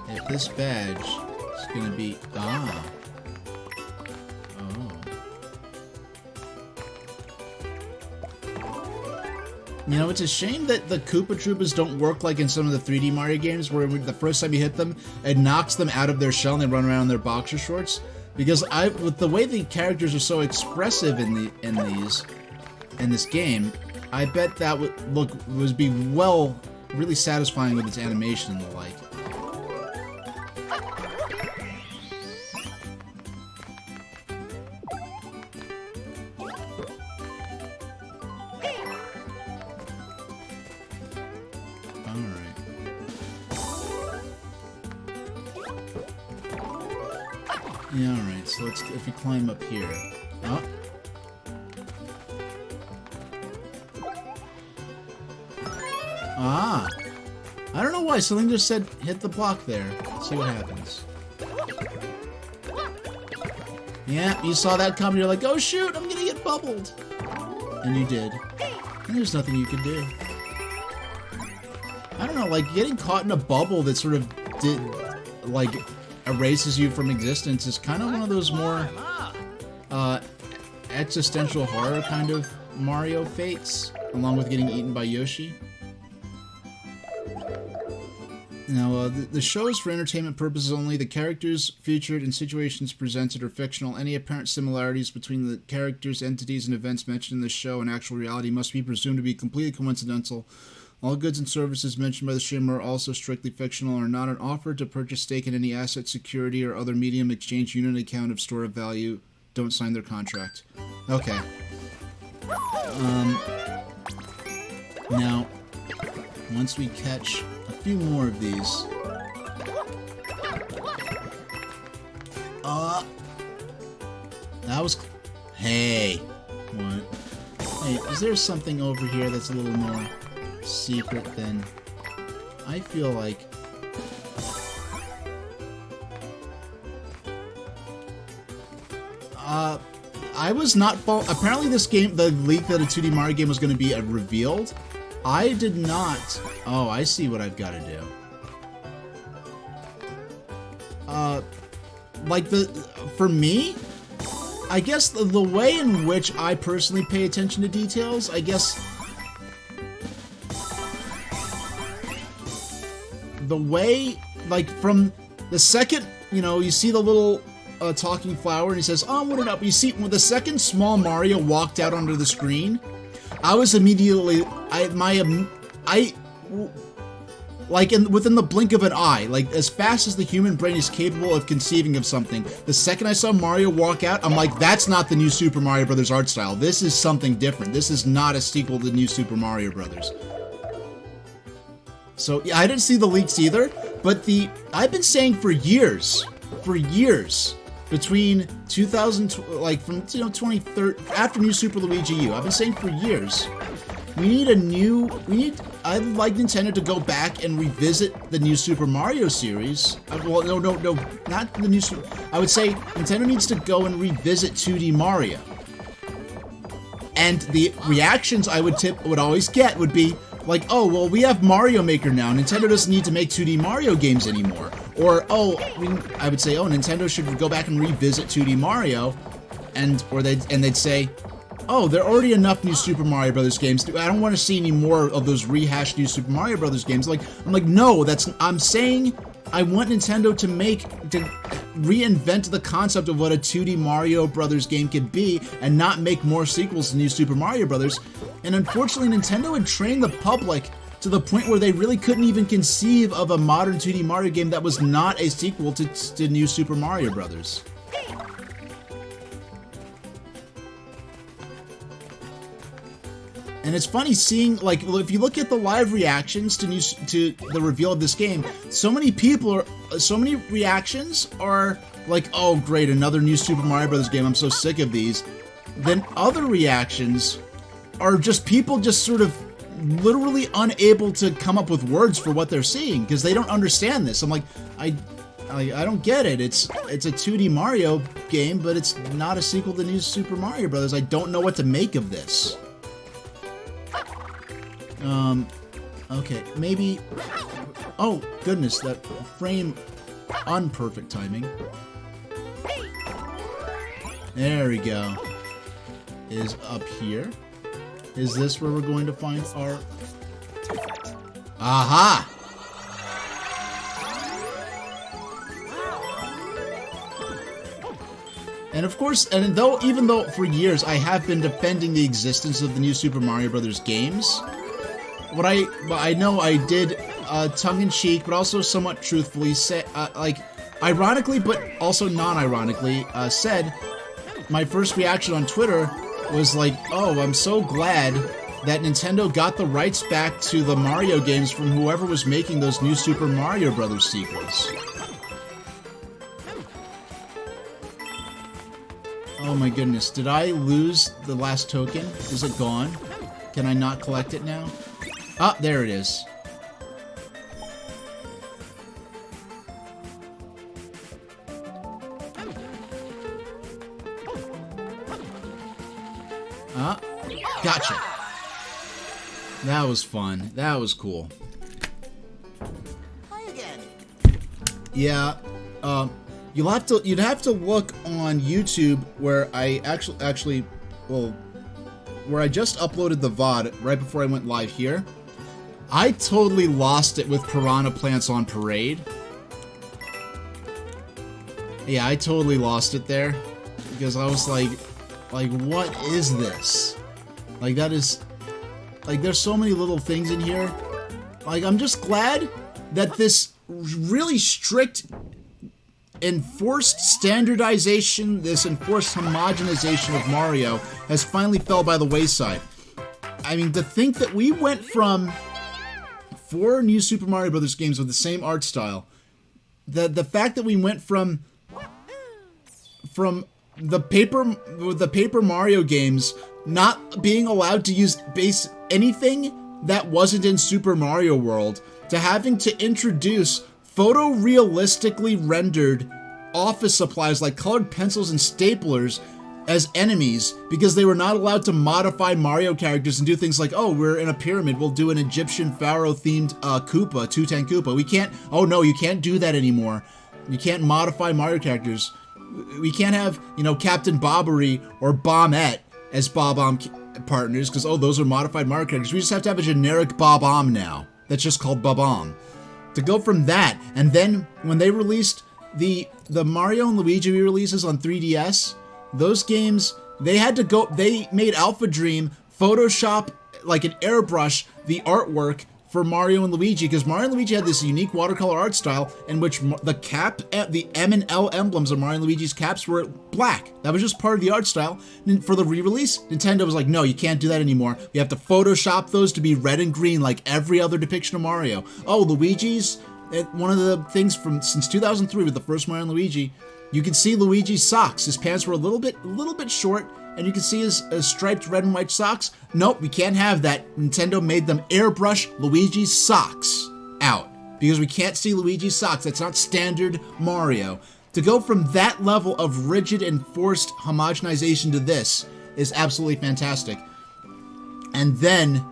if this badge is gonna be Oh. You know, it's a shame that the Koopa Troopas don't work like in some of the 3D Mario games, where the first time you hit them, it knocks them out of their shell and they run around in their boxer shorts. Because with the way the characters are so expressive in this game, I bet that would be really satisfying with its animation and the like. Yeah, alright, so if we climb up here. Oh. Ah! I don't know why, something just said hit the block there. Let's see what happens. Yeah, you saw that coming, you're like, oh shoot, I'm gonna get bubbled! And you did. And there's nothing you could do. I don't know, like, getting caught in a bubble that sort of erases you from existence is kind of one of those more existential horror kind of Mario fates, along with getting eaten by Yoshi. Now, the show is for entertainment purposes only. The characters featured and situations presented are fictional. Any apparent similarities between the characters, entities, and events mentioned in the show and actual reality must be presumed to be completely coincidental. All goods and services mentioned by the streamer are also strictly fictional and are not an offer to purchase stake in any asset, security, or other medium, exchange, unit, account of store of value. Don't sign their contract. Okay. Now, once we catch a few more of these... that was... Hey! What? Hey, is there something over here that's a little more secret than... I feel like... I was not apparently this game, the leak that a 2D Mario game was going to be revealed. I did not... Oh, I see what I've got to do. For me, I guess the way in which I personally pay attention to details, I guess... The way, like, from the second, you see the little talking flower and he says, oh, what it up? You see, when the second small Mario walked out onto the screen, I was immediately, within the blink of an eye, like, as fast as the human brain is capable of conceiving of something, the second I saw Mario walk out, I'm like, that's not the new Super Mario Bros. Art style. This is something different. This is not a sequel to New Super Mario Bros. So, yeah, I didn't see the leaks either, but I've been saying for years, between 2000, from 2013, after New Super Luigi U, I've been saying for years, we need I'd like Nintendo to go back and revisit the new Super Mario series. Well, no, not the new Super. I would say Nintendo needs to go and revisit 2D Mario. And the reactions I would always get would be like, oh, well, we have Mario Maker now. Nintendo doesn't need to make 2D Mario games anymore. Or, oh, I would say, oh, Nintendo should go back and revisit 2D Mario, and they'd say, oh, there are already enough new Super Mario Brothers games. I don't want to see any more of those rehashed new Super Mario Brothers games. I'm like, no, I'm saying I want Nintendo to reinvent the concept of what a 2D Mario Brothers game could be and not make more sequels to New Super Mario Brothers. And unfortunately, Nintendo had trained the public to the point where they really couldn't even conceive of a modern 2D Mario game that was not a sequel to New Super Mario Brothers. And it's funny seeing, like, if you look at the live reactions to the reveal of this game, so many reactions are like, oh great, another new Super Mario Bros. Game, I'm so sick of these. Then other reactions are just people just sort of literally unable to come up with words for what they're seeing because they don't understand this. I'm like, I don't get it. It's a 2D Mario game, but it's not a sequel to New Super Mario Bros. I don't know what to make of this. Okay, maybe... Oh, goodness, that frame... Unperfect timing. There we go. Is up here. Is this where we're going to find our... Aha! And of course, even though for years I have been defending the existence of the new Super Mario Brothers games, what I know I did tongue-in-cheek, but also somewhat truthfully, ironically, but also non-ironically, said my first reaction on Twitter was like, oh, I'm so glad that Nintendo got the rights back to the Mario games from whoever was making those new Super Mario Brothers sequels. Oh my goodness, did I lose the last token? Is it gone? Can I not collect it now? Ah, there it is. Ah, gotcha. That was fun. That was cool. Play again. Yeah, you'd have to look on YouTube where I where I just uploaded the VOD right before I went live here. I totally lost it with Piranha Plants on Parade. Yeah, I totally lost it there because I was like, what is this? Like, that is, like, there's so many little things in here. Like, I'm just glad that this really strict enforced standardization, this enforced homogenization of Mario has finally fell by the wayside. I mean, to think that we went from 4 new Super Mario Brothers games with the same art style, the fact that we went from the Paper Mario games not being allowed to use anything that wasn't in Super Mario World to having to introduce photorealistically rendered office supplies like colored pencils and staplers as enemies because they were not allowed to modify Mario characters and do things like, oh, we're in a pyramid, we'll do an Egyptian pharaoh-themed Koopa, Tutan Koopa. We can't, oh no, you can't do that anymore. You can't modify Mario characters. We can't have, Captain Bobbery or Bombette as Bob-omb partners because, oh, those are modified Mario characters. We just have to have a generic Bob-omb now that's just called Bob-omb. To go from that, and then when they released the Mario and Luigi re-releases on 3DS, those games, they made Alpha Dream Photoshop, like an airbrush, the artwork for Mario and Luigi, because Mario and Luigi had this unique watercolor art style in which the M and L emblems of Mario and Luigi's caps were black. That was just part of the art style. And for the re-release, Nintendo was like, no, you can't do that anymore. You have to Photoshop those to be red and green like every other depiction of Mario. Oh, Luigi's, one of the things since 2003 with the first Mario and Luigi, you can see Luigi's socks. His pants were a little bit short, and you can see his striped red and white socks. Nope, we can't have that. Nintendo made them airbrush Luigi's socks out because we can't see Luigi's socks. That's not standard Mario. To go from that level of rigid and forced homogenization to this is absolutely fantastic. And then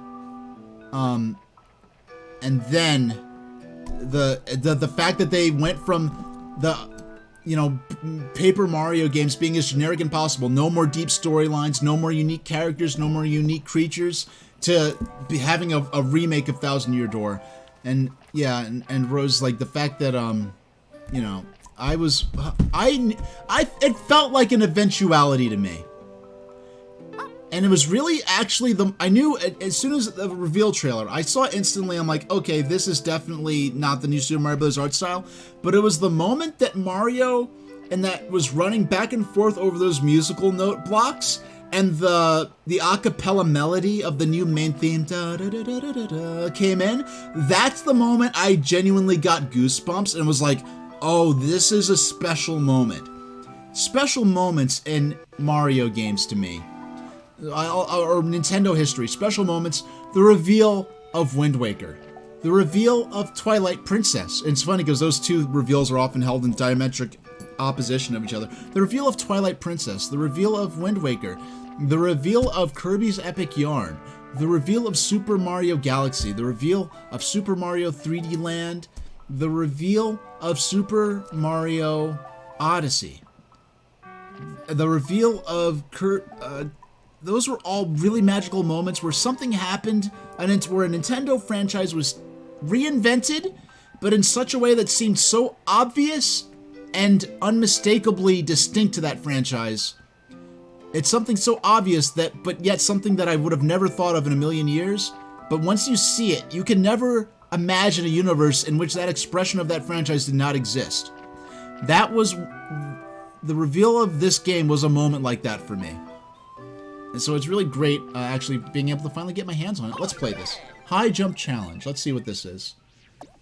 the fact that they went from the, you know, Paper Mario games being as generic as possible, no more deep storylines, no more unique characters, no more unique creatures, to be having a remake of Thousand Year Door. And yeah, and Rose, like the fact that you know, it felt like an eventuality to me. And it was really actually I knew as soon as the reveal trailer, I saw it instantly. I'm like, okay, this is definitely not the new Super Mario Bros. Art style. But it was the moment that Mario and that was running back and forth over those musical note blocks and the a cappella melody of the new main theme came in. That's the moment I genuinely got goosebumps and was like, oh, this is a special moment. Special moments in Mario games to me. Or Nintendo history, special moments, the reveal of Wind Waker, the reveal of Twilight Princess. And it's funny because those two reveals are often held in diametric opposition of each other. The reveal of Twilight Princess, the reveal of Wind Waker, the reveal of Kirby's Epic Yarn, the reveal of Super Mario Galaxy, the reveal of Super Mario 3D Land, the reveal of Super Mario Odyssey, the reveal of those were all really magical moments where something happened, and where a Nintendo franchise was reinvented, but in such a way that seemed so obvious and unmistakably distinct to that franchise. It's something so obvious that, but yet something that I would have never thought of in a million years. But once you see it, you can never imagine a universe in which that expression of that franchise did not exist. That was, the reveal of this game was a moment like that for me. And so it's really great actually being able to finally get my hands on it. Let's play this. High Jump Challenge. Let's see what this is.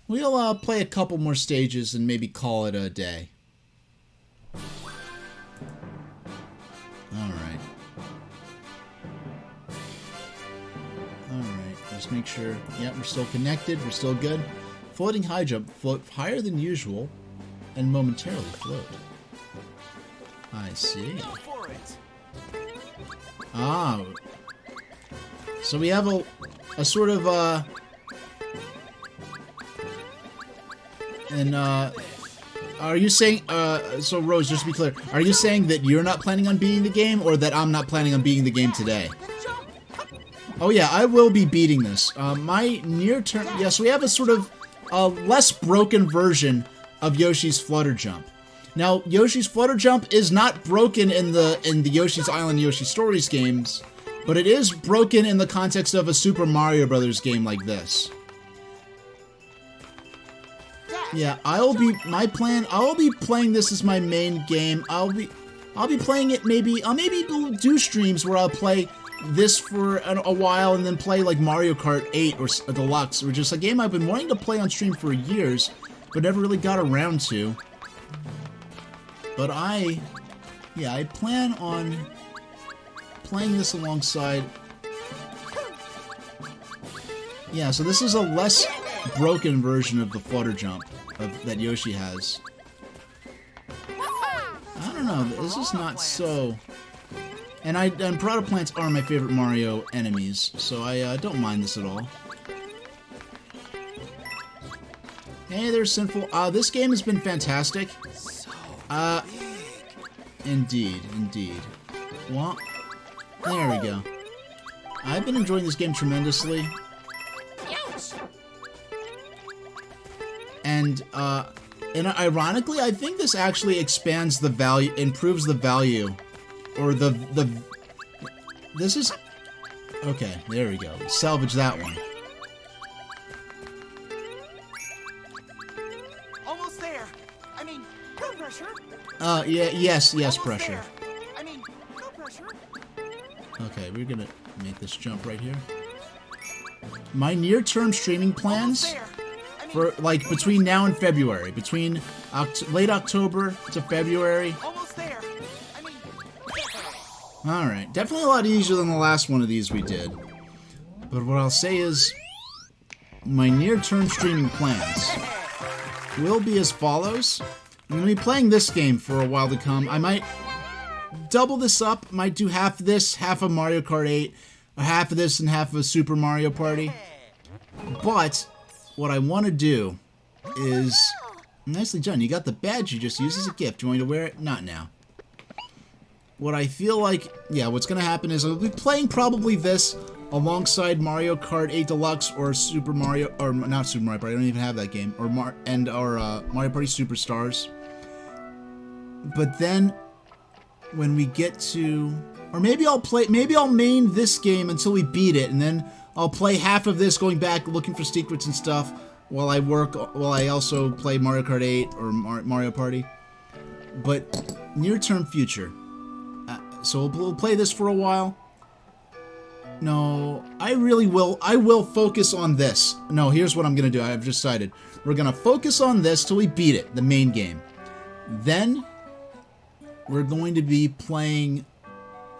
We'll play a couple more stages and maybe call it a day. Alright. Alright, just make sure. Yeah, we're still connected. We're still good. Floating high jump. Float higher than usual and momentarily float. I see. Go for it. Ah, so we have a sort of are you saying so Rose, just to be clear, are you saying that you're not planning on beating the game, or that I'm not planning on beating the game today? Oh yeah, I will be beating this. My near term, yes, we have a sort of less broken version of Yoshi's Flutter Jump. Now, Yoshi's Flutter Jump is not broken in the Yoshi's Island Yoshi Stories games, but it is broken in the context of a Super Mario Brothers game like this. Yeah, I'll be playing this as my main game. I'll be playing it I'll maybe do streams where I'll play this for a while and then play like Mario Kart 8 or Deluxe, which is a game I've been wanting to play on stream for years, but never really got around to. But I plan on playing this alongside. Yeah, so this is a less broken version of the Flutter Jump that Yoshi has. I don't know, this is not so. And Piranha Plants are my favorite Mario enemies, so I don't mind this at all. Hey there, Sinful. This game has been fantastic. Indeed. Well, there we go. I've been enjoying this game tremendously. And ironically, I think this actually expands the value, improves the value, or this is, okay, there we go. Salvage that one. Almost there. I mean, no pressure. Yes, pressure. There. I mean, no pressure. Okay, we're gonna make this jump right here. My near-term streaming plans for like between now and February, between late October to February. Almost there. I mean, Alright, definitely a lot easier than the last one of these we did. But what I'll say is, my near-term streaming plans will be as follows. I'm going to be playing this game for a while to come. I might double this up, might do half of this, half of Mario Kart 8, or half of this and half of Super Mario Party. But what I want to do is... Nicely done. You got the badge you just used as a gift. You want me to wear it? Not now. What I feel like... Yeah, what's going to happen is I'll be playing probably this alongside Mario Kart 8 Deluxe or Super Mario... Or not Super Mario Party. I don't even have that game. Or Mario Party Superstars. But then... When we get to... Or maybe I'll play... Maybe I'll main this game until we beat it. And then I'll play half of this going back looking for secrets and stuff. While I also play Mario Kart 8 or Mario Party. But near-term future. So we'll play this for a while. No, I will focus on this. No, here's what I'm going to do. I've decided. We're going to focus on this till we beat it, the main game. Then, we're going to be playing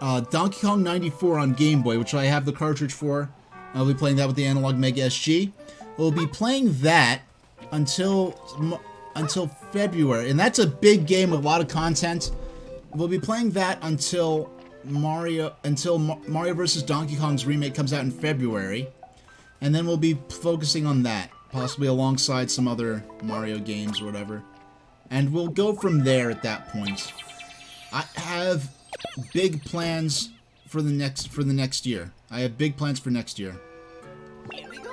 Donkey Kong 94 on Game Boy, which I have the cartridge for. I'll be playing that with the Analog Mega SG. We'll be playing that until February, and that's a big game with a lot of content. We'll be playing that until Mario vs. Donkey Kong's remake comes out in February, and then we'll be focusing on that, possibly alongside some other Mario games or whatever, and we'll go from there at that point. I have big plans for the next year. I have big plans for next year.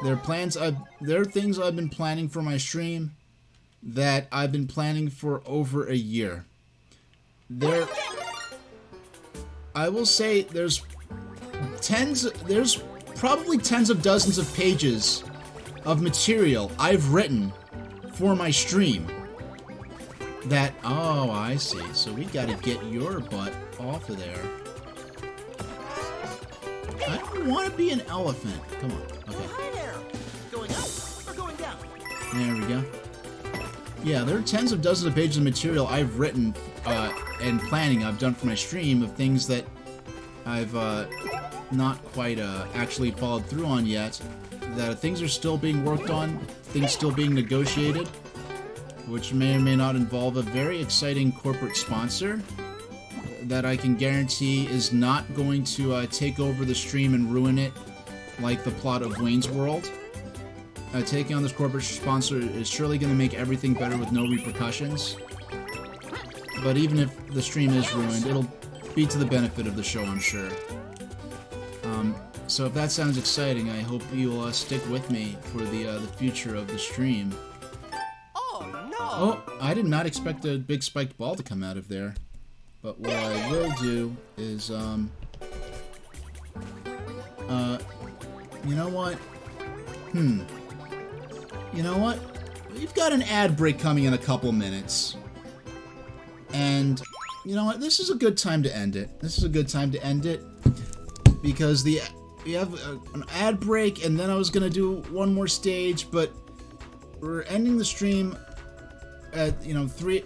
There are things I've been planning for my stream that I've been planning for over a year. I will say there's probably tens of dozens of pages of material I've written for my stream that, oh, I see. So we gotta get your butt off of there. I don't want to be an elephant. Come on. Okay. Hi there. Going up or going down? There we go. Yeah, there are tens of dozens of pages of material I've written and planning I've done for my stream of things that I've not quite actually followed through on yet. That things are still being worked on, things still being negotiated, which may or may not involve a very exciting corporate sponsor that I can guarantee is not going to take over the stream and ruin it like the plot of Wayne's World. Taking on this corporate sponsor is surely going to make everything better with no repercussions. But even if the stream is ruined, it'll be to the benefit of the show, I'm sure. So if that sounds exciting, I hope you'll stick with me for the future of the stream. Oh no! Oh, I did not expect a big spiked ball to come out of there. But what I will do is, you know what? You know what? We've got an ad break coming in a couple minutes. And, you know what? This is a good time to end it. This is a good time to end it. Because we have an ad break, and then I was going to do one more stage, but we're ending the stream at, 3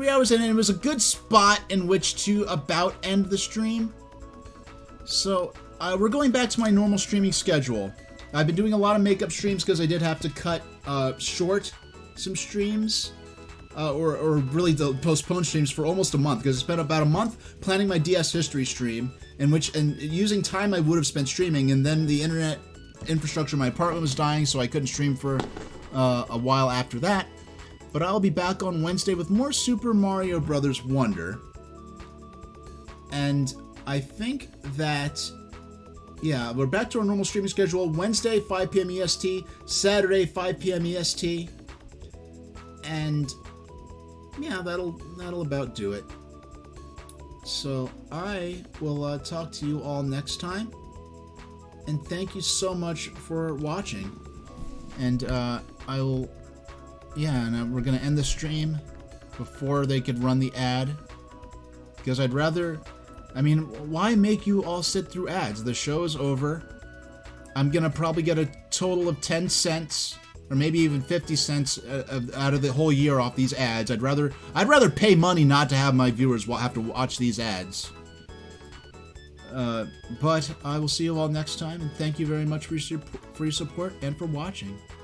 hours in, and it was a good spot in which to about end the stream. So, we're going back to my normal streaming schedule. I've been doing a lot of makeup streams because I did have to cut short some streams, or really postpone streams for almost a month, because I spent about a month planning my DS history stream, and using time I would have spent streaming, and then the internet infrastructure in my apartment was dying, so I couldn't stream for a while after that. But I'll be back on Wednesday with more Super Mario Bros. Wonder. And I think that, yeah, we're back to our normal streaming schedule. Wednesday, 5 p.m. EST. Saturday, 5 p.m. EST. And, yeah, that'll about do it. So, I will talk to you all next time. And thank you so much for watching. And, I will... Yeah, and we're going to end the stream before they could run the ad. Because I'd rather... I mean, why make you all sit through ads? The show's over. I'm going to probably get a total of 10 cents, or maybe even 50 cents out of the whole year off these ads. I'd rather pay money not to have my viewers have to watch these ads. But I will see you all next time, and thank you very much for your support and for watching.